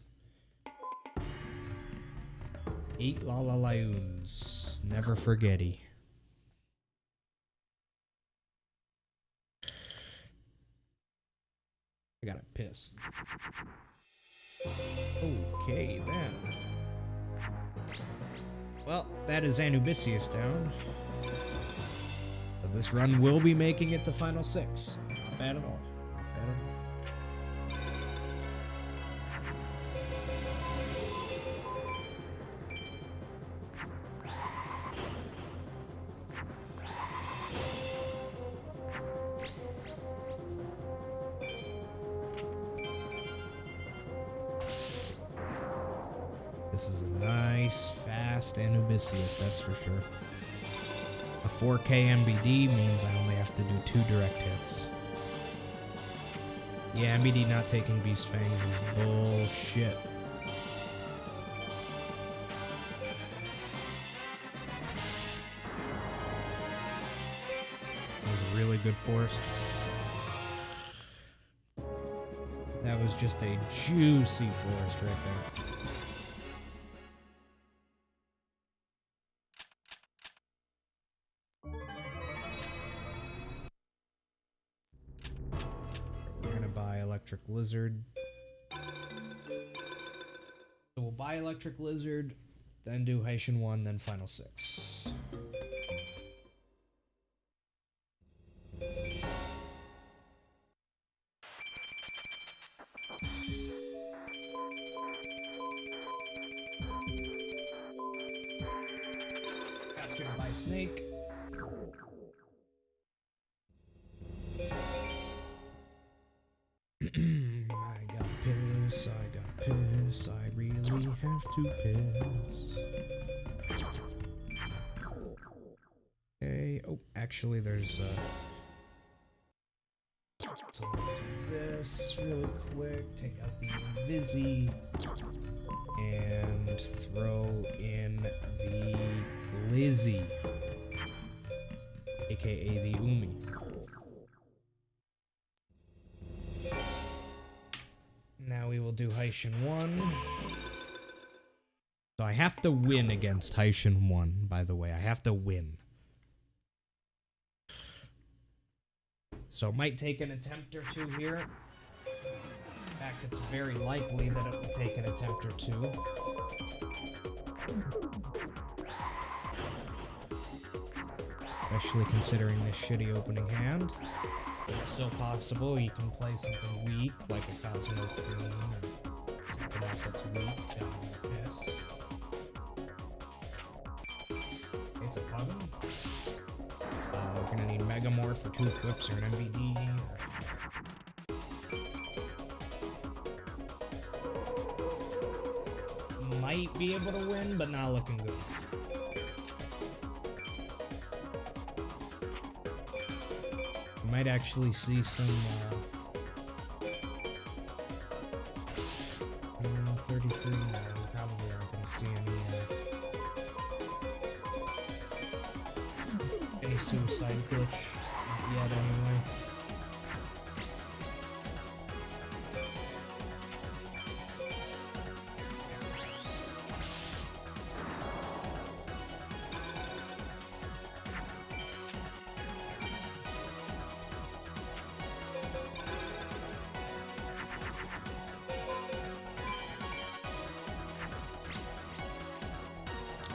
8 Lalalayoons. Never forgetty. I gotta piss. Okay then. Well, that is Anubisius down. So this run will be making it to final 6. Not bad at all. Not bad at all. This is a nice, fast Anubisius, that's for sure. A 4K MBD means I only have to do 2 direct hits. Yeah, MBD not taking Beast Fangs is bullshit. That was a really good forest. That was just a juicy forest right there. Electric Lizard. So we'll buy Electric Lizard, then do Haitian 1, then final 6. Faster to buy Snake. I gotta piss, I really have to piss. Okay, oh, actually there's so we'll do this really quick, take out the Invisi, and throw in the Glizzy, aka the Umi. Now we will do Haitian 1. So I have to win against Haitian 1, by the way. I have to win. So might take an attempt or two here. fact, it's very likely that it will take an attempt or two. Especially considering this shitty opening hand. It's still possible you can play something weak, like a Cosmo Queen, or something else that's weak, down like this. It's a Puzzle. We're gonna need Megamorph for 2 equips or an MVD. Might be able to win, but not looking good. We might actually see some 33. No, we probably aren't going to see any suicide glitch. Not yet, anyway.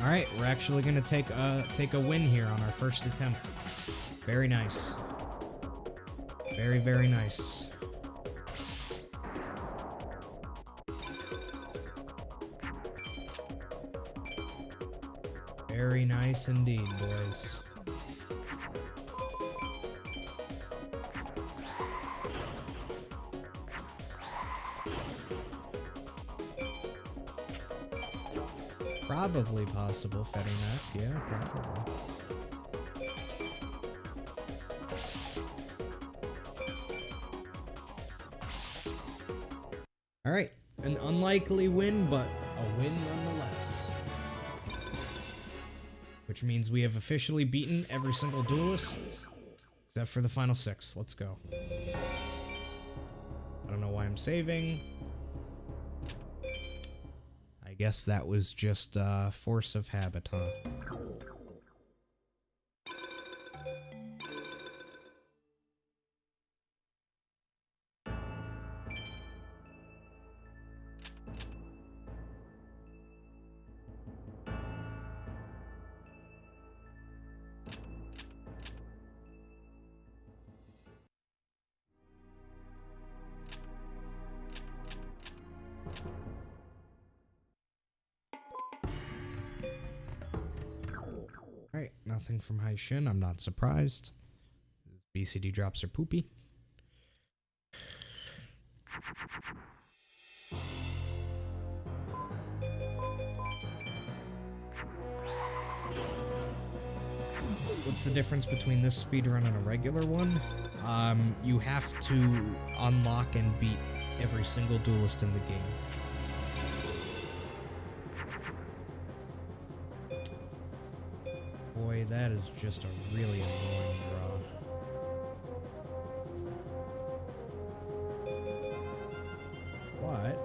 All right, we're actually gonna take a win here on our first attempt. Very nice. Very, very nice. Very nice indeed, boys. Probably possible, Fetty Neck. Yeah, probably. Alright, an unlikely win, but a win nonetheless. Which means we have officially beaten every single duelist, except for the final 6. Let's go. I don't know why I'm saving. I guess that was just force of habit, huh? Alright, nothing from Hai Shin. I'm not surprised. BCD drops are poopy. What's the difference between this speedrun and a regular one? You have to unlock and beat every single duelist in the game. Boy, that is just a really annoying draw. What?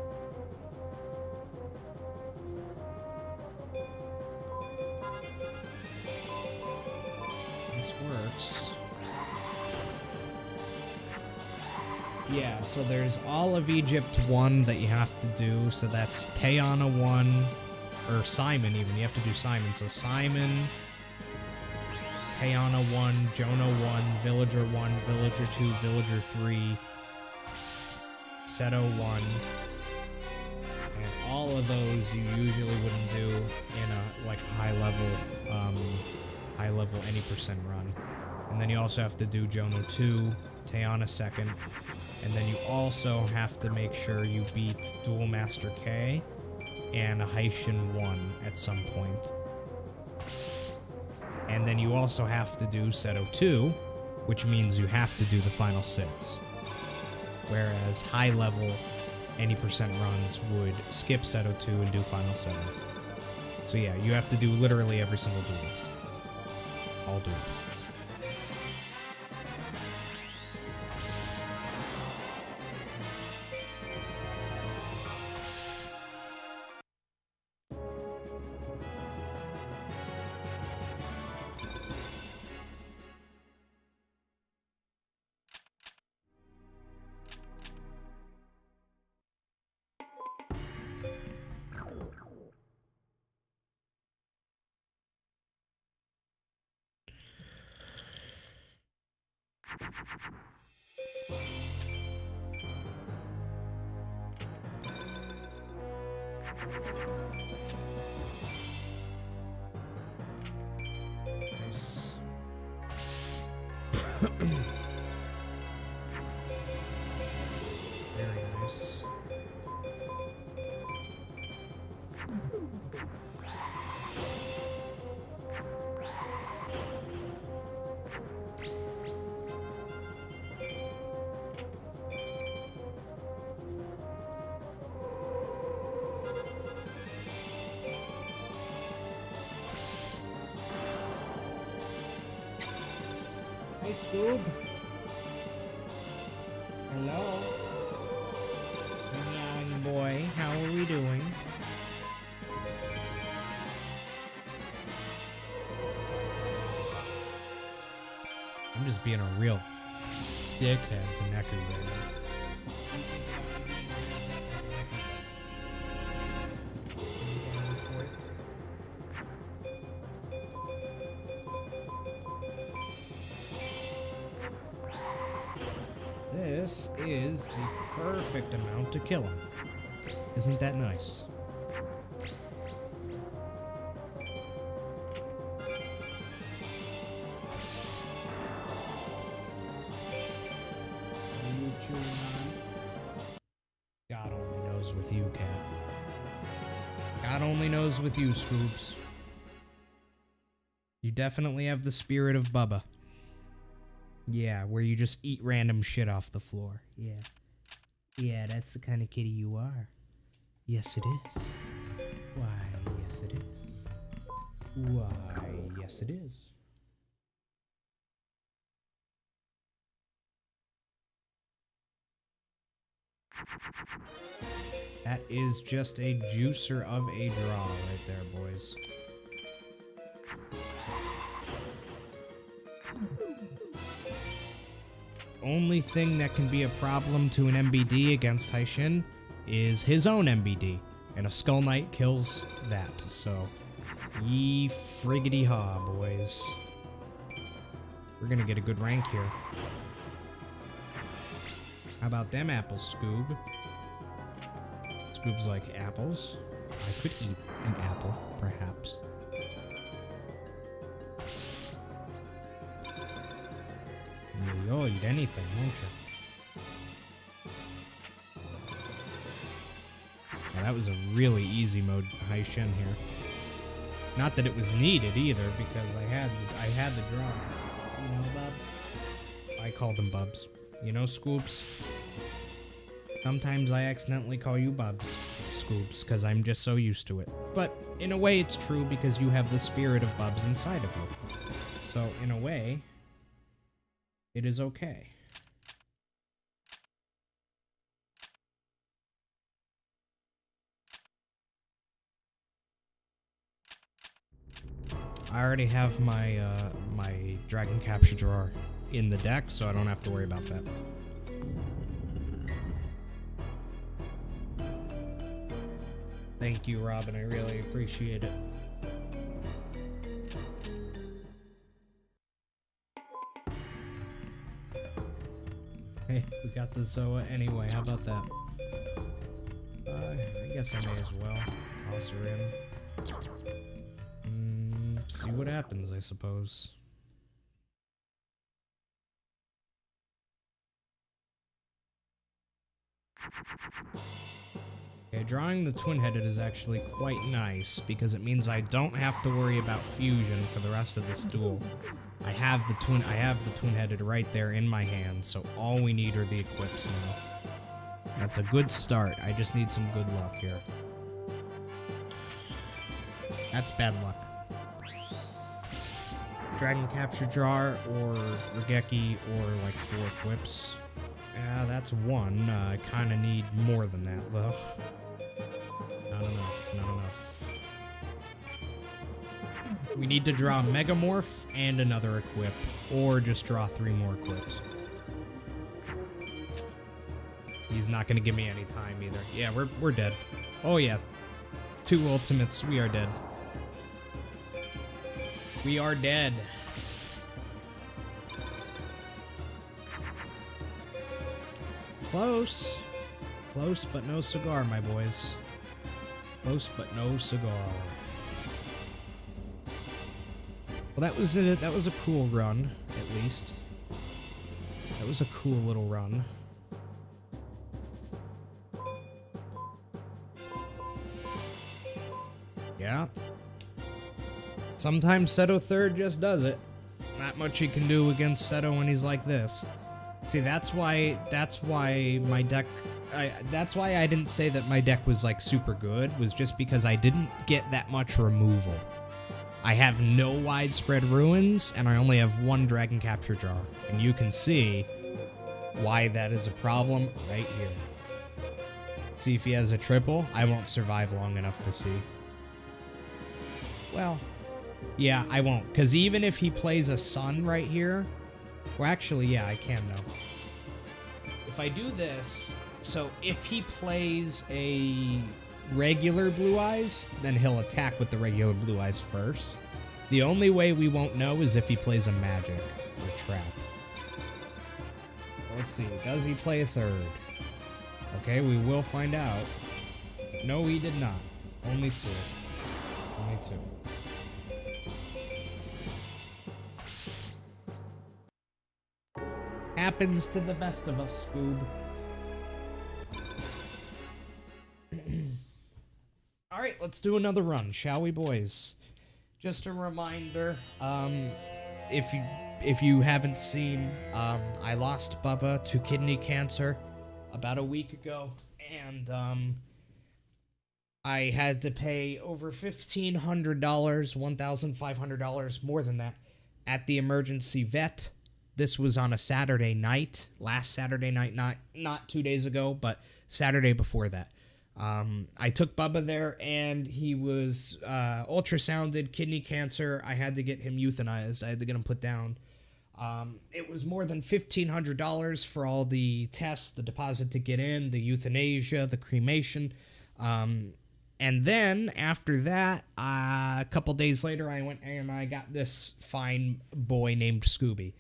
This works. Yeah, so there's all of Egypt 1 that you have to do, so that's Tayana 1, or Simon even, you have to do Simon, so Simon, Tayana 1, Jonah 1, Villager 1, Villager 2, Villager 3, Seto 1, and all of those you usually wouldn't do in a, like, high level any percent run. And then you also have to do Jonah 2, Tayana 2nd, and then you also have to make sure you beat Duel Master K and Hai Shin 1 at some point. And then you also have to do Seto 2, which means you have to do the final 6. Whereas high level, any percent runs would skip Seto 2 and do final 7. So yeah, you have to do literally every single duelist. All duelists. Nice. Very nice. Hey, Scoob. Hello. Young boy, how are we doing? I'm just being a real dickhead to Neku right now. This is the perfect amount to kill him. Isn't that nice? God only knows with you, Cat. God only knows with you, Scoops. You definitely have the spirit of Bubba. Yeah, where you just eat random shit off the floor. Yeah. Yeah, that's the kind of kitty you are. Yes, it is. Why, yes, it is. Why, yes, it is. That is just a juicer of a draw right there, boys. Only thing that can be a problem to an MBD against Haishin is his own MBD, and a Skull Knight kills that, so ye friggity ha, boys. We're gonna get a good rank here. How about them apples, Scoob? Scoob's like, apples? I could eat an apple, perhaps. You'll eat anything, won't you? Now, that was a really easy mode Haishin here. Not that it was needed either, because I had the draws. You know, Bub? I call them Bubs. You know, Scoops? Sometimes I accidentally call you Bubs, Scoops, because I'm just so used to it. But in a way, it's true because you have the spirit of Bubs inside of you. So, in a way, it is okay. I already have my my dragon capture drawer in the deck, so I don't have to worry about that. Thank you, Robin. I really appreciate it. Hey, we got the Zoa anyway. How about that? I guess I may as well toss her in. See what happens, I suppose. Okay, drawing the twin-headed is actually quite nice because it means I don't have to worry about fusion for the rest of this duel. I have the twin-headed right there in my hand, so all we need are the equips now. That's a good start. I just need some good luck here. That's bad luck. Dragon Capture Jar or Regeki or like 4 equips. Yeah, that's 1. I kind of need more than that, though. Not enough, not enough. We need to draw Megamorph and another equip, or just draw 3 more equips. He's not going to give me any time either. Yeah, we're dead. Oh yeah, 2 ultimates, we are dead. We are dead. Close. Close, but no cigar, my boys. Close but no cigar. Well, that was a cool run, at least. That was a cool little run. Yeah. Sometimes Seto third just does it. Not much he can do against Seto when he's like this. See, that's why my deck, that's why I didn't say that my deck was like super good, was just because I didn't get that much removal. I have no widespread ruins, and I only have one dragon capture jar. And you can see why that is a problem right here. See, if he has a triple, I won't survive long enough to see. Well, yeah, I won't, because even if he plays a sun right here, well, actually, yeah, I can now. If I do this, so if he plays a regular Blue Eyes, then he'll attack with the regular Blue Eyes first. The only way we won't know is if he plays a magic or trap. Let's see, does he play a third? Okay, we will find out. No, he did not. Only two. Only two. Happens to the best of us, Scoob. Alright, let's do another run, shall we, boys? Just a reminder, if you haven't seen, I lost Bubba to kidney cancer about a week ago, and I had to pay over $1,500, $1,500, more than that, at the emergency vet. This was on a Saturday night, last Saturday night, not 2 days ago, but Saturday before that. I took Bubba there, and he was ultrasounded, kidney cancer. I had to get him euthanized. I had to get him put down. It was more than $1,500 for all the tests, the deposit to get in, the euthanasia, the cremation. And then, after that, a couple days later, I went and I got this fine boy named Scooby.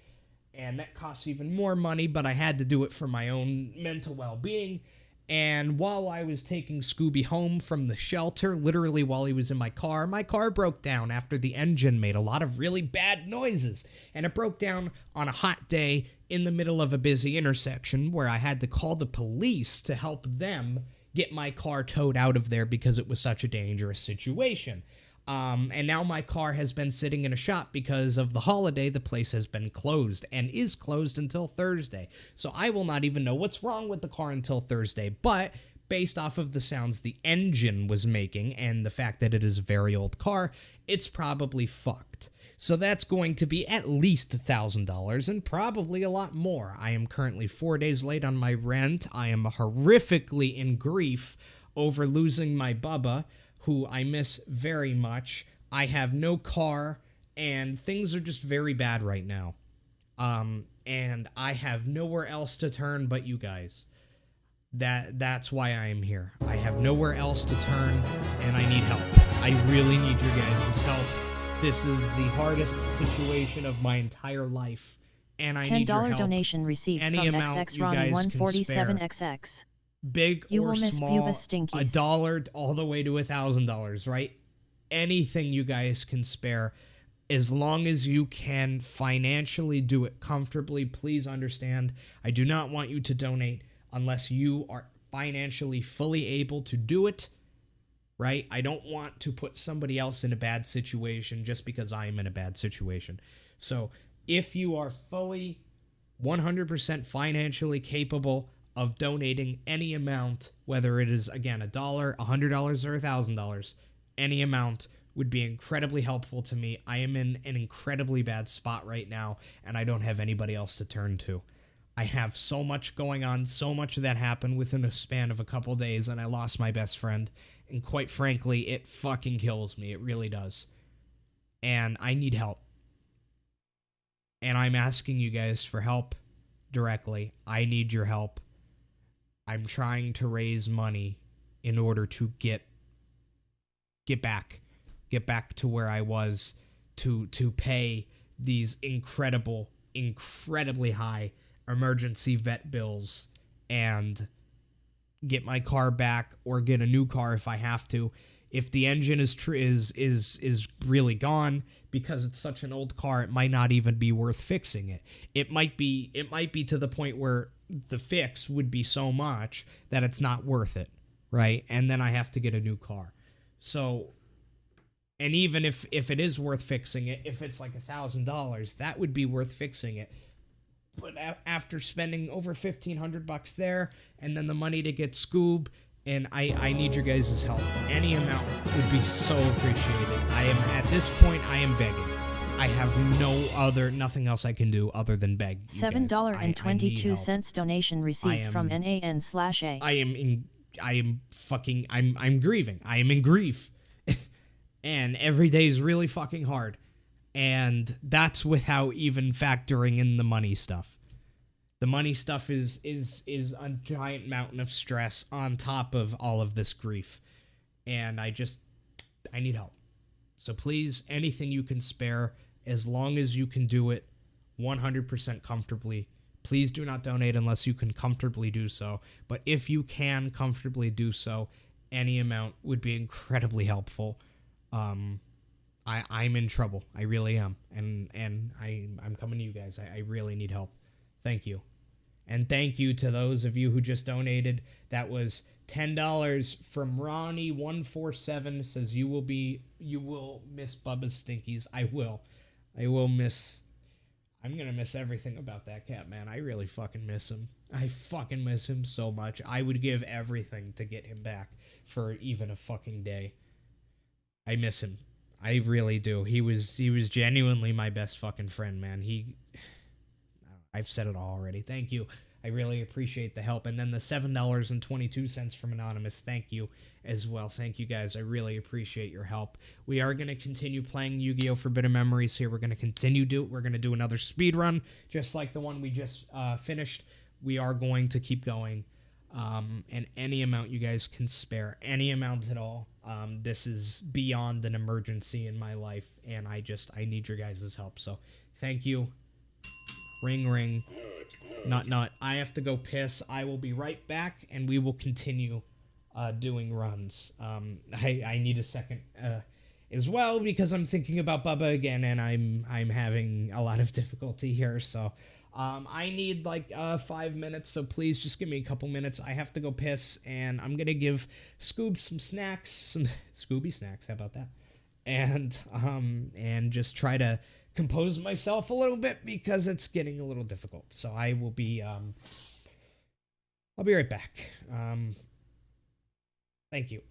And that costs even more money, but I had to do it for my own mental well-being. And while I was taking Scooby home from the shelter, literally while he was in my car broke down after the engine made a lot of really bad noises. And it broke down on a hot day in the middle of a busy intersection where I had to call the police to help them get my car towed out of there because it was such a dangerous situation. And now my car has been sitting in a shop because of the holiday. The place has been closed and is closed until Thursday. So I will not even know what's wrong with the car until Thursday. But based off of the sounds the engine was making and the fact that it is a very old car, it's probably fucked. So that's going to be at least $1,000 and probably a lot more. I am currently 4 days late on my rent. I am horrifically in grief over losing my Bubba, who I miss very much. I have no car, and things are just very bad right now. And I have nowhere else to turn but you guys. That's why I am here. I have nowhere else to turn, and I need help. I really need your guys' help. This is the hardest situation of my entire life, and I need your help. $10 donation received Any from amount XX you Ronnie guys can spare. 147XX. Big You or will miss small, Bubba Stinkies. $1 all the way to $1,000, right? Anything you guys can spare, as long as you can financially do it comfortably. Please understand, I do not want you to donate unless you are financially fully able to do it, right? I don't want to put somebody else in a bad situation just because I am in a bad situation. So if you are fully 100% financially capable of donating any amount, whether it is, again, $1, $100, or $1,000, any amount would be incredibly helpful to me. I am in an incredibly bad spot right now, and I don't have anybody else to turn to. I have so much going on, so much that happened within a span of a couple days, and I lost my best friend, and quite frankly, it fucking kills me. It really does. And I need help. And I'm asking you guys for help directly. I need your help. I'm trying to raise money in order to get back to where I was, to pay these incredibly high emergency vet bills and get my car back or get a new car if I have to. If the engine is really gone because it's such an old car, it might not even be worth fixing it. It might be to the point where the fix would be so much that it's not worth it, right? And then I have to get a new car. So, and even if it is worth fixing it, if it's like $1,000, that would be worth fixing it. But after spending over $1,500 there, and then the money to get Scoob, and I need your guys' help. Any amount would be so appreciated. I am, at this point, I am begging. I have nothing else I can do other than beg. $7.22 donation received from NAN/A. I'm grieving. I am in grief. And every day is really fucking hard. And that's without even factoring in the money stuff. The money stuff is a giant mountain of stress on top of all of this grief. And I need help. So please, anything you can spare, as long as you can do it 100% comfortably. Please do not donate unless you can comfortably do so. But if you can comfortably do so, any amount would be incredibly helpful. I'm in trouble. I really am. And I'm coming to you guys. I really need help. Thank you. And thank you to those of you who just donated. That was $10 from Ronnie147. Says you will miss Bubba's Stinkies. I will. I'm gonna miss everything about that cat, man. I really fucking miss him. I fucking miss him so much. I would give everything to get him back for even a fucking day. I miss him. I really do. He was genuinely my best fucking friend, man. I've said it all already. Thank you. I really appreciate the help. And then the $7.22 from Anonymous. Thank you as well. Thank you guys. I really appreciate your help. We are going to continue playing Yu-Gi-Oh! Forbidden Memories here. We're going to continue we're going to do another speed run, just like the one we just finished. We are going to keep going. And any amount you guys can spare, any amount at all. This is beyond an emergency in my life, and I need your guys' help. So thank you. Ring, ring. Nut. I have to go piss. I will be right back, and we will continue doing runs. I need a second as well, because I'm thinking about Bubba again, and I'm having a lot of difficulty here. So I need like 5 minutes, so please just give me a couple minutes. I have to go piss, and I'm gonna give Scoob some snacks, some Scooby snacks. How about that? And just try to compose myself a little bit, because it's getting a little difficult. So I will be I'll be right back. Thank you.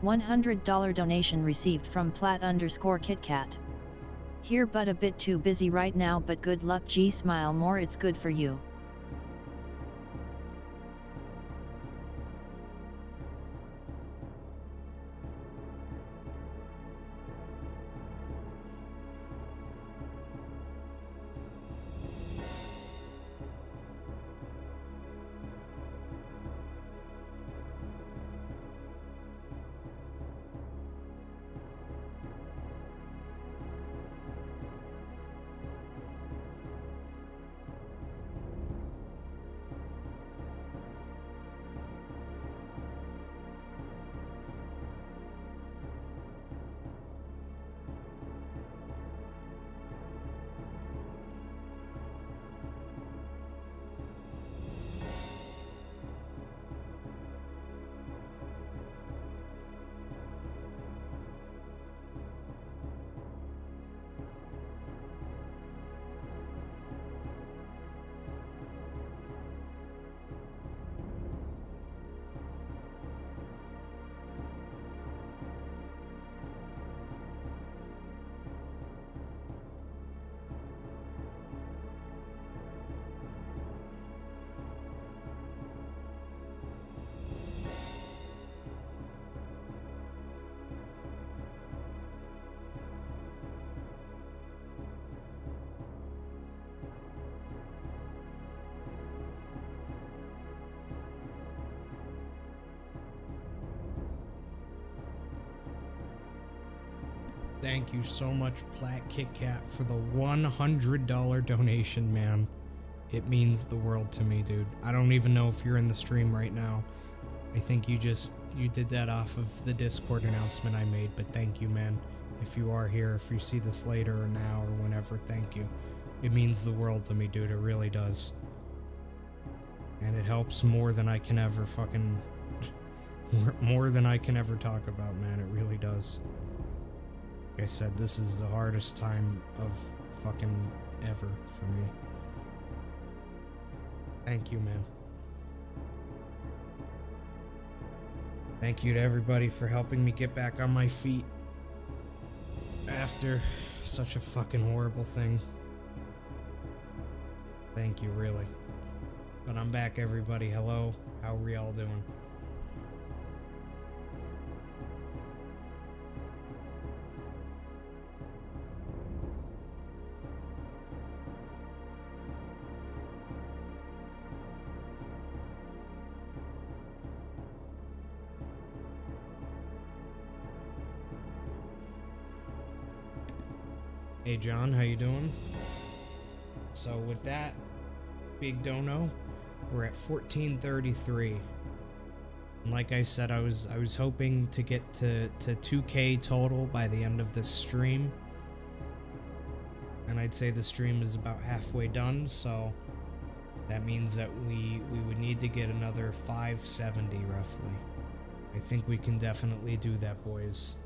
$100 donation received from Plat_KitKat. Here but a bit too busy right now, but good luck G, smile more, it's good for you. Thank you so much, Plat KitKat, for the $100 donation, man. It means the world to me, dude. I don't even know if you're in the stream right now. I think you did that off of the Discord announcement I made, but thank you, man. If you are here, if you see this later or now or whenever, thank you. It means the world to me, dude. It really does. And it helps more than I can ever fucking... more than I can ever talk about, man. It really does. Like I said, this is the hardest time of fucking ever for me. Thank you, man. Thank you to everybody for helping me get back on my feet after such a fucking horrible thing. Thank you, really. But I'm back, everybody. Hello. How are we all doing? Hey John, how you doing? So with that big dono, we're at 1433. And like I said, I was hoping to get to 2K total by the end of this stream. And I'd say the stream is about halfway done, so that means that we would need to get another 570 roughly. I think we can definitely do that, boys.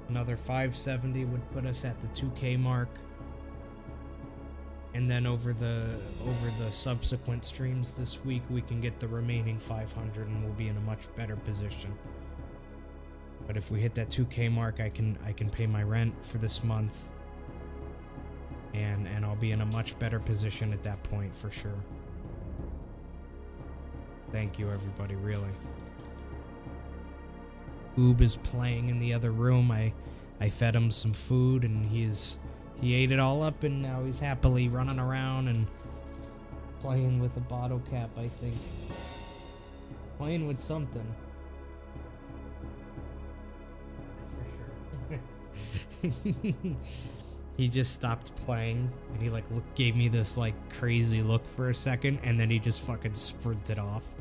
Another 570 would put us at the 2K mark. And then over the subsequent streams this week, we can get the remaining 500 and we'll be in a much better position. But if we hit that 2K mark, I can pay my rent for this month. And I'll be in a much better position at that point for sure. Thank you, everybody, really. Oob is playing in the other room. I fed him some food and he ate it all up, and now he's happily running around and playing with a bottle cap, I think. Playing with something. That's for sure. He just stopped playing and he like gave me this like crazy look for a second, and then he just fucking sprinted off.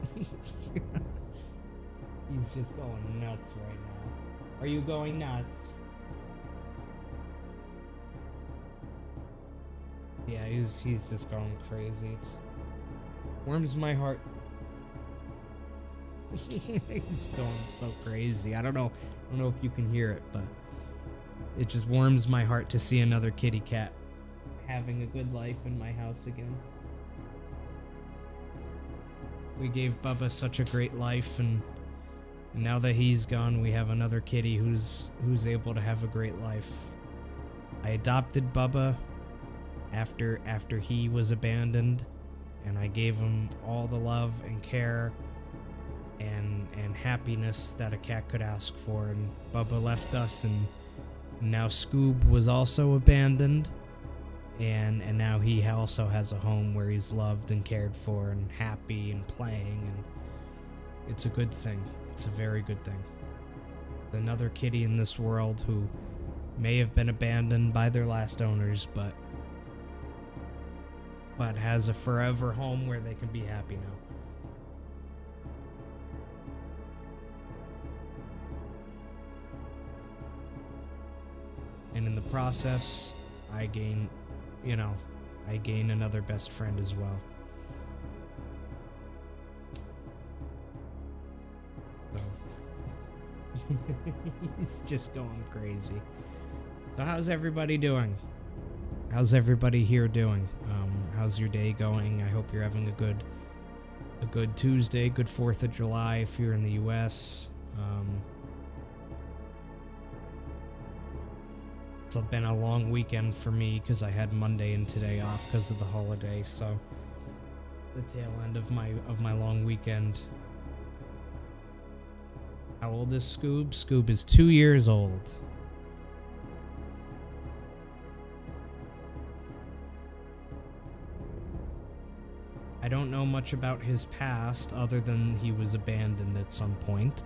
He's just going nuts right now. Are you going nuts? Yeah, he's just going crazy. It's warms my heart. He's going so crazy. I don't know if you can hear it, but it just warms my heart to see another kitty cat having a good life in my house again. We gave Bubba such a great life, and And now that he's gone, we have another kitty who's able to have a great life. I adopted Bubba after he was abandoned, and I gave him all the love and care and happiness that a cat could ask for. And Bubba left us, and now Scoob was also abandoned, and now he also has a home where he's loved and cared for and happy and playing, and it's a good thing. It's a very good thing. Another kitty in this world who may have been abandoned by their last owners, but has a forever home where they can be happy now. And in the process, I gain another best friend as well. So. He's just going crazy. So how's everybody doing? How's everybody here doing? How's your day going? I hope you're having a good Tuesday, good 4th of July if you're in the US. It's been a long weekend for me because I had Monday and today off because of the holiday, so the tail end of my long weekend. How old is Scoob? Scoob is 2 years old. I don't know much about his past other than he was abandoned at some point.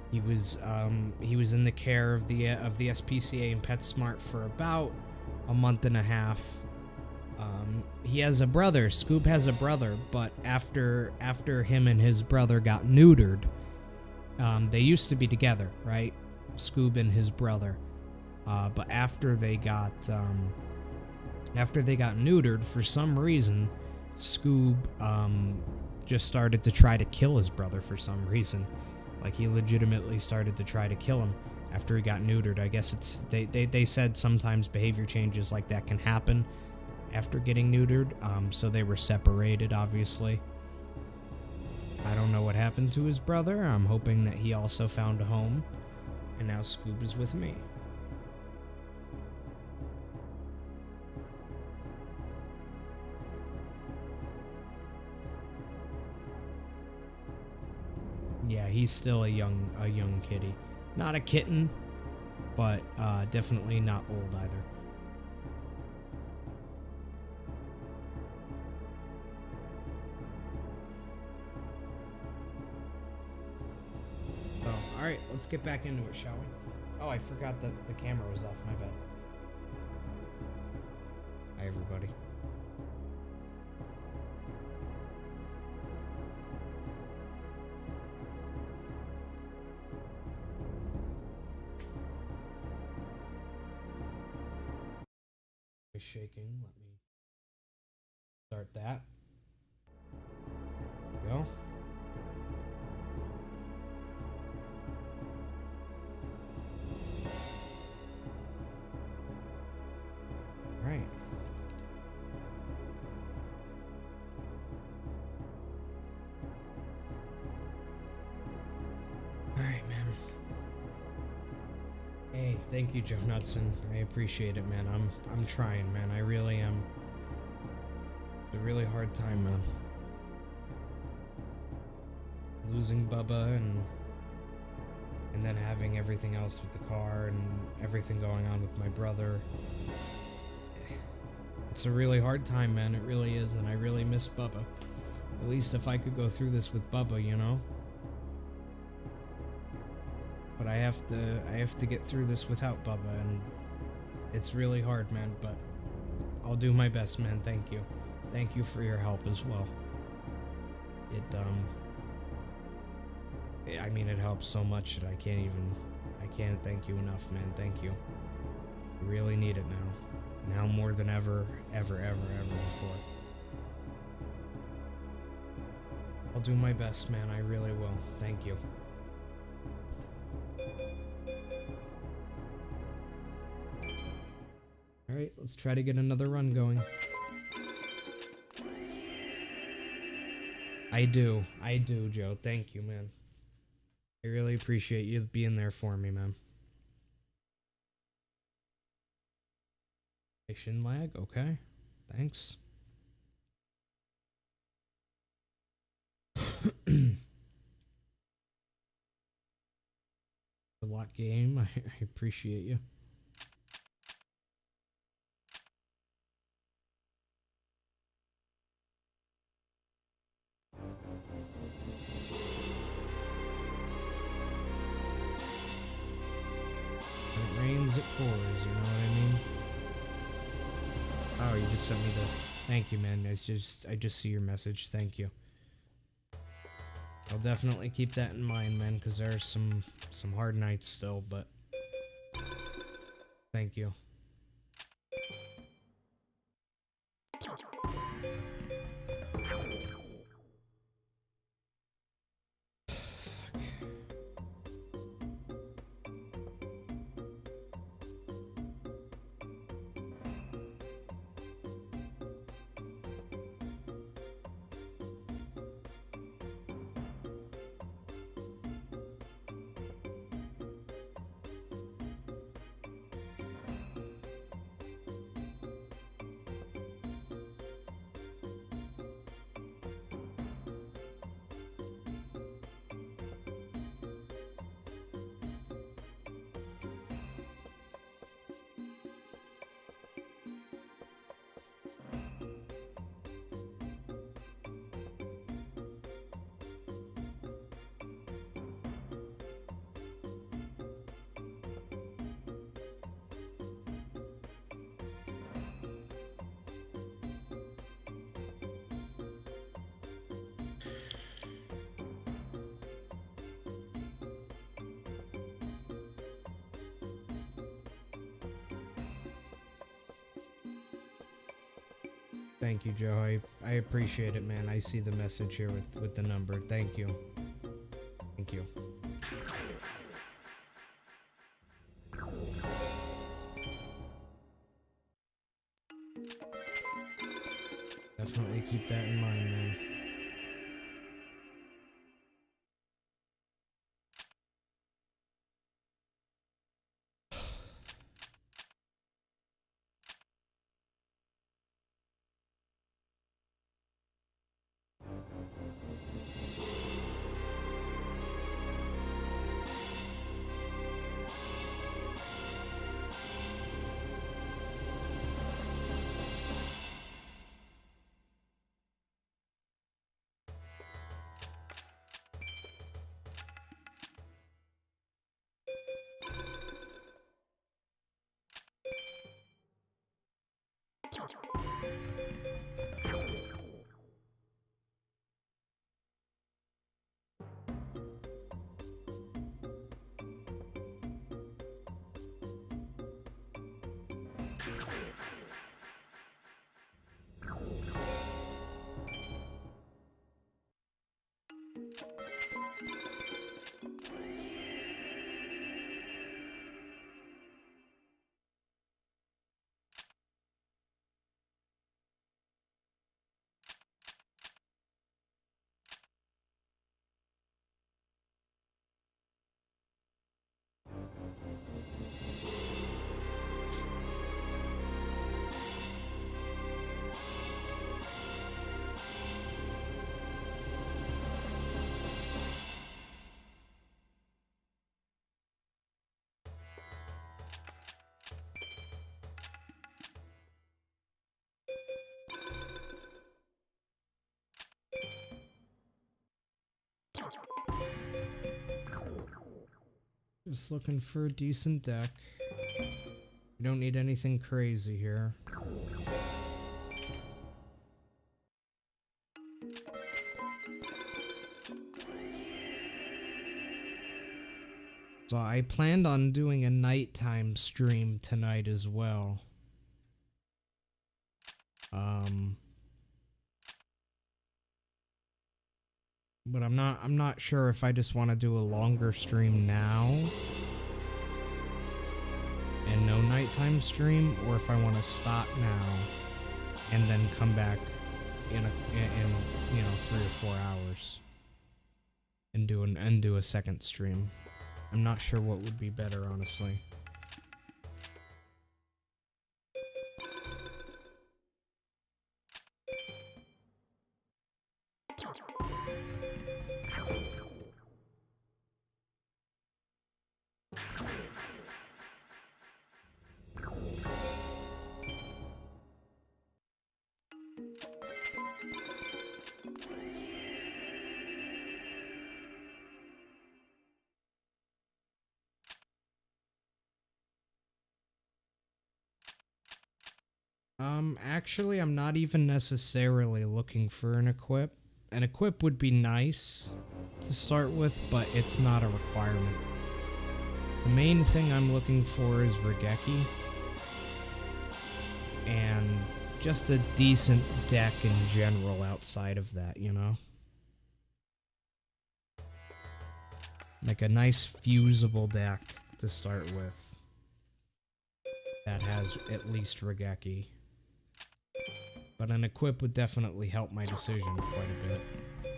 He was in the care of the SPCA and PetSmart for about a month and a half. He has a brother. Scoob has a brother, but after him and his brother got neutered, they used to be together, right? Scoob and his brother. But after they got neutered, for some reason, Scoob just started to try to kill his brother for some reason. Like, he legitimately started to try to kill him after he got neutered. I guess it's they said sometimes behavior changes like that can happen after getting neutered. So they were separated, obviously. I don't know what happened to his brother. I'm hoping that he also found a home, and now Scoob is with me. Yeah, he's still a young kitty. Not a kitten, but definitely not old either. Oh, alright, let's get back into it, shall we? Oh, I forgot that the camera was off, my bad. Hi, everybody. Shaking. Let me start that. There we go. All right. All right, man. Hey, thank you, Joe Knudsen. I appreciate it, man. I'm trying, man. I really am. It's a really hard time, man. Losing Bubba and then having everything else with the car and everything going on with my brother. It's a really hard time, man. It really is, and I really miss Bubba. At least if I could go through this with Bubba, you know? But I have to get through this without Bubba, and it's really hard, man, but I'll do my best, man. Thank you. Thank you for your help as well. I mean, it helps so much that I can't thank you enough, man. Thank you. I really need it now. Now more than ever before. I'll do my best, man. I really will. Thank you. Alright, let's try to get another run going. I do, Joe. Thank you, man. I really appreciate you being there for me, man. Shin lag, okay. Thanks. A lot game. I appreciate you. When it rains, it pours, you know what I mean? Oh, you just sent me the... Thank you, man. I just see your message. Thank you. I'll definitely keep that in mind, man, because there are some hard nights still, but... Thank you. Thank you, Joe. I appreciate it, man. I see the message here with the number. Thank you. Thank you. Definitely keep that in mind, man. Just looking for a decent deck. We don't need anything crazy here. So I planned on doing a nighttime stream tonight as well. But I'm not sure if I just want to do a longer stream now and no nighttime stream, or if I want to stop now and then come back in 3 or 4 hours and do a second stream. I'm not sure what would be better, honestly. Actually, I'm not even necessarily looking for an equip. An equip would be nice to start with, but it's not a requirement. The main thing I'm looking for is Regeki. And just a decent deck in general outside of that, you know? Like a nice fusible deck to start with that has at least Regeki. But an equip would definitely help my decision quite a bit.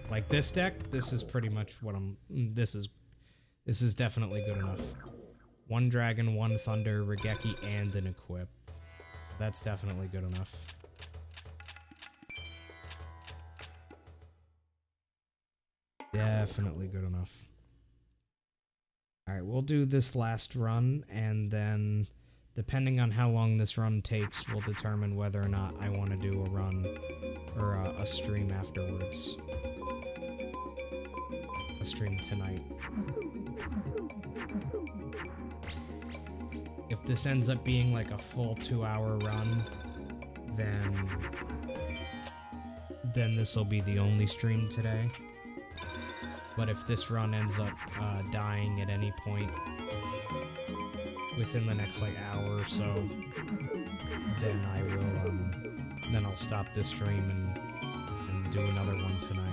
Like this deck, this is pretty much what I'm... This is definitely good enough. 1 dragon, 1 thunder, Regeki, and an equip. So that's definitely good enough. Definitely good enough. Alright, we'll do this last run, and then... depending on how long this run takes, will determine whether or not I want to do a run or a stream afterwards. A stream tonight. If this ends up being like a full 2-hour run, then this will be the only stream today. But if this run ends up dying at any point within the next like hour or so, then I will then I'll stop this stream and do another one tonight.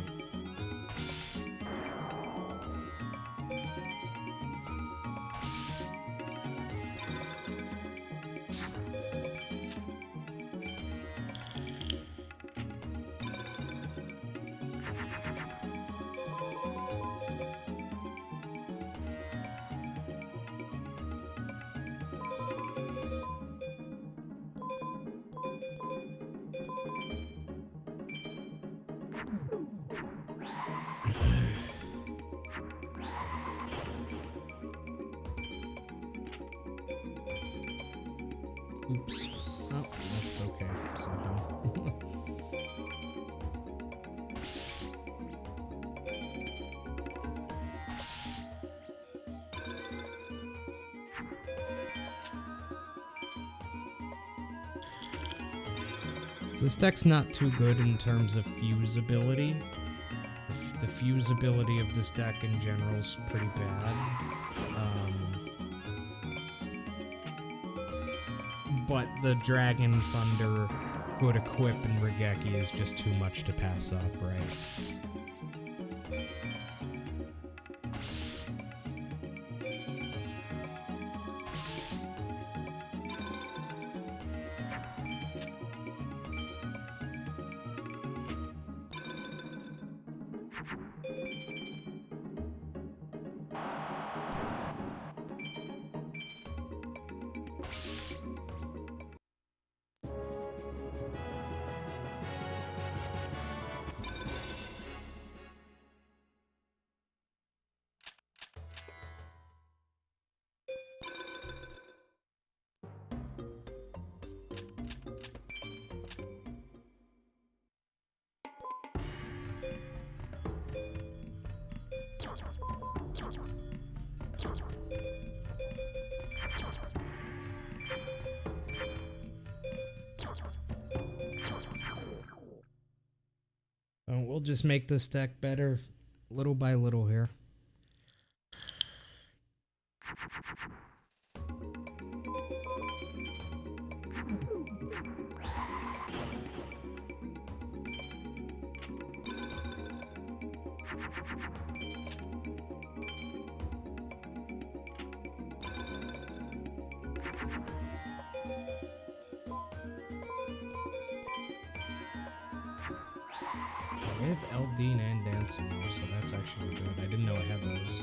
Oops. Oh, that's okay. So dumb. So this deck's not too good in terms of fusibility. The fusibility of this deck in general is pretty bad. But the Dragon, Thunder, good equip, and Regeki is just too much to pass up, right? We'll just make this deck better little by little here. I have Eldine and Dancing, so that's actually good. I didn't know I had those.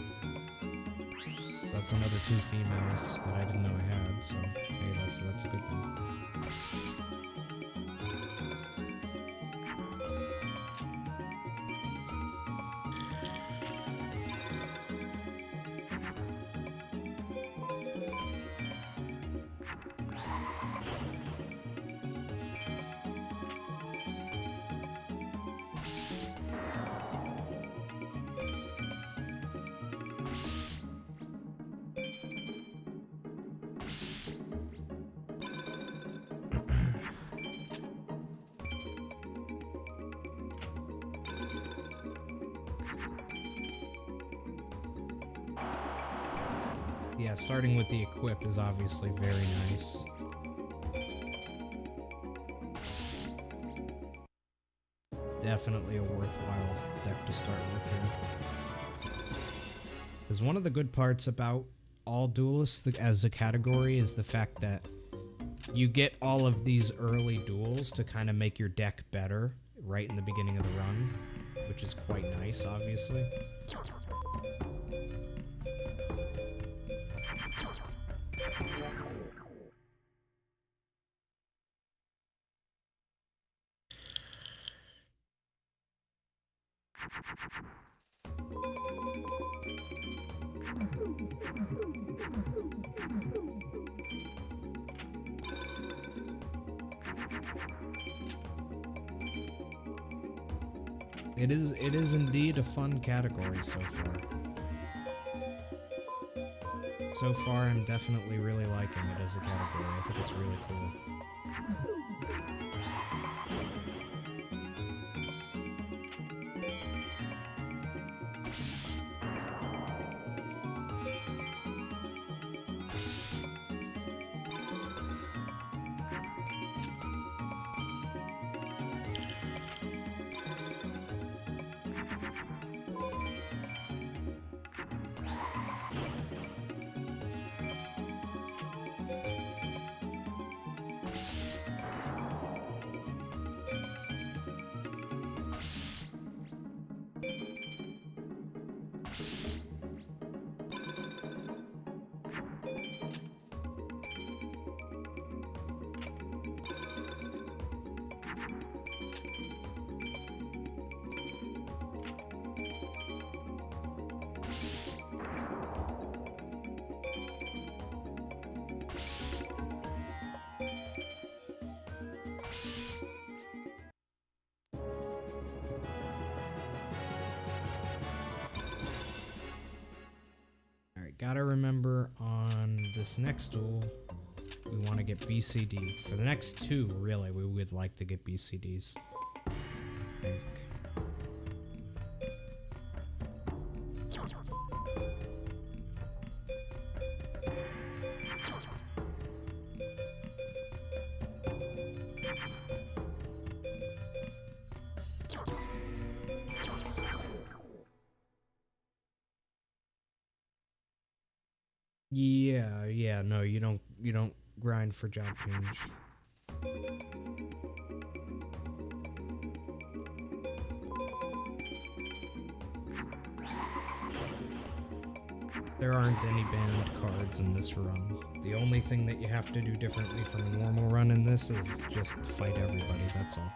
That's another 2 females that I didn't know I had, so hey, that's a good thing. Yeah, starting with the equip is obviously very nice. Definitely a worthwhile deck to start with here. Because one of the good parts about all duelists as a category is the fact that you get all of these early duels to kind of make your deck better right in the beginning of the run, which is quite nice, obviously. It is indeed a fun category so far. So far, I'm definitely really liking it as a category. I think it's really cool. Gotta remember on this next duel, we want to get BCD. For the next 2, really, we would like to get BCDs. I think. Yeah, no, you don't grind for job change. There aren't any banned cards in this run. The only thing that you have to do differently from a normal run in this is just fight everybody, that's all.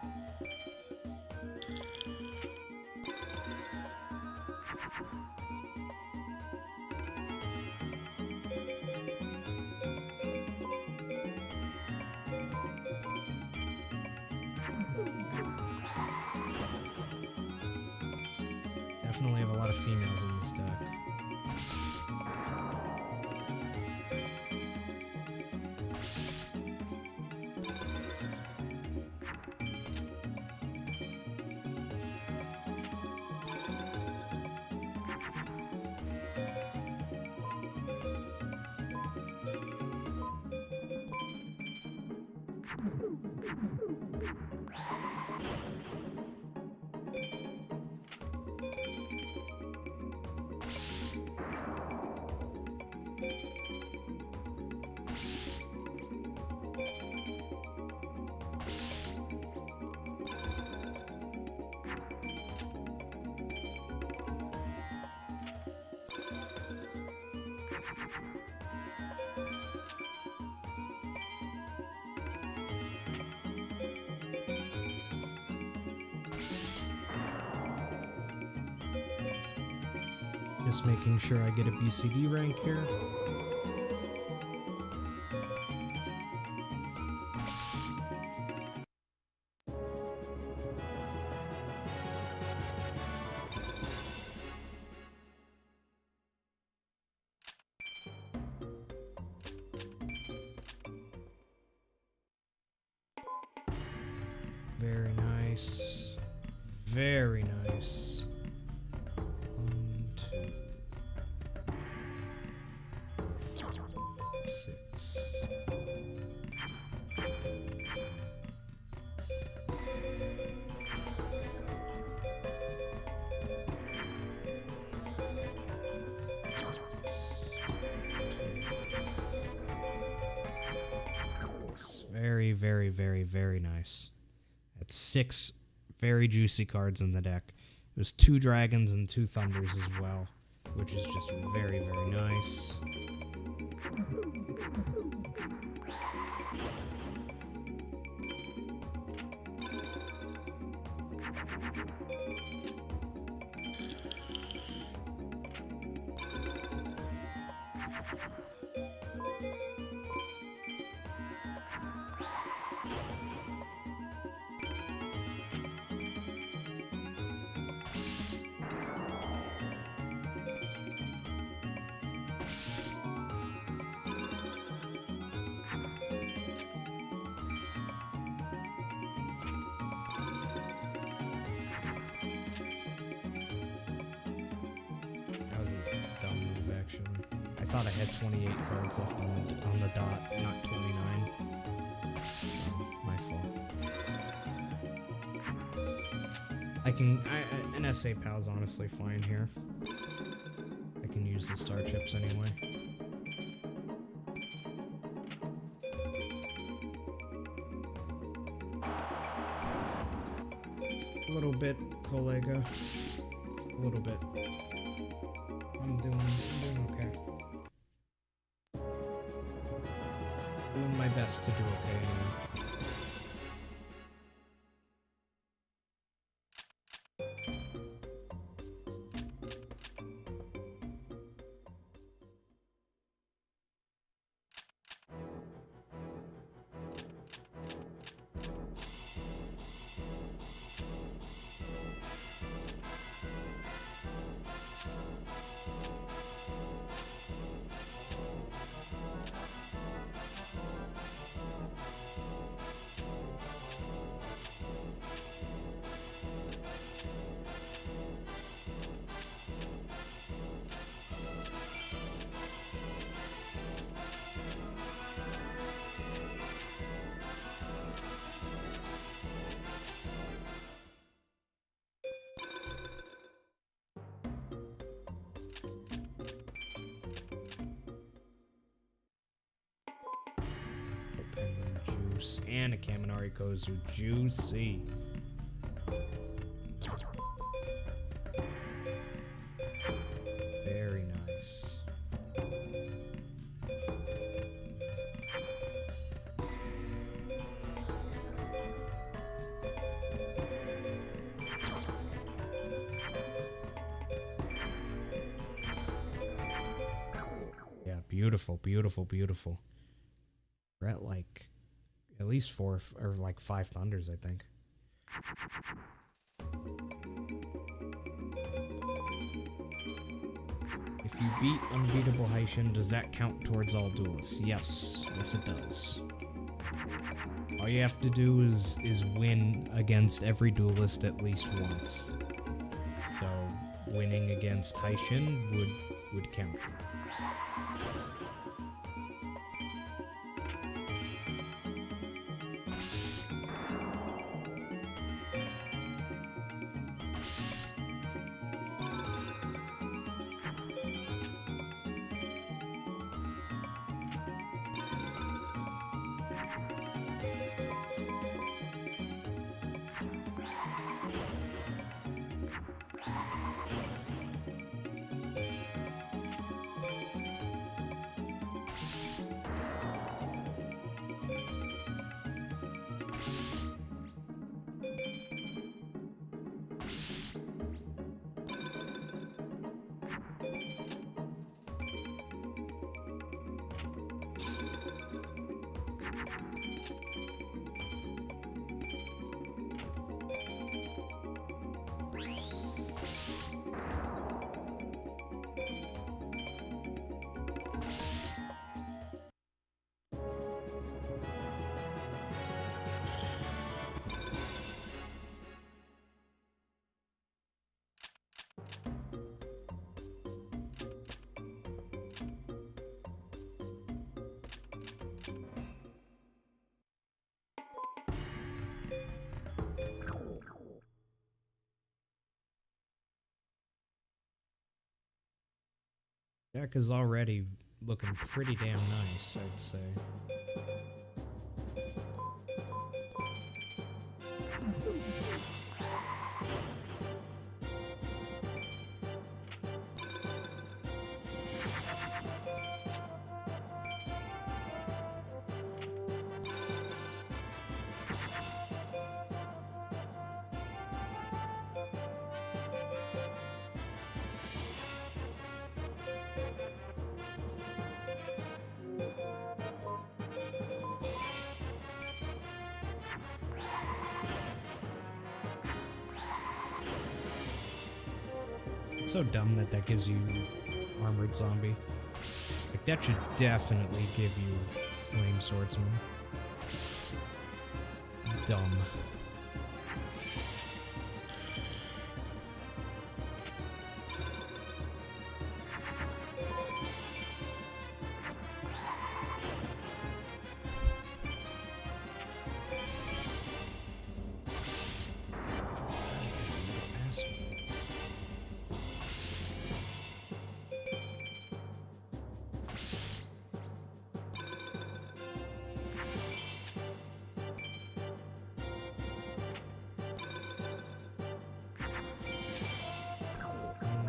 Definitely have a lot of females in this deck. Just making sure I get a BCD rank here. Very nice. Very nice. 1, 2, 6. Very, very, very, very nice. That's 6 very juicy cards in the deck. It was 2 dragons and 2 thunders as well, which is just very, very nice. I thought I had 28 cards left on the dot, not 29. So, my fault. An SA PAL's honestly fine here. I can use the star chips anyway. A little bit, Collega. A little bit. I'm doing okay. Doing my best to do okay anyway. And a Kaminari Kozu. Juicy. Very nice. Yeah, beautiful, beautiful, beautiful. We're at like at least 4 or like 5 thunders, I think. If you beat Unbeatable Haishin, does that count towards all duelists? Yes. Yes, it does. All you have to do is win against every duelist at least once. So winning against Haishin would count. Deck is already looking pretty damn nice, I'd say. It's so dumb that that gives you Armored Zombie. Like, that should definitely give you Flame Swordsman. Dumb.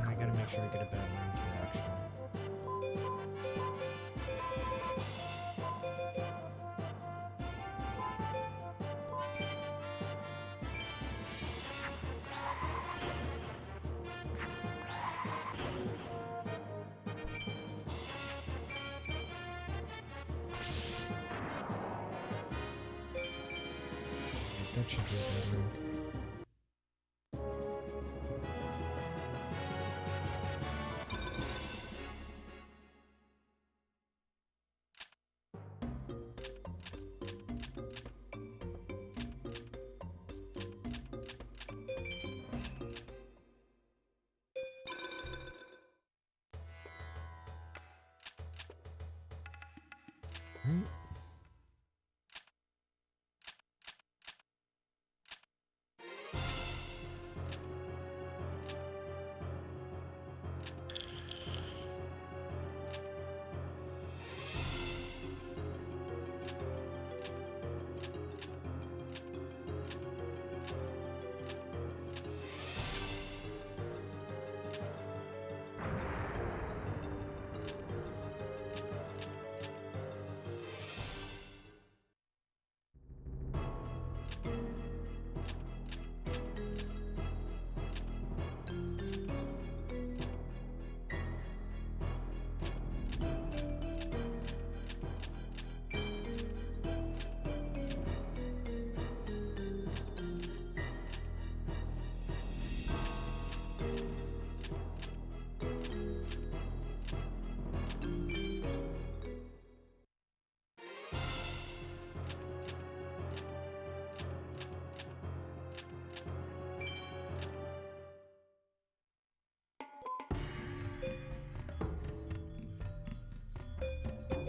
I gotta make sure I get a bad rank here, actually. That should be a bad rank. Right.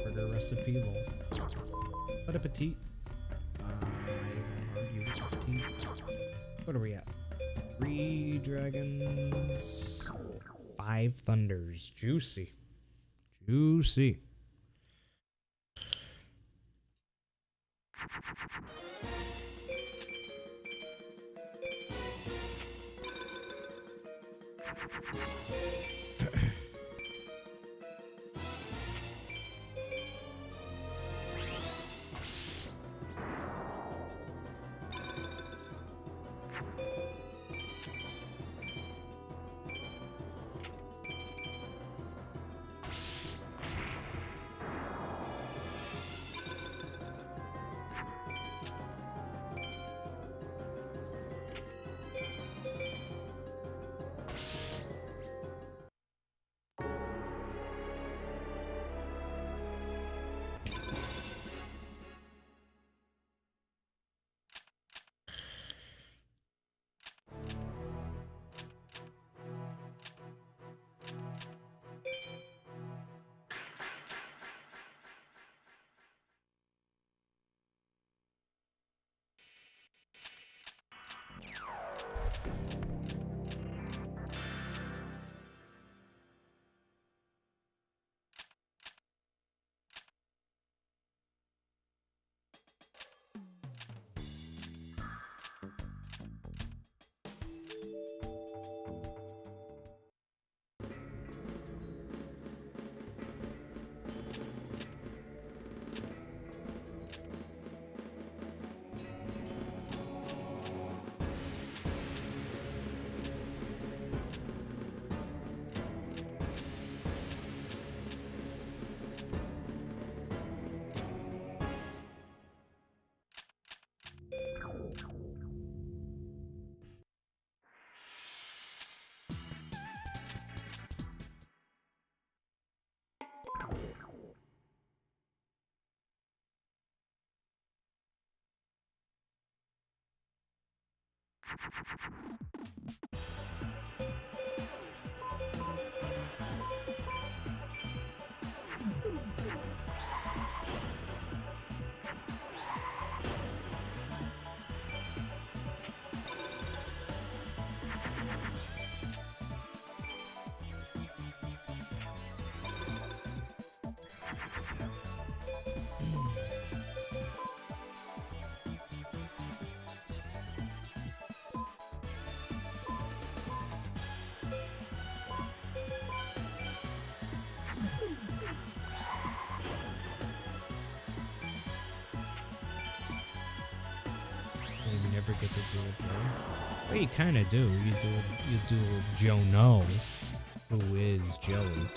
Burger recipe, lol. Bon appetit. I won't argue with appetit. What are we at? 3 dragons, 5 thunders. Juicy. Juicy. You never get to do it, Joe. Well, you kind of do. You do Joe No, who is Joey.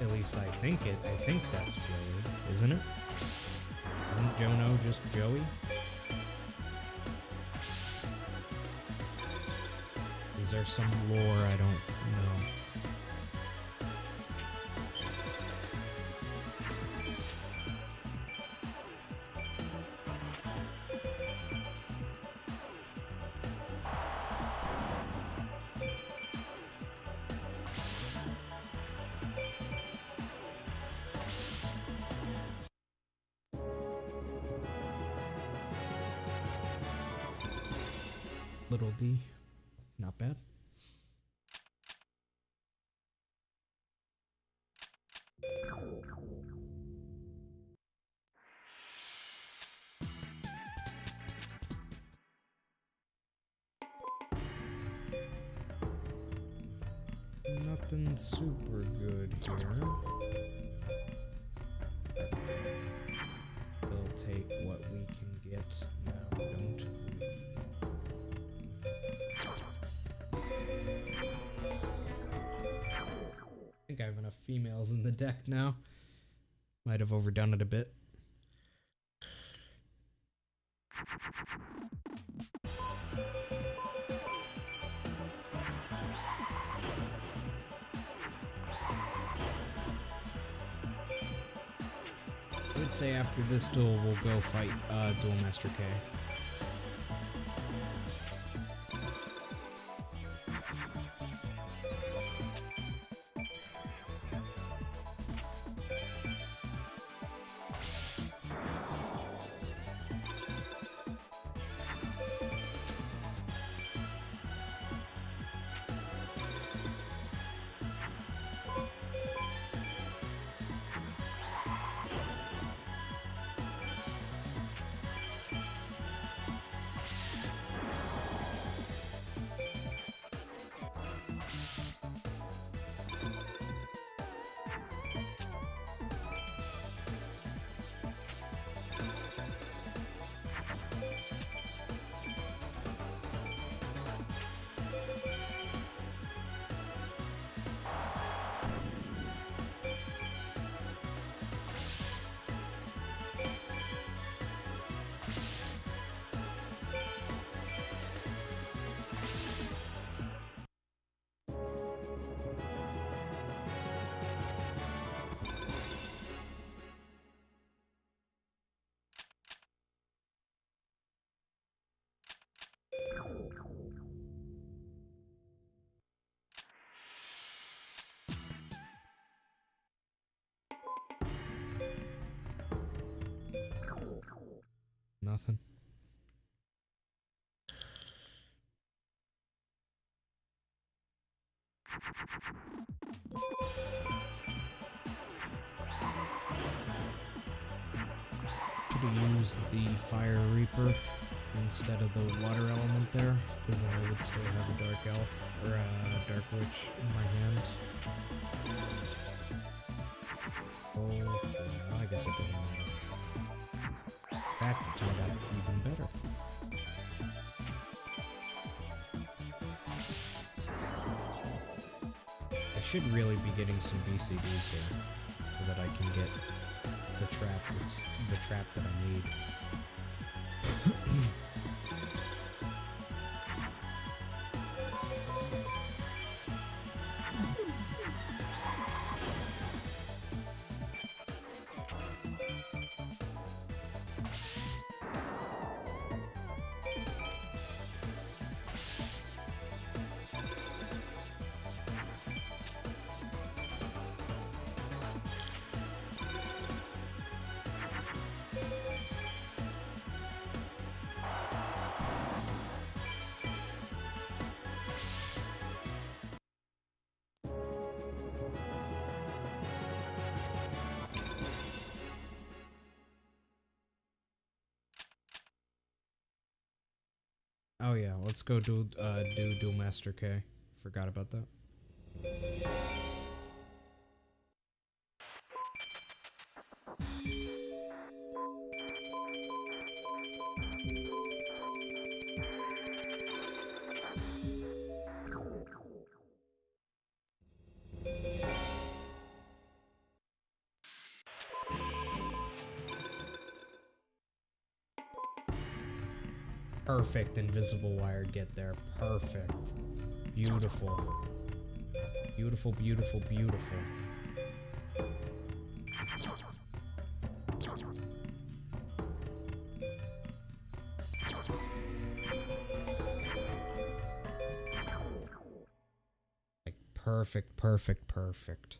At least I think that's Joey, isn't it? Isn't Joe No just Joey? Is there some lore I don't know? Little D, not bad. Nothing super good here. We'll take what we can get now, don't we? I think I have enough females in the deck now. Might have overdone it a bit. I would say after this duel, we'll go fight Duel Master K. Nothing. Should have used the Fire Reaper instead of the water element there, because then I would still have a Dark Elf or a Dark Witch in my hand. Oh, well, I guess it doesn't matter. That turned out even better. I should really be getting some BCDs here, so that I can get the trap that I need. Oh yeah, let's go do Duel Master K. Forgot about that. Perfect invisible wire get there. Perfect. Beautiful. Beautiful, beautiful, beautiful. Like perfect, perfect, perfect.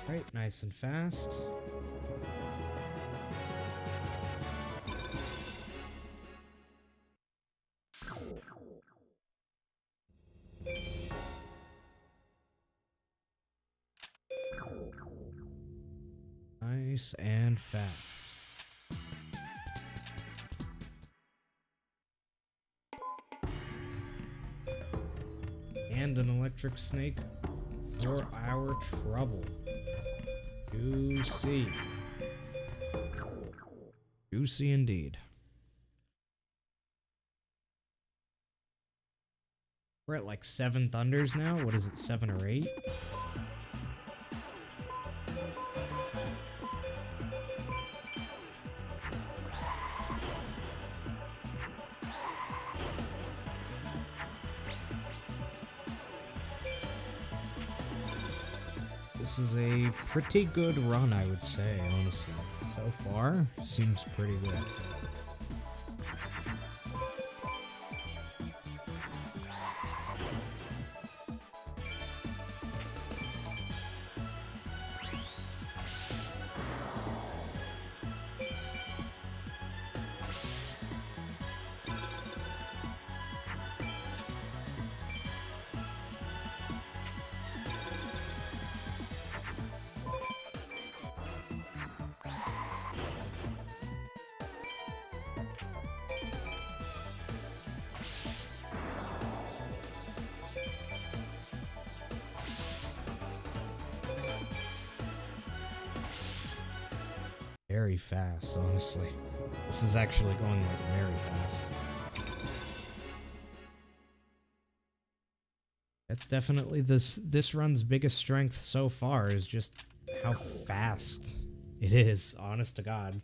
Right, nice and fast. Nice and fast. And an electric snake for our trouble. Juicy. Juicy indeed. We're at like 7 thunders now. What is it, 7 or 8? This is a pretty good run, I would say, honestly. So far, seems pretty good. Very fast, honestly. This is actually going like very fast. That's definitely this run's biggest strength so far, is just how fast it is, honest to God.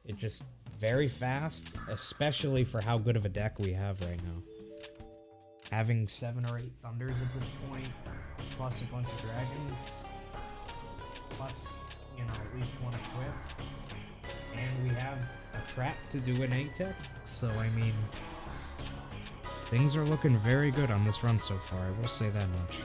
It just very fast, especially for how good of a deck we have right now. Having 7 or 8 Thunders at this point, plus a bunch of Dragons, plus, you know, at least one equip, and we have a trap to do an A-Tech, so I mean, things are looking very good on this run so far, I will say that much.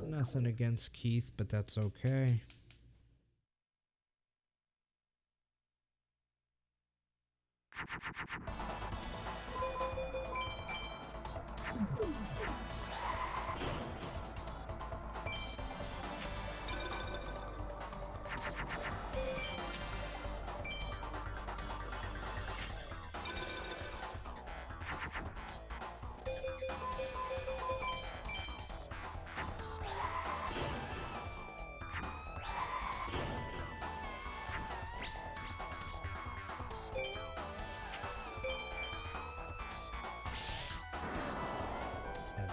Nothing against Keith, but that's okay.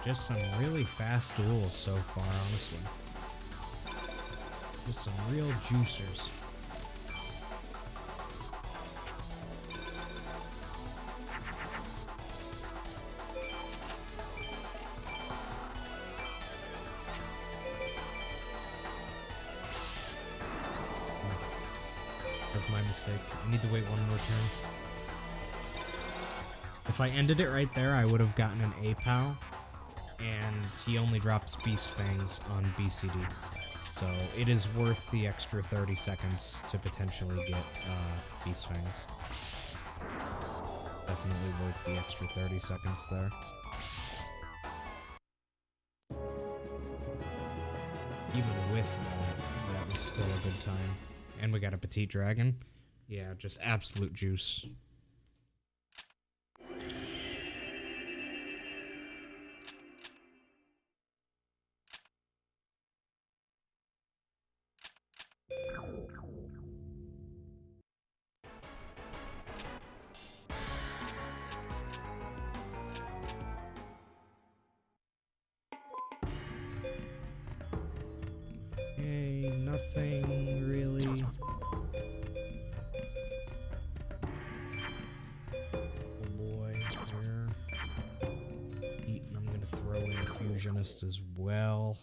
Just some really fast duels so far, honestly. Just some real juicers. That's my mistake. I need to wait one more turn. If I ended it right there, I would have gotten an A-Pow. And he only drops Beast Fangs on BCD. So it is worth the extra 30 seconds to potentially get Beast Fangs. Definitely worth the extra 30 seconds there. Even with that, that was still a good time. And we got a Petite Dragon. Yeah, just absolute juice. Nothing really. Oh boy, here. And I'm gonna throw in a Fusionist as well.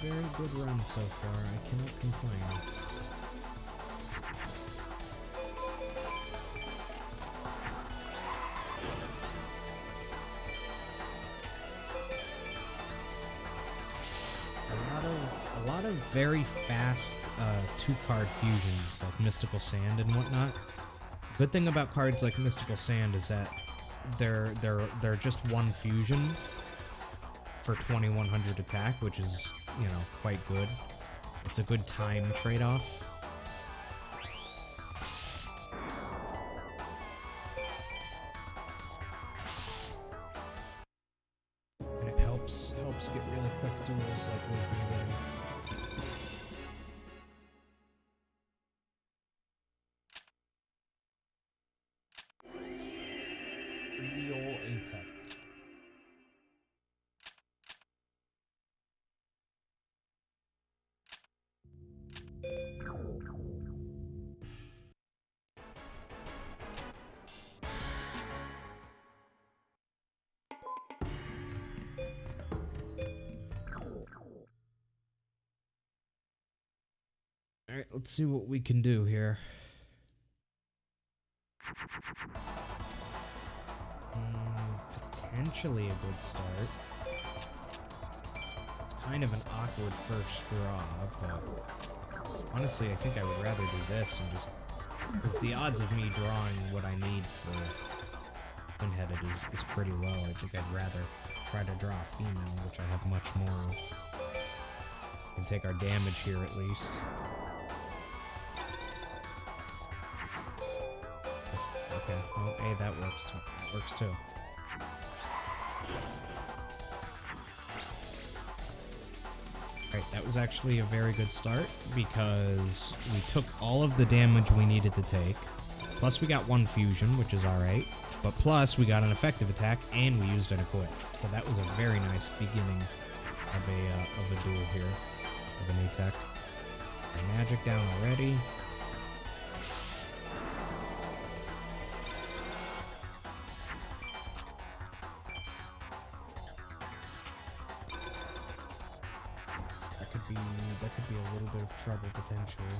Very good run so far. I cannot complain. A lot of very fast 2-card fusions like Mystical Sand and whatnot. Good thing about cards like Mystical Sand is that they're just one fusion for 2100 attack, which is, you know, quite good. It's a good time trade-off. get really quick duels like we've been getting. Real A-Tech. Alright, let's see what we can do here. Potentially a good start. It's kind of an awkward first draw, but honestly, I think I would rather do this and just... because the odds of me drawing what I need for Twin-Headed is pretty low. I think I'd rather try to draw a female, which I have much more of. We can take our damage here at least. Okay, well, hey, that works too. That works too. Alright, that was actually a very good start because we took all of the damage we needed to take. Plus we got one fusion, which is alright. But plus we got an effective attack and we used an equip. So that was a very nice beginning of a duel here. Of an A-Tech. Magic down already. That could be a little bit of trouble potentially.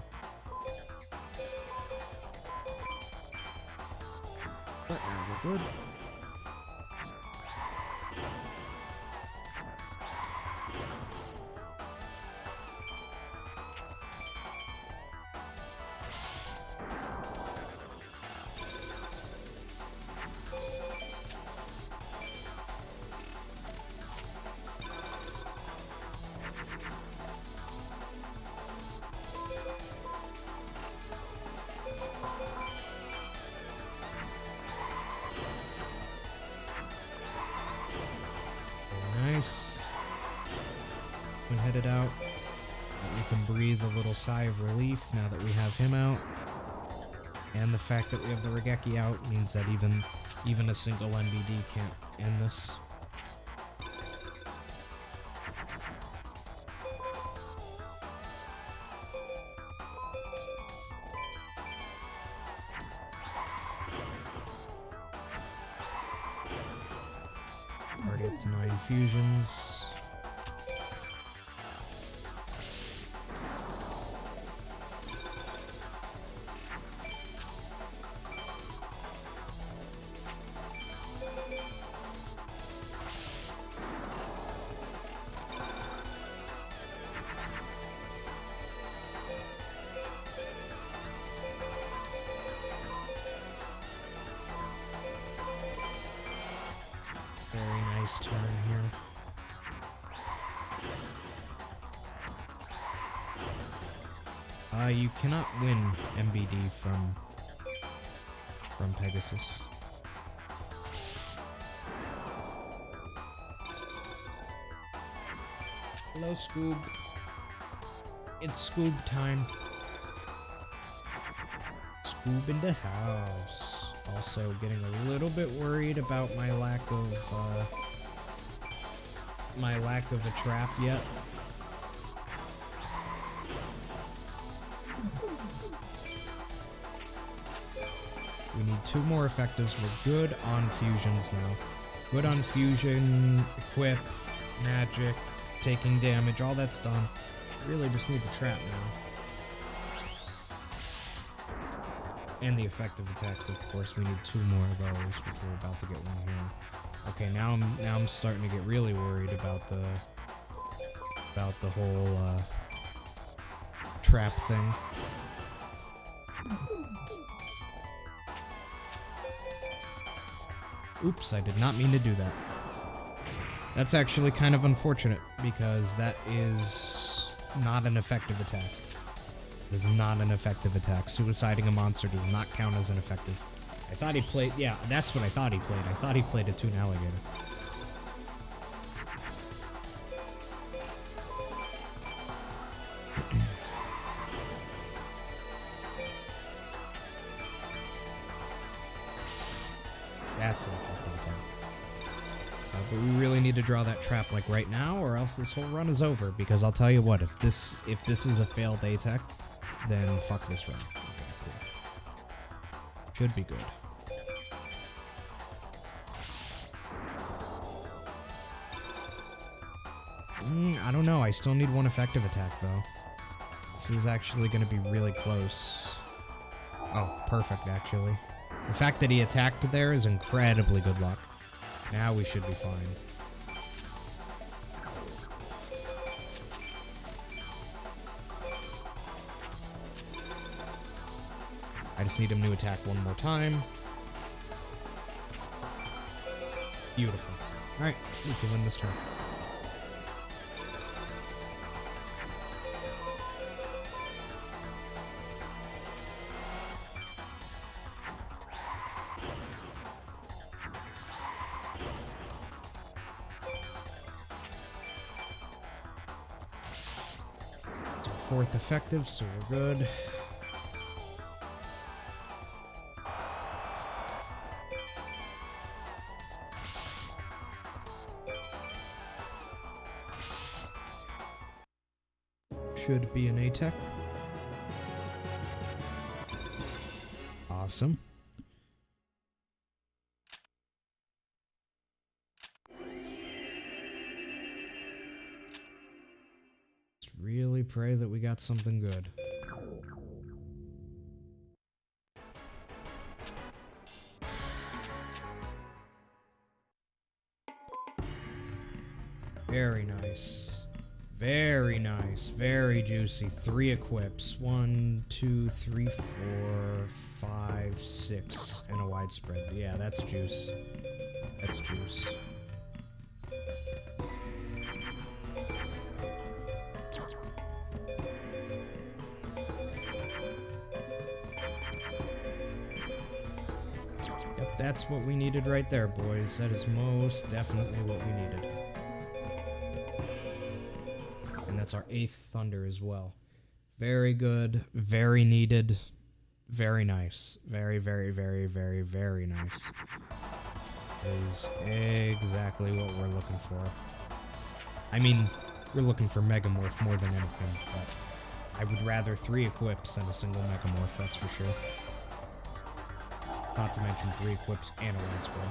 But now we're good. Nice. When headed out, we can breathe a little sigh of relief now that we have him out. And the fact that we have the Regeki out means that even a single NBD can't end this. Already up to 9 fusions. Very nice turn here. You cannot win MBD from Pegasus. Hello, Scoob. It's Scoob time. Scoob in the house. Also getting a little bit worried about my lack of a trap yet. We need 2 more effectives. We're good on fusions now. Good on fusion, equip, magic, taking damage, all that's done. Really just need the trap now. And the effective attacks, of course. We need 2 more of those, which we're about to get one here. Okay, now I'm starting to get really worried about the whole trap thing. Oops, I did not mean to do that. That's actually kind of unfortunate, because that is not an effective attack. It is not an effective attack. Suiciding a monster does not count as an effective. I thought he played... Yeah, that's what I thought he played. I thought he played a Toon Alligator. But we really need to draw that trap like right now, or else this whole run is over. Because I'll tell you what, if this is a failed A-Tech, then fuck this run. Okay, cool. Should be good. I don't know. I still need one effective attack, though. This is actually going to be really close. Oh, perfect, actually. The fact that he attacked there is incredibly good luck. Now we should be fine. I just need him to attack one more time. Beautiful. Alright, we can win this turn. Fourth effective, so we're good. Should be an A-Tech. Awesome. Really pray that we got something good. Very nice. Very nice. Very juicy. 3 equips. 1, 2, 3, 4, 5, 6. And a widespread. Yeah, that's juice. That's juice. That's what we needed right there, boys. That is most definitely what we needed. And that's our 8th Thunder as well. Very good. Very needed. Very nice. Very, very, very, very, very nice. Is exactly what we're looking for. I mean, we're looking for Megamorph more than anything, but I would rather 3 equips than a single Megamorph, that's for sure. Not to mention 3 equips and a widespread.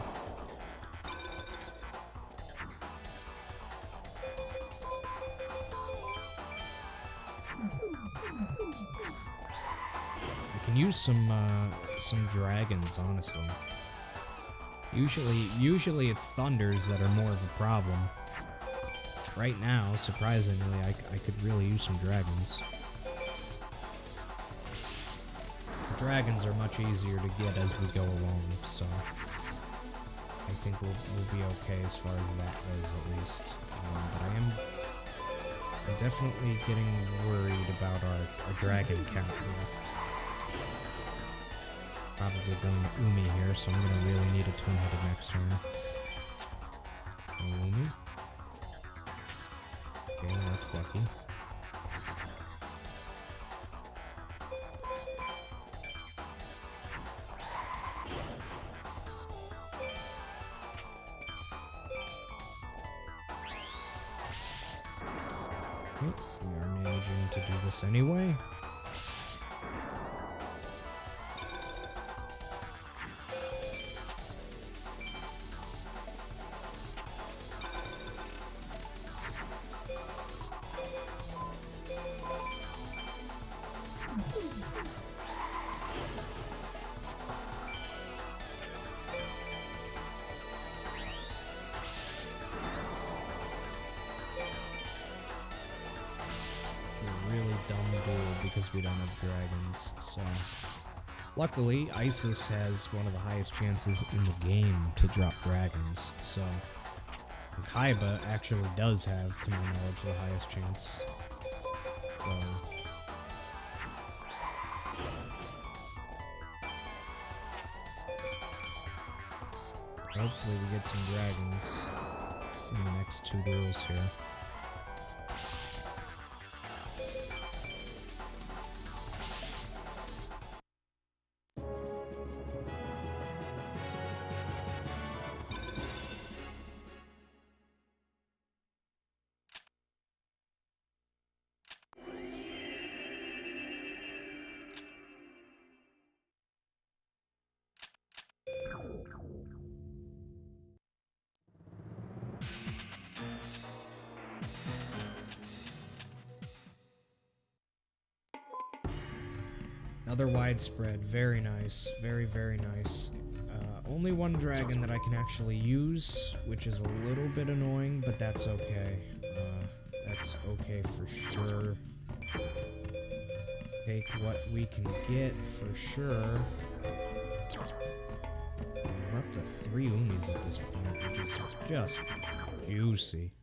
We can use some dragons, honestly. Usually it's thunders that are more of a problem. Right now, surprisingly, I could really use some dragons. Dragons are much easier to get as we go along, so I think we'll be okay as far as that goes, at least. But I'm definitely getting worried about our dragon count here. Probably going to Umi here, so I'm going to really need a twin-headed next turn. Umi. Okay, that's lucky. We are managing to do this anyway. Because we don't have dragons, so luckily Isis has one of the highest chances in the game to drop dragons, so Kaiba actually does have, to my knowledge, the highest chance. So hopefully we get some dragons in the next 2 duels here. Another widespread. Very nice. Very, very nice. Only one dragon that I can actually use, which is a little bit annoying, but that's okay. That's okay for sure. Take what we can get for sure. We're up to 3 unis at this point, which is just juicy.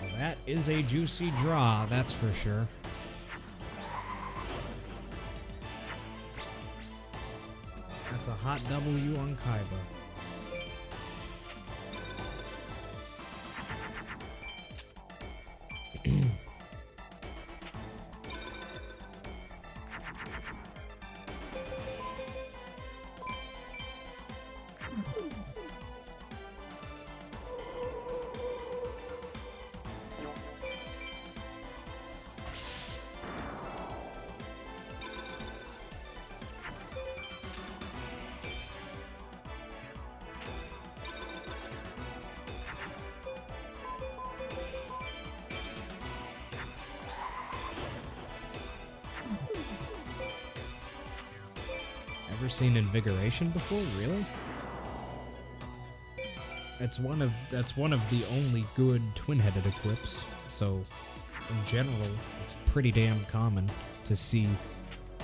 Well, that is a juicy draw, that's for sure. That's a hot W on Kaiba. Ever seen Invigoration before? Really? That's one of the only good twin-headed equips. So, in general, it's pretty damn common to see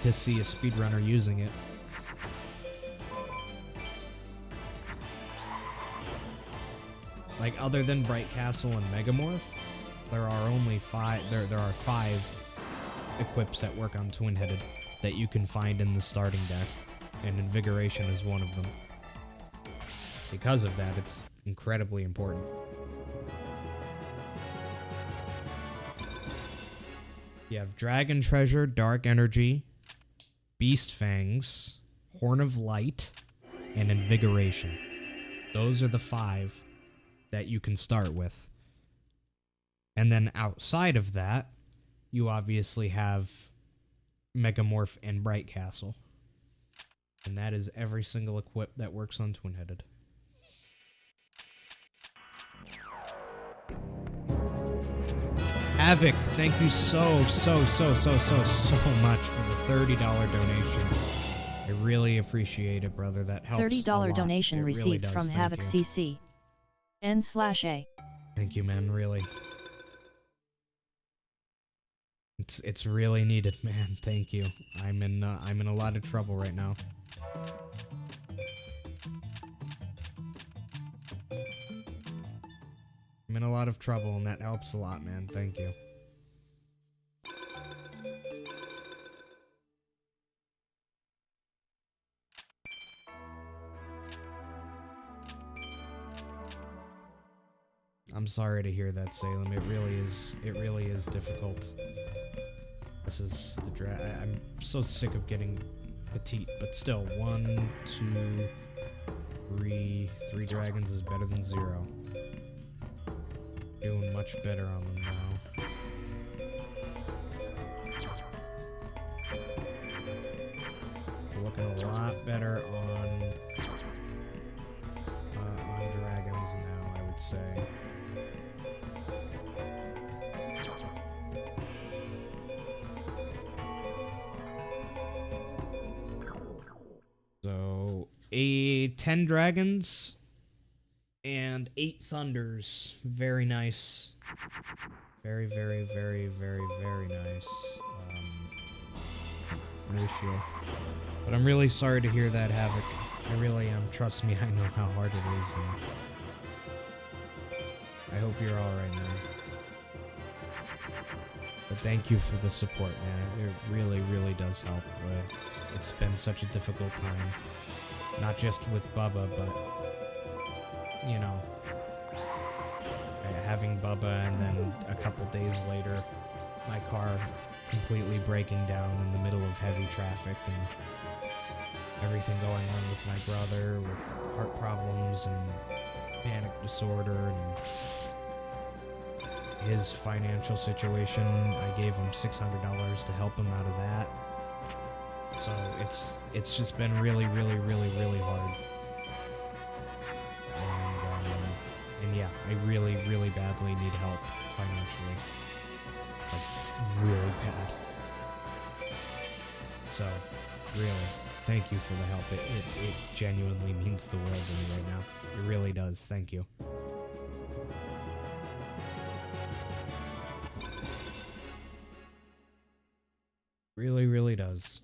a speedrunner using it. Like, other than Bright Castle and Megamorph, there are only 5. There are 5 equips that work on twin-headed that you can find in the starting deck, and Invigoration is one of them. Because of that, it's incredibly important. You have Dragon Treasure, Dark Energy, Beast Fangs, Horn of Light, and Invigoration. Those are the 5 that you can start with. And then outside of that, you obviously have Megamorph and Bright Castle. And that is every single equip that works on twin-headed. Havoc, thank you so much for the $30 donation. I really appreciate it, brother. That helps $30 a lot. donation It really received does. from Thank Havoc you. CC. N/A. Thank you, man, really. It's really needed, man. Thank you. I'm in a lot of trouble right now. I'm in a lot of trouble, and that helps a lot, man. Thank you. I'm sorry to hear that, Salem. It really is difficult. This is the I'm so sick of getting petite, but still, 1, 2, 3. 3 dragons is better than 0. Doing much better on them now. Looking a lot better on dragons now, I would say. So, 10 dragons and 8 thunders. Very nice. Very nice ratio. But I'm really sorry to hear that, Havoc. I really am. Trust me, I know how hard it is. And I hope you're alright now. But thank you for the support, man. It really does help. It's been such a difficult time. Not just with Bubba, but, you know, having Bubba and then a couple days later, my car completely breaking down in the middle of heavy traffic and everything going on with my brother with heart problems and panic disorder and his financial situation. I gave him $600 to help him out of that. So it's just been really, really, really, really hard. And yeah, I really, really badly need help financially. Like, really bad. So, really, thank you for the help. It genuinely means the world to me right now. It really does. Thank you. Really, really does.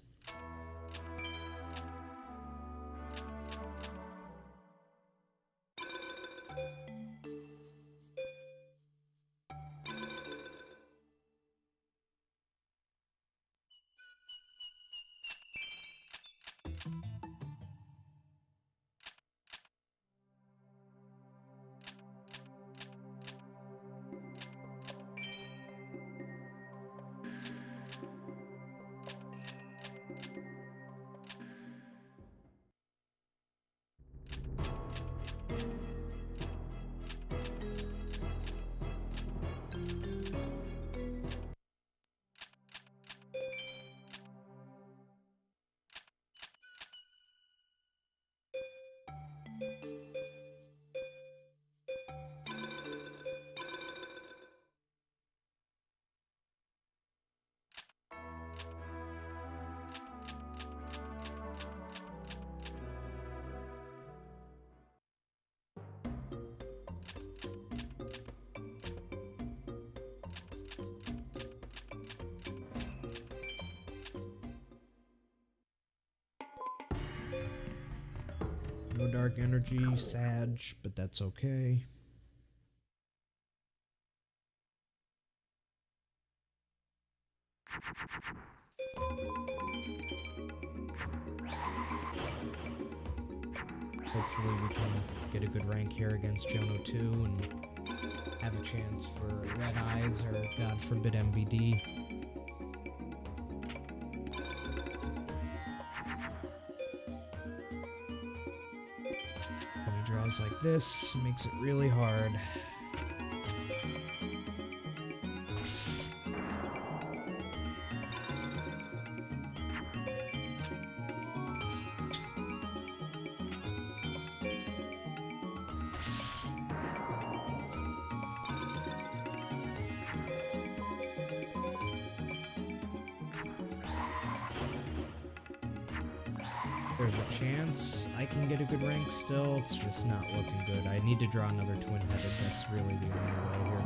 No dark energy, Sag, but that's okay. Hopefully we can get a good rank here against Jono 2 and have a chance for Red Eyes or, God forbid, MVD. When he draws like this, it makes it really hard. There's a chance I can get a good rank still, it's just not looking good. I need to draw another twin-headed, that's really the only way here.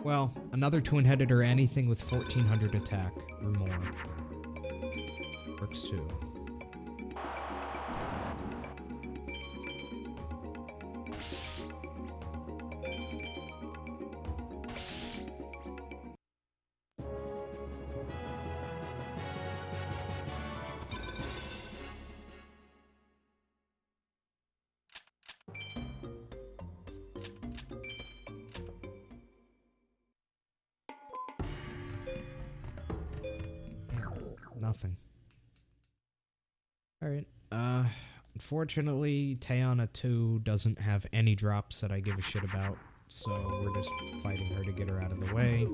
Well, another twin-headed or anything with 1400 attack or more. Works too. Nothing. Alright, unfortunately, Tayana 2 doesn't have any drops that I give a shit about, so we're just fighting her to get her out of the way.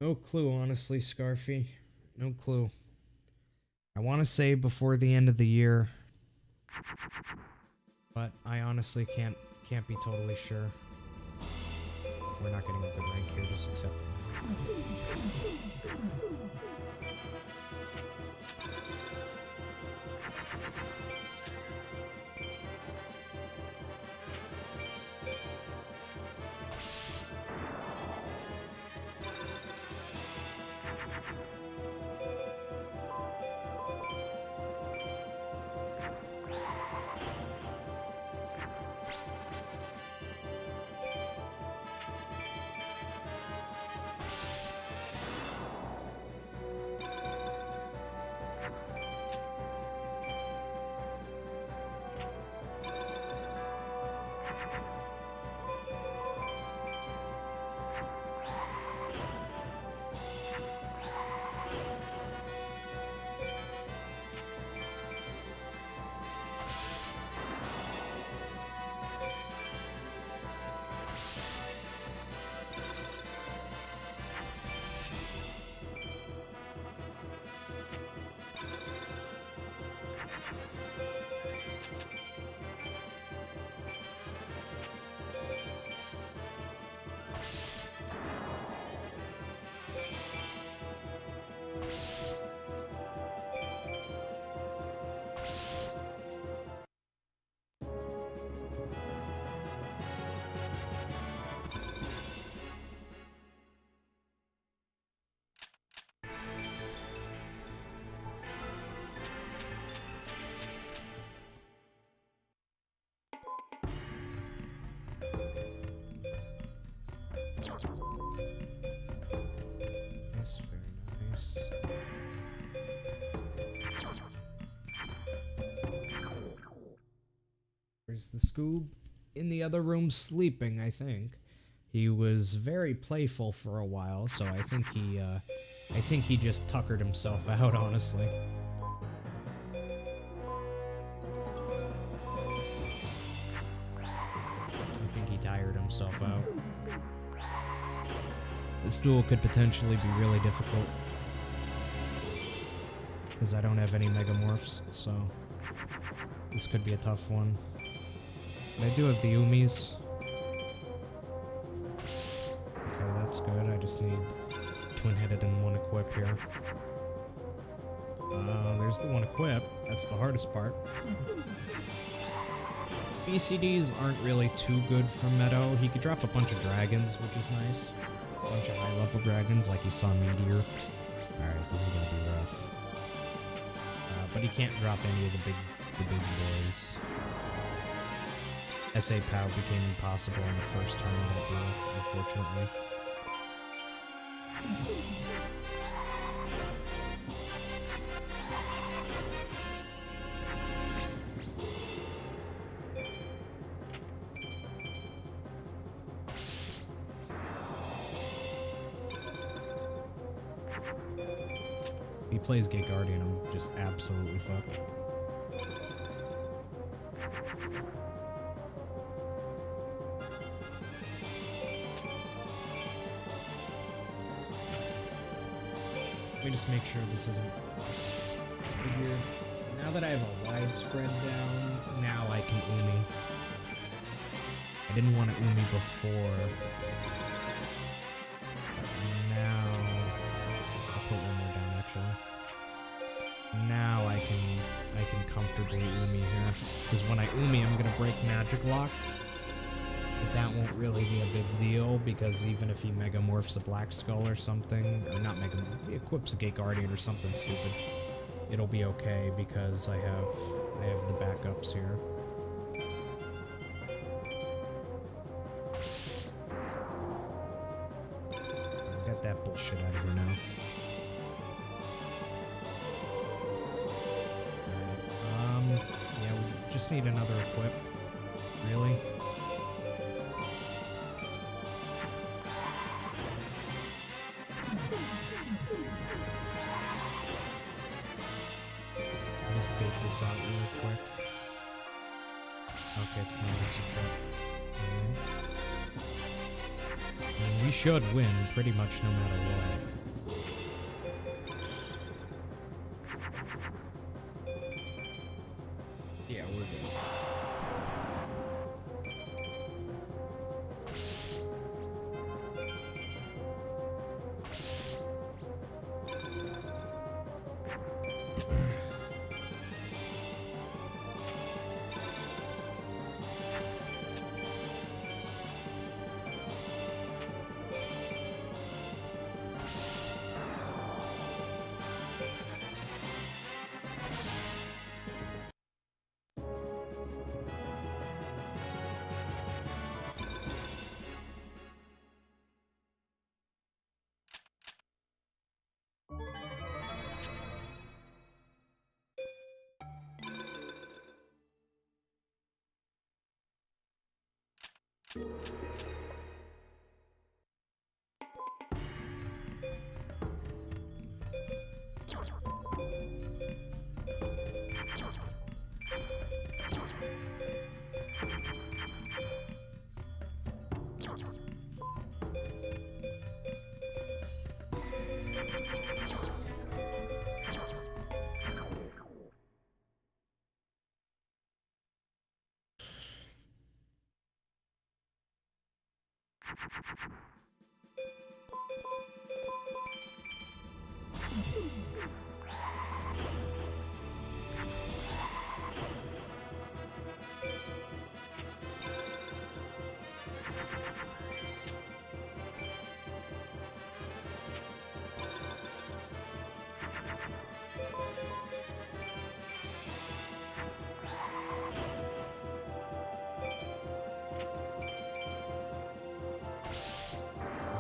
No clue, honestly, Scarfy. No clue. I want to say before the end of the year, but I honestly can't be totally sure. We're not getting a good rank here, just accept it. Nice, very nice. Where's the Scoob? In the other room sleeping, I think. He was very playful for a while, so I think he just tuckered himself out, honestly. I think he tired himself out. This duel could potentially be really difficult. Because I don't have any Megamorphs, so this could be a tough one. But I do have the Umis. Okay, that's good. I just need twin-headed and one equip here. There's the one equip. That's the hardest part. BCDs aren't really too good for Meadow. He could drop a bunch of dragons, which is nice. A bunch of high-level dragons, like he saw Meteor. Alright, this is gonna be rough. But he can't drop any of the big boys. SA POW became impossible in the first turn of that duel, unfortunately. If he plays Gate Guardian, I'm just absolutely fucked. Let me just make sure this isn't here. Now that I have a widespread down, now I can Umi. I didn't want to Umi before. But now I'll put one more down actually. Now I can comfortably Umi here. Because when I Umi, I'm gonna break Magic Lock. But that won't really be a big deal, because even if he Megamorphs a Black Skull or something, or not Megamorph, he equips a Gate Guardian or something stupid, it'll be okay, because I have the backups here. Get that bullshit out of here now. Yeah, we just need another equip. Really? This out real quick. Okay, it's not a trap. I mean, we should win pretty much no matter what.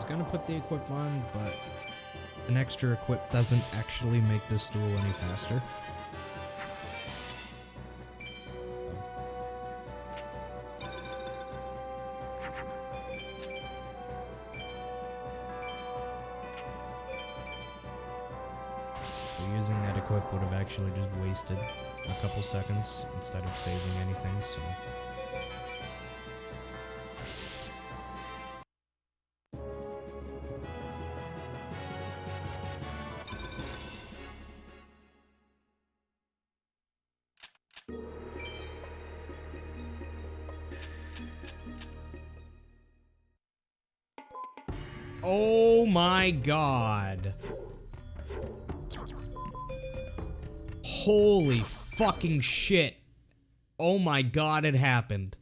Gonna put the equip on, but an extra equip doesn't actually make this duel any faster. So using that equip would have actually just wasted a couple seconds instead of saving anything, so... Oh my god. Holy fucking shit. Oh my god, it happened.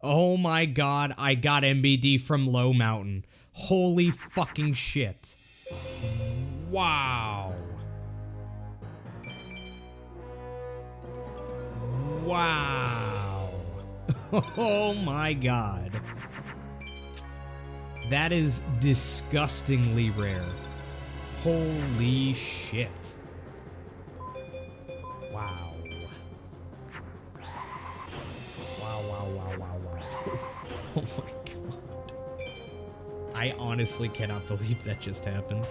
Oh my god, I got MBD from Low Mountain. Holy fucking shit. Wow. Wow. Oh my god. That is disgustingly rare. Holy shit. Wow. Wow, wow, wow, wow, wow. Oh my god. I honestly cannot believe that just happened.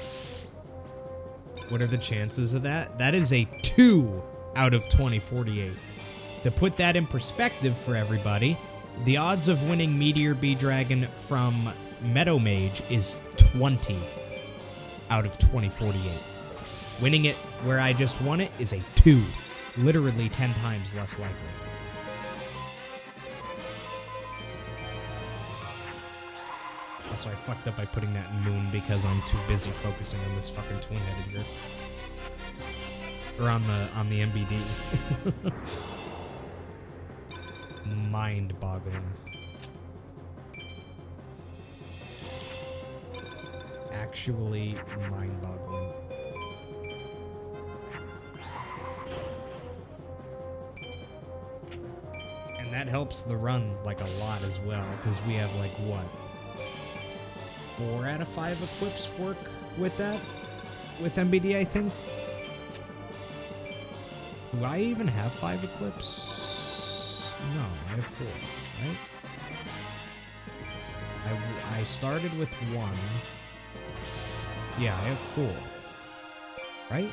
What are the chances of that? That is a 2 out of 2048. To put that in perspective for everybody, the odds of winning Meteor Bee Dragon from Meadow Mage is 20 out of 2048. Winning it where I just won it is a 2. Literally 10 times less likely. Also, I fucked up by putting that in Moon because I'm too busy focusing on this fucking twin-headed here. Or on the MBD. Mind-boggling. Actually mind-boggling. And that helps the run like a lot as well, because we have like what? 4 out of 5 equips work with that? With MBD, I think? Do I even have 5 equips? No, I have 4, right? I started with 1. Yeah, I have 4. Right?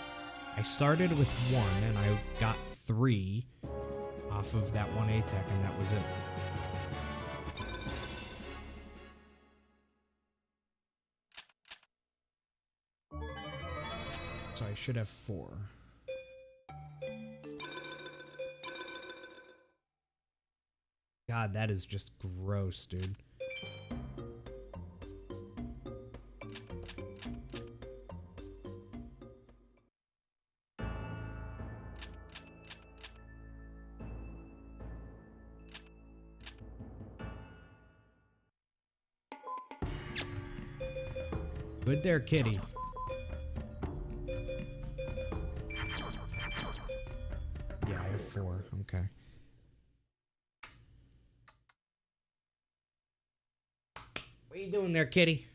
I started with 1 and I got 3 off of that 1 A-Tech and that was it. So I should have 4. God, that is just gross, dude. Good there, kitty. Yeah, I have 4. Okay. What are you doing there, kitty?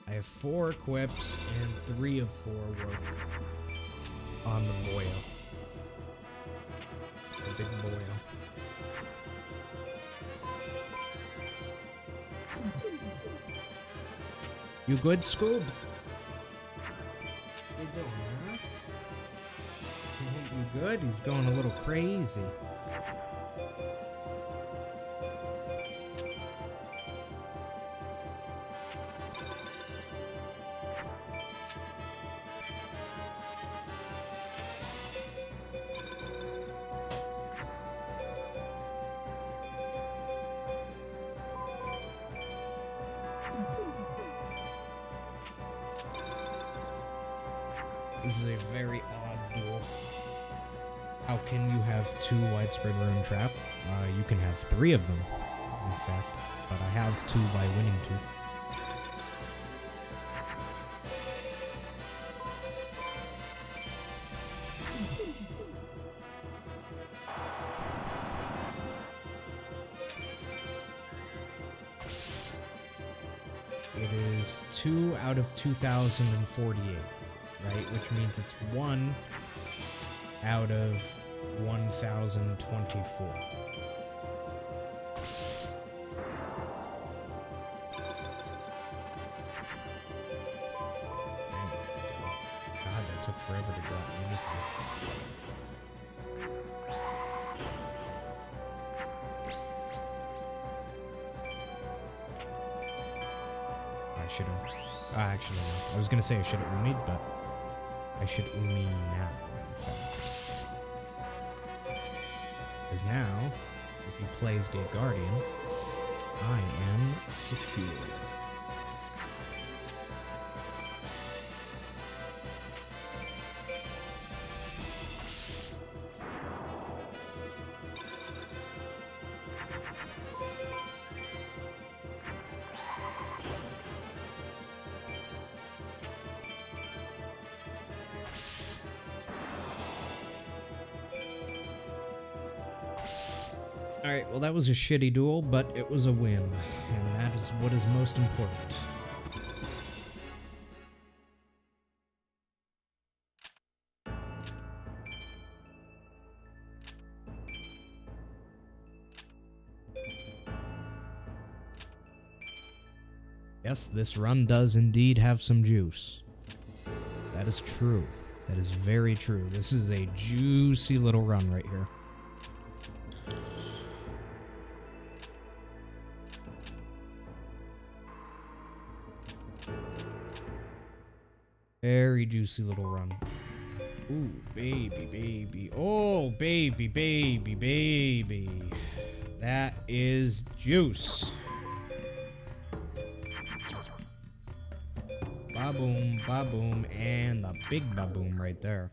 I have 4 equips and 3 of 4 work on the boyo. The big boyo. You good, Scoob? You doing, huh? You good? He's going a little crazy. This is a very odd duel. How can you have 2 widespread ruin trap? You can have 3 of them, in fact. But I have 2 by winning 2. It is 2 out of 2,048. Right, which means it's 1 out of 1,024. God, that took forever to drop anything. I should have. Actually, no. I was gonna say I should have unied, but I should uni now, in fact. Because now, if he plays Gate Guardian, I am secure. Alright, well that was a shitty duel, but it was a win, and that is what is most important. Yes, this run does indeed have some juice. That is true. That is very true. This is a juicy little run right here. Very juicy little run. Ooh, baby, baby. Oh, baby, baby, baby. That is juice. Ba-boom, ba-boom, and the big ba-boom right there.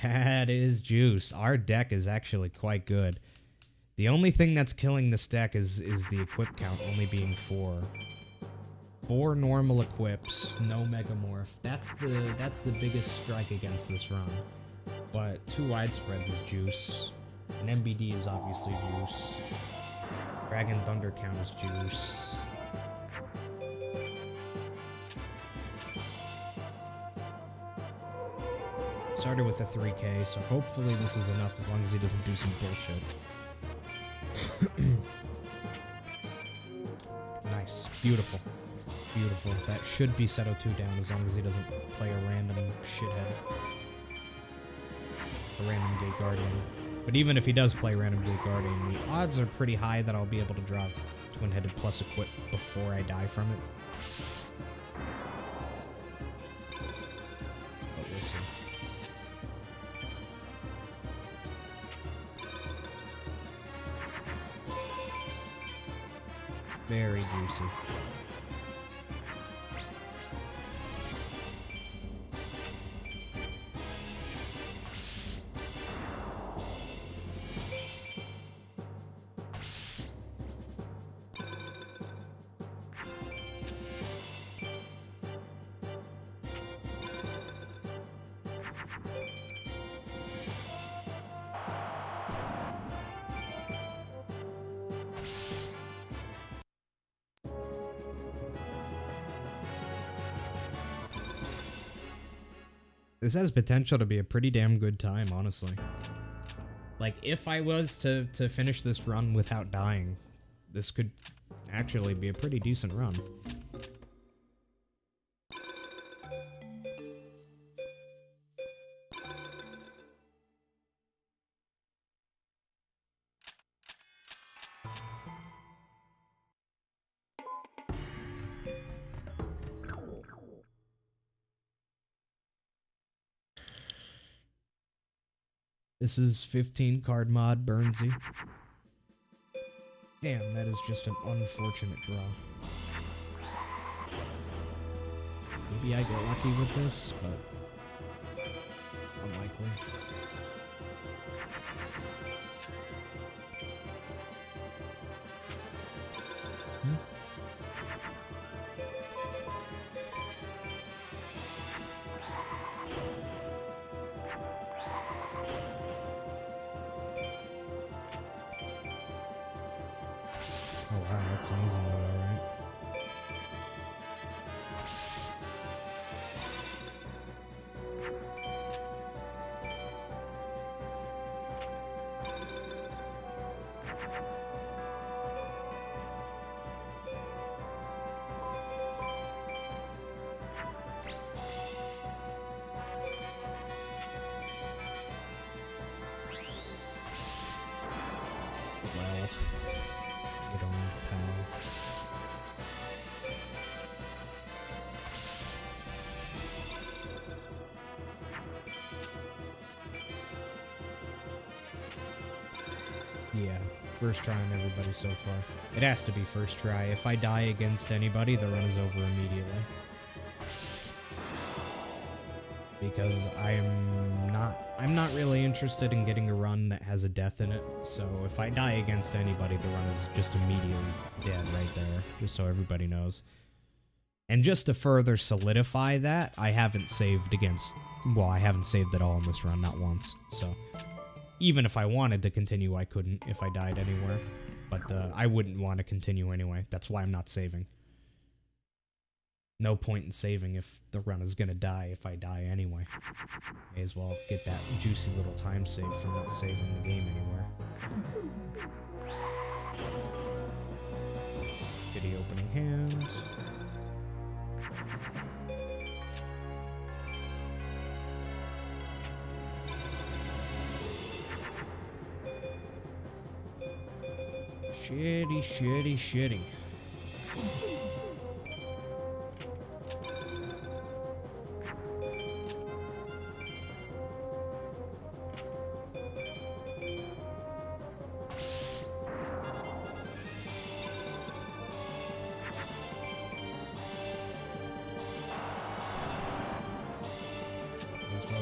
That is juice. Our deck is actually quite good. The only thing that's killing this deck is the equip count only being 4. 4 normal equips, no megamorph. That's the biggest strike against this run. But 2 widespreads is juice. An MBD is obviously juice. Dragon Thunder count is juice. Started with a 3k, so hopefully this is enough as long as he doesn't do some bullshit. Nice. Beautiful. Beautiful. That should be Seto 2 down as long as he doesn't play a random shithead. A random Gate Guardian. But even if he does play random Gate Guardian, the odds are pretty high that I'll be able to draw Twin-Headed plus equip before I die from it. But we'll see. Very juicy. This has potential to be a pretty damn good time, honestly. Like, if I was to finish this run without dying, this could actually be a pretty decent run. This is 15 card mod Burnsy. Damn, that is just an unfortunate draw. Maybe I get lucky with this, but unlikely. Oh wow, that's an easy one, alright. Well, get on, pal. Yeah, first try on everybody so far. It has to be first try. If I die against anybody, the run is over immediately. Because I'm not really interested in getting a run that has a death in it. So if I die against anybody, the run is just immediately dead right there, just so everybody knows. And just to further solidify that, I haven't saved against, well, I haven't saved at all in this run, not once. So even if I wanted to continue, I couldn't if I died anywhere. But I wouldn't want to continue anyway. That's why I'm not saving. No point in saving if the run is gonna die if I die anyway. May as well get that juicy little time save from not saving the game anywhere. Kitty opening hand. Shitty, shitty, shitty.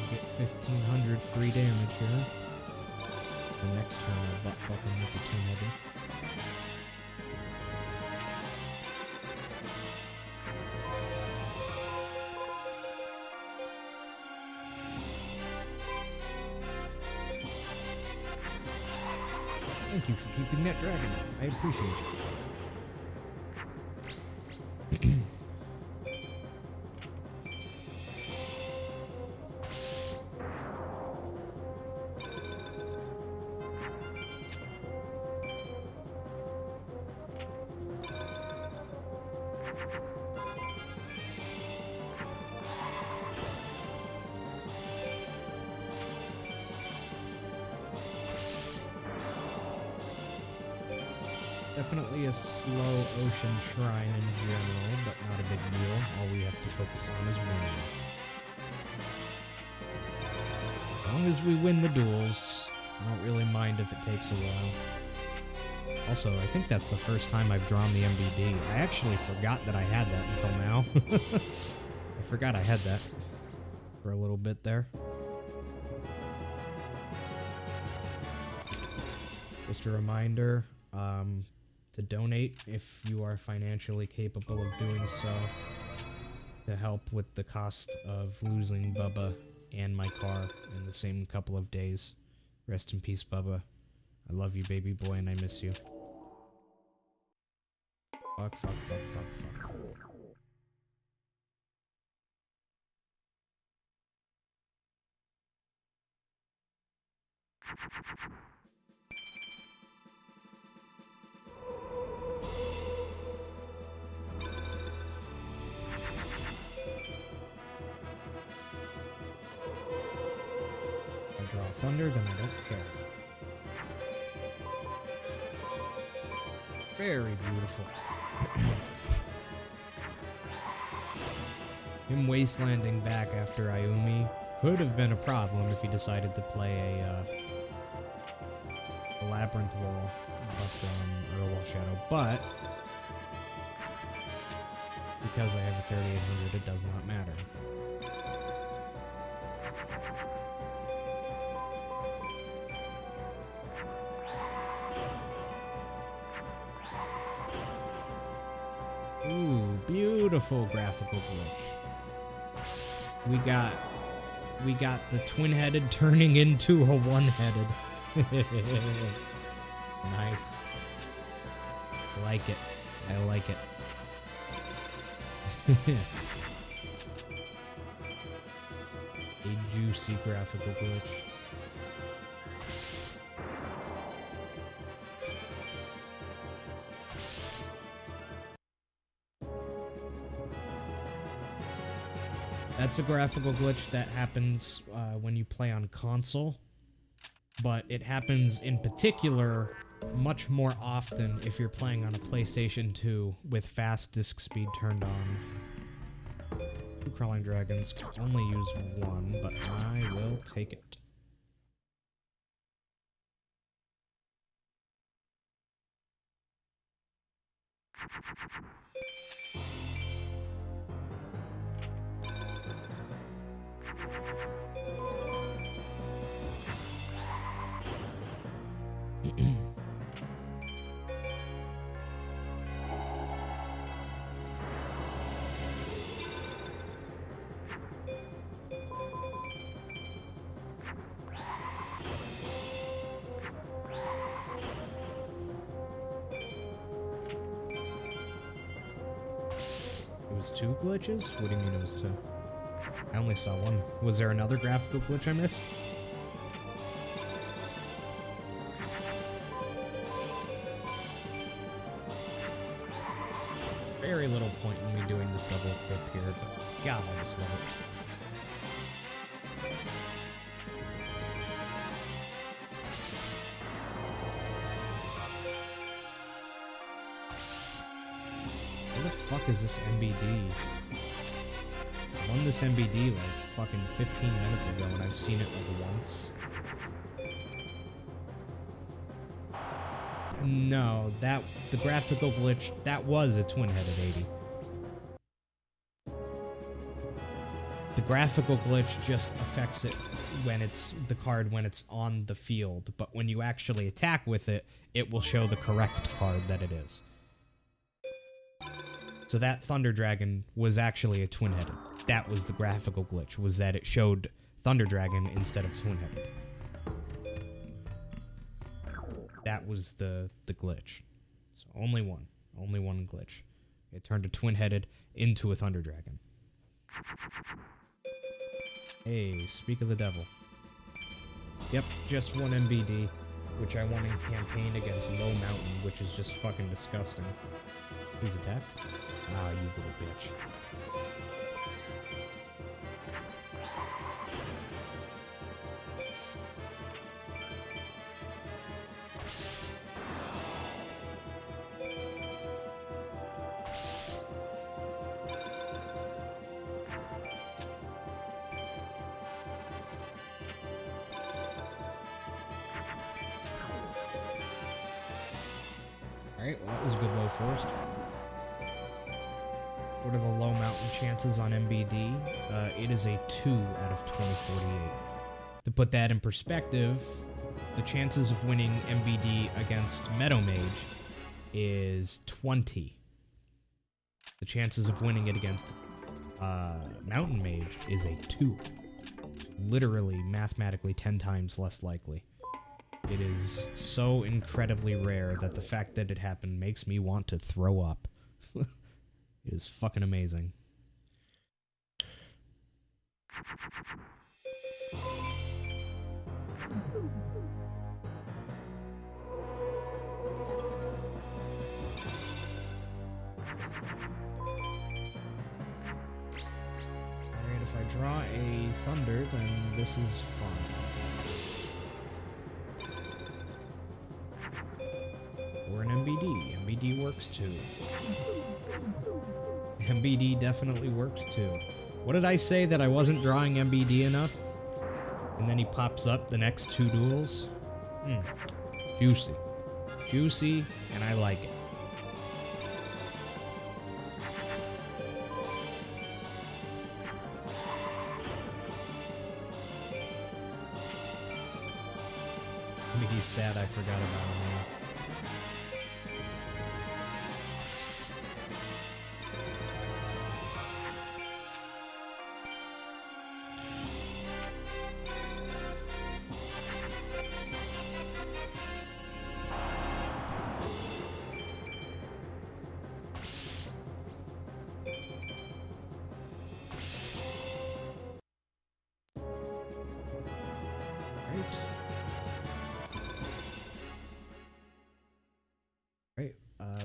Get 1,500 free damage here. The next turn I'll butt fucking with the 2-headed. Thank you for keeping that dragon. I appreciate you. Definitely a slow ocean shrine in general, but not a big deal. All we have to focus on is winning. As long as we win the duels, I don't really mind if it takes a while. Also, I think that's the first time I've drawn the MBD. I actually forgot that I had that until now. I forgot I had that for a little bit there. Just a reminder, to donate if you are financially capable of doing so, to help with the cost of losing Bubba and my car in the same couple of days. Rest in peace, Bubba. I love you, baby boy, and I miss you. Fuck, fuck, fuck, fuck, fuck. Draw thunder, then I don't care. Very beautiful. Him wastelanding back after Ayumi could have been a problem if he decided to play a labyrinth wall, or a wall shadow, but because I have a 3800, it does not matter. Ooh, beautiful graphical glitch. We got the twin-headed turning into a one-headed. Nice. I like it. I like it. A juicy graphical glitch. That's a graphical glitch that happens when you play on console, but it happens in particular much more often if you're playing on a PlayStation 2 with fast disk speed turned on. 2 crawling dragons can only use 1, but I will take it. It was 2 glitches? What do you mean it was 2? I only saw 1. Was there another graphical glitch I missed? Very little point in me doing this double clip here, but God, I just love it. Where the fuck is this MBD? I won this MBD like fucking 15 minutes ago and I've seen it like once. No, the graphical glitch, that was a twin-headed 80. The graphical glitch just affects it when it's the card when it's on the field, but when you actually attack with it, it will show the correct card that it is. So that Thunder Dragon was actually a twin-headed. That was the graphical glitch, was that it showed Thunder Dragon instead of twin-headed. That was the glitch. So only one glitch. It turned a twin-headed into a Thunder Dragon. Hey, speak of the devil. Yep, just 1 MBD, which I won in campaign against Low Mountain, which is just fucking disgusting. Please attack. Ah, you little bitch. Alright, well that was a good low forest. What are the low mountain chances on MBD? It is a 2 out of 2048. To put that in perspective, the chances of winning MBD against Meadow Mage is 20. The chances of winning it against Mountain Mage is a 2. Literally, mathematically 10 times less likely. It is so incredibly rare that the fact that it happened makes me want to throw up. It is fucking amazing. Alright, if I draw a Thunder, then this is fun. Or an MBD. MBD works too. MBD definitely works too. What did I say that I wasn't drawing MBD enough? And then he pops up the next 2 duels? Juicy. Juicy, and I like it. Maybe he's sad I forgot about him.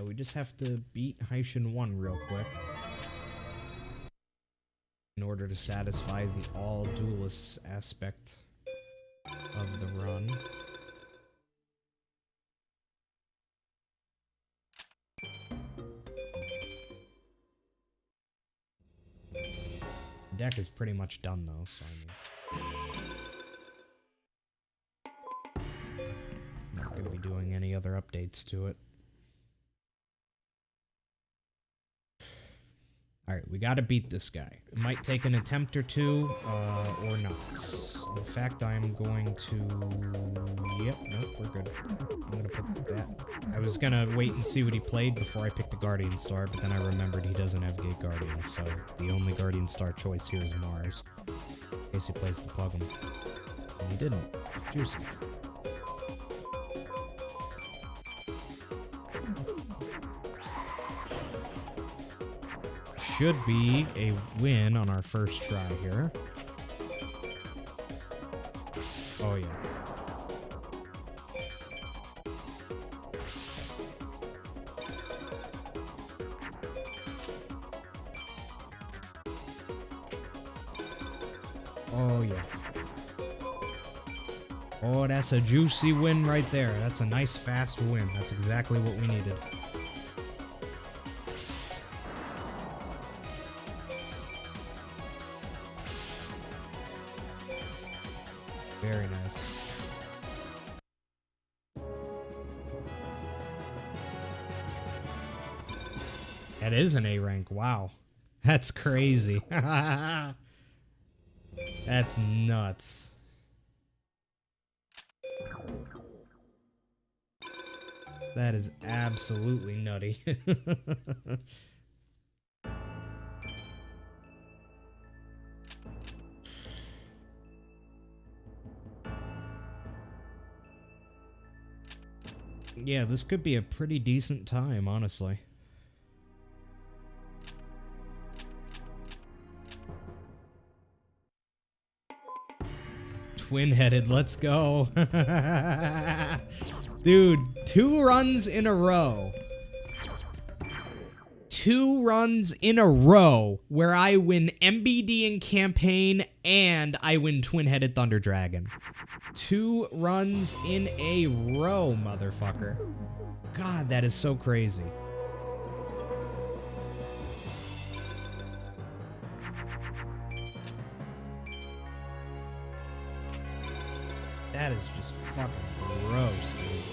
We just have to beat Heishin 1 real quick in order to satisfy the all duelists aspect of the run. The deck is pretty much done though, so I'm not going to be doing any other updates to it. Alright, we gotta beat this guy. It might take an attempt or two, or not. In fact, I'm going to... Yep, nope, we're good. I'm gonna put that... I was gonna wait and see what he played before I picked the Guardian Star, but then I remembered he doesn't have Gate Guardian, so the only Guardian Star choice here is Mars. In case he plays the Plug'em. And he didn't. Juicy. Should be a win on our first try here. Oh yeah. Oh yeah. Oh, that's a juicy win right there. That's a nice fast win. That's exactly what we needed. Very nice. That is an A rank. Wow. That's crazy. That's nuts. That is absolutely nutty. Yeah, this could be a pretty decent time, honestly. Twin-headed, let's go. Dude, 2 runs in a row. 2 runs in a row where I win MBD in campaign and I win Twin-headed Thunder Dragon. 2 runs in a row, motherfucker. God, that is so crazy. That is just fucking gross, dude.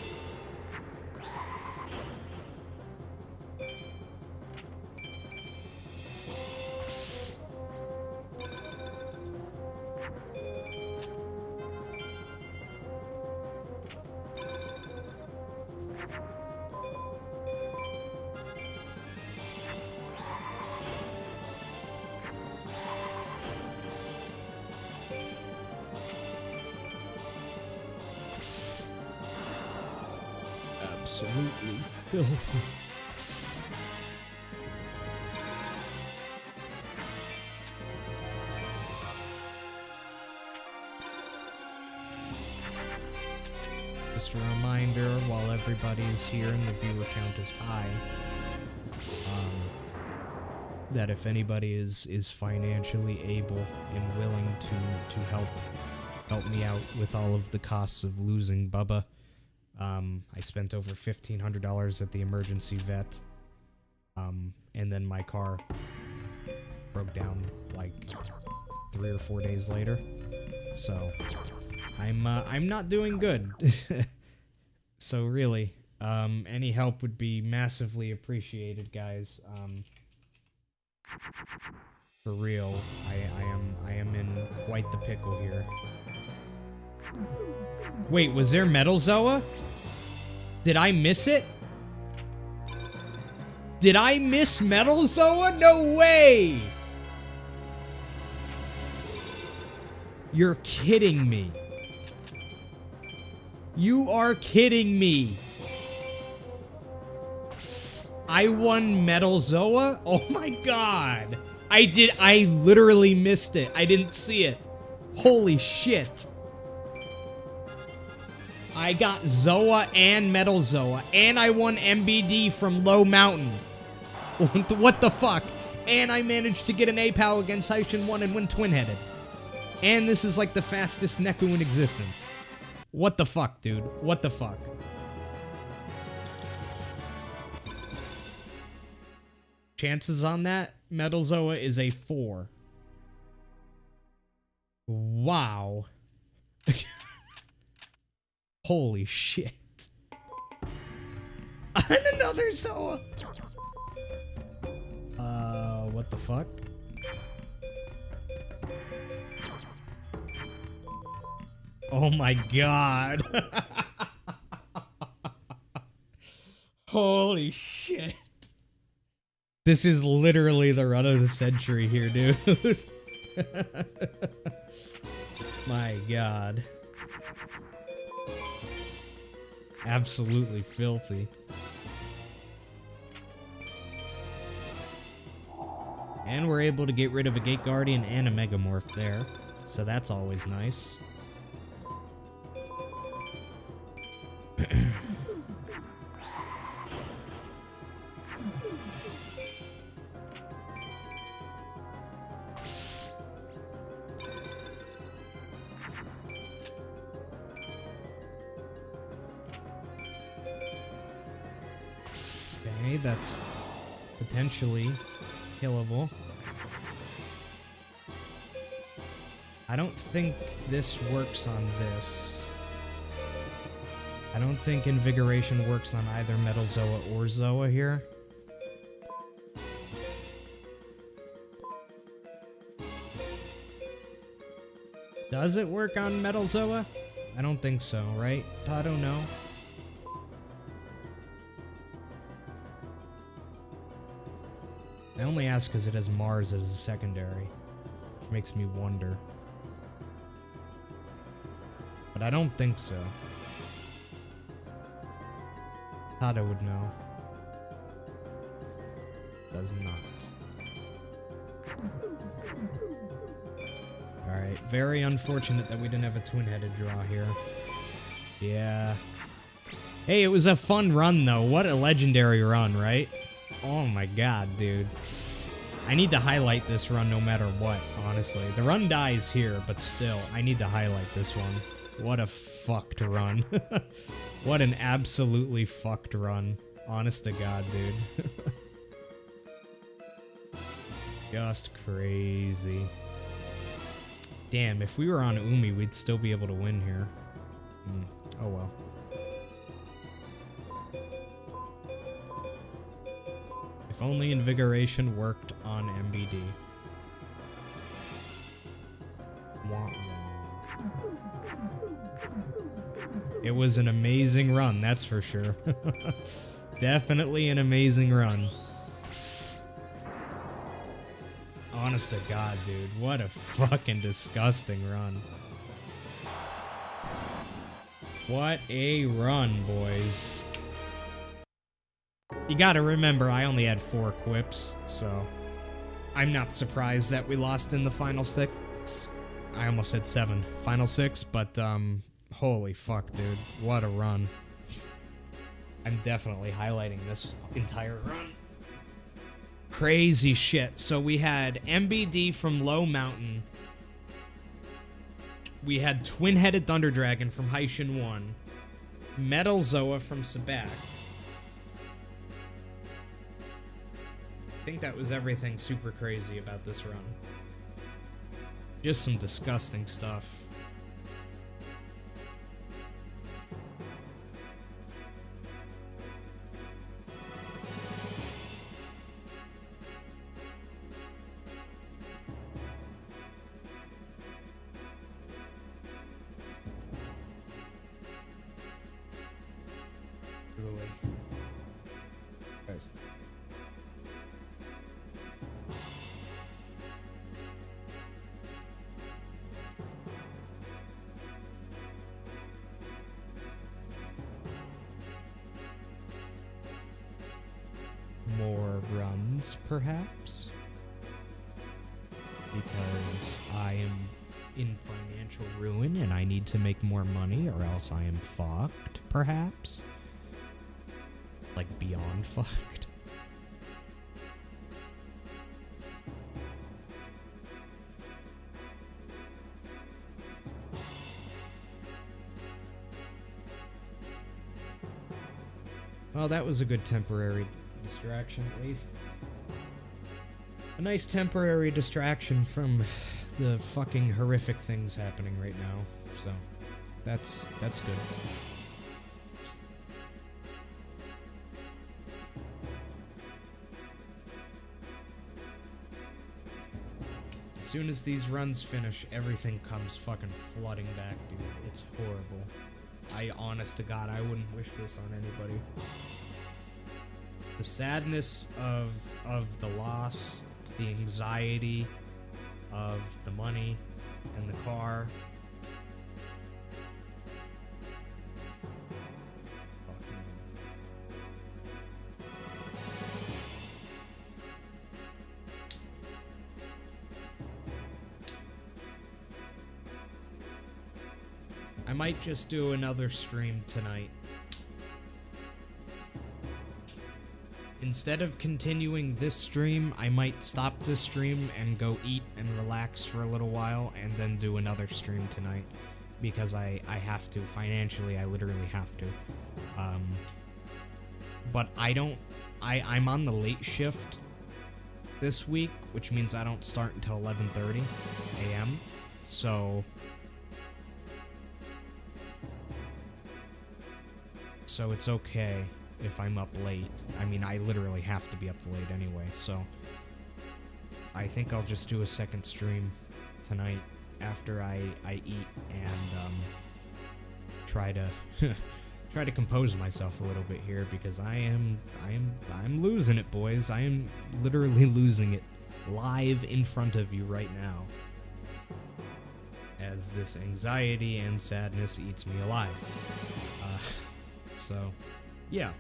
Absolutely filthy. Just a reminder, while everybody is here and the viewer count is high, that if anybody is financially able and willing to help me out with all of the costs of losing Bubba. I spent over $1,500 at the emergency vet, and then my car broke down like 3 or 4 days later. So I'm not doing good. So really, any help would be massively appreciated, guys. For real, I am in quite the pickle here. Wait, was there Metal Zoa? Did I miss it? Did I miss Metal Zoa? No way! You're kidding me. You are kidding me. I won Metal Zoa? Oh my god. I literally missed it. I didn't see it. Holy shit. I got Zoa and Metal Zoa, and I won MBD from Low Mountain. What the fuck? And I managed to get an A-POW against Heishin 1 and win twin-headed. And this is like the fastest Neku in existence. What the fuck, dude? What the fuck? Chances on that? Metal Zoa is a 4. Wow. Holy shit. And another Zoa! What the fuck? Oh my god. Holy shit. This is literally the run of the century here, dude. My god. Absolutely filthy. And we're able to get rid of a Gate Guardian and a Megamorph there. So that's always nice. Okay, that's potentially killable. I don't think this works on this. I don't think Invigoration works on either Metal Zoa or Zoa here. Does it work on Metal Zoa? I don't think so, right? I don't know. I only ask because it has Mars as a secondary, which makes me wonder. But I don't think so. Tada would know. Does not. Alright, very unfortunate that we didn't have a twin-headed draw here. Yeah. Hey, it was a fun run, though. What a legendary run, right? Oh my god, dude. I need to highlight this run no matter what, honestly. The run dies here, but still, I need to highlight this one. What a fucked run. What an absolutely fucked run. Honest to god, dude. Just crazy. Damn, if we were on Umi, we'd still be able to win here. Oh well. If only Invigoration worked on MBD. Wah, wah. It was an amazing run, that's for sure. Definitely an amazing run. Honest to God, dude. What a fucking disgusting run. What a run, boys. You gotta remember, I only had 4 quips, so I'm not surprised that we lost in the final 6. I almost said 7. Final 6, but, holy fuck, dude. What a run. I'm definitely highlighting this entire run. Crazy shit. So we had MBD from Low Mountain. We had Twin-Headed Thunder Dragon from Heishin 1. Metal Zoa from Sabak. I think that was everything super crazy about this run. Just some disgusting stuff. Truly. Guys. More runs, perhaps? Because I am in financial ruin and I need to make more money or else I am fucked, perhaps? Like, beyond fucked. Well, that was a good temporary distraction, at least. A nice temporary distraction from the fucking horrific things happening right now. So, that's good. As soon as these runs finish, everything comes fucking flooding back, dude. It's horrible. Honest to God, I wouldn't wish this on anybody. The sadness of the loss, the anxiety of the money and the car. I might just do another stream tonight. Instead of continuing this stream, I might stop this stream and go eat and relax for a little while and then do another stream tonight. Because I have to. Financially, I literally have to. But I'm on the late shift this week, which means I don't start until 11:30 a.m. So it's okay if I'm up late. I mean, I literally have to be up late anyway, so I think I'll just do a second stream tonight after I eat and try to compose myself a little bit here, because I'm losing it, boys. I am literally losing it live in front of you right now as this anxiety and sadness eats me alive. So, yeah.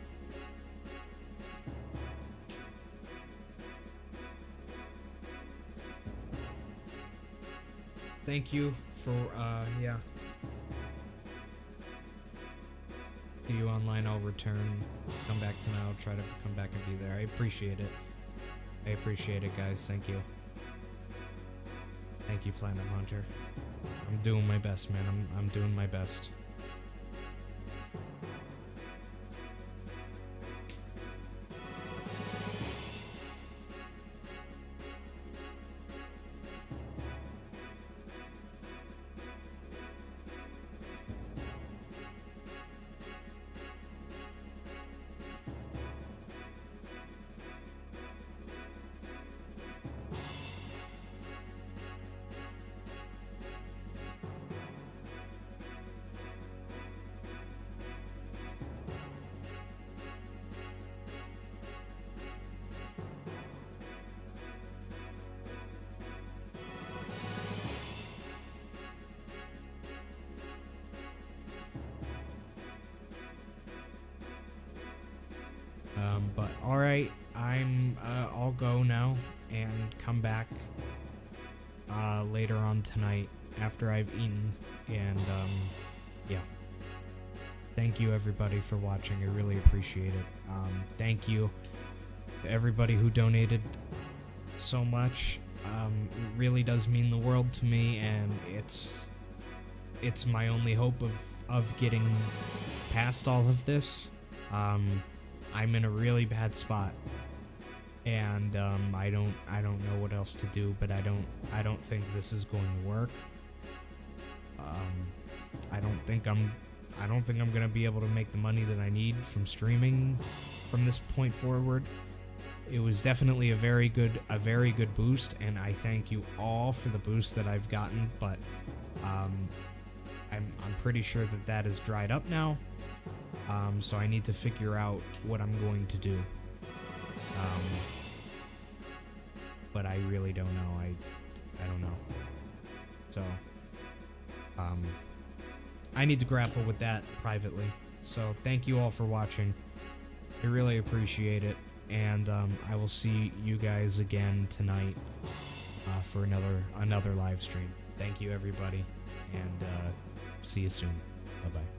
Thank you for, yeah. See you online, I'll return. Come back tonight, I'll try to come back and be there. I appreciate it. I appreciate it, guys. Thank you. Thank you, Planet Hunter. I'm doing my best, man. I'm doing my best. But alright, I'll go now and come back later on tonight after I've eaten, and yeah. Thank you everybody for watching, I really appreciate it. Thank you to everybody who donated so much. It really does mean the world to me, and it's my only hope of getting past all of this. I'm in a really bad spot, and I don't know what else to do, but I don't think this is going to work. I don't think I'm gonna be able to make the money that I need from streaming from this point forward. It was definitely a very good boost, and I thank you all for the boost that I've gotten, but I'm pretty sure that is dried up now. So I need to figure out what I'm going to do. But I really don't know. I don't know. So, I need to grapple with that privately. So thank you all for watching. I really appreciate it. And I will see you guys again tonight for another live stream. Thank you, everybody, and see you soon. Bye-bye.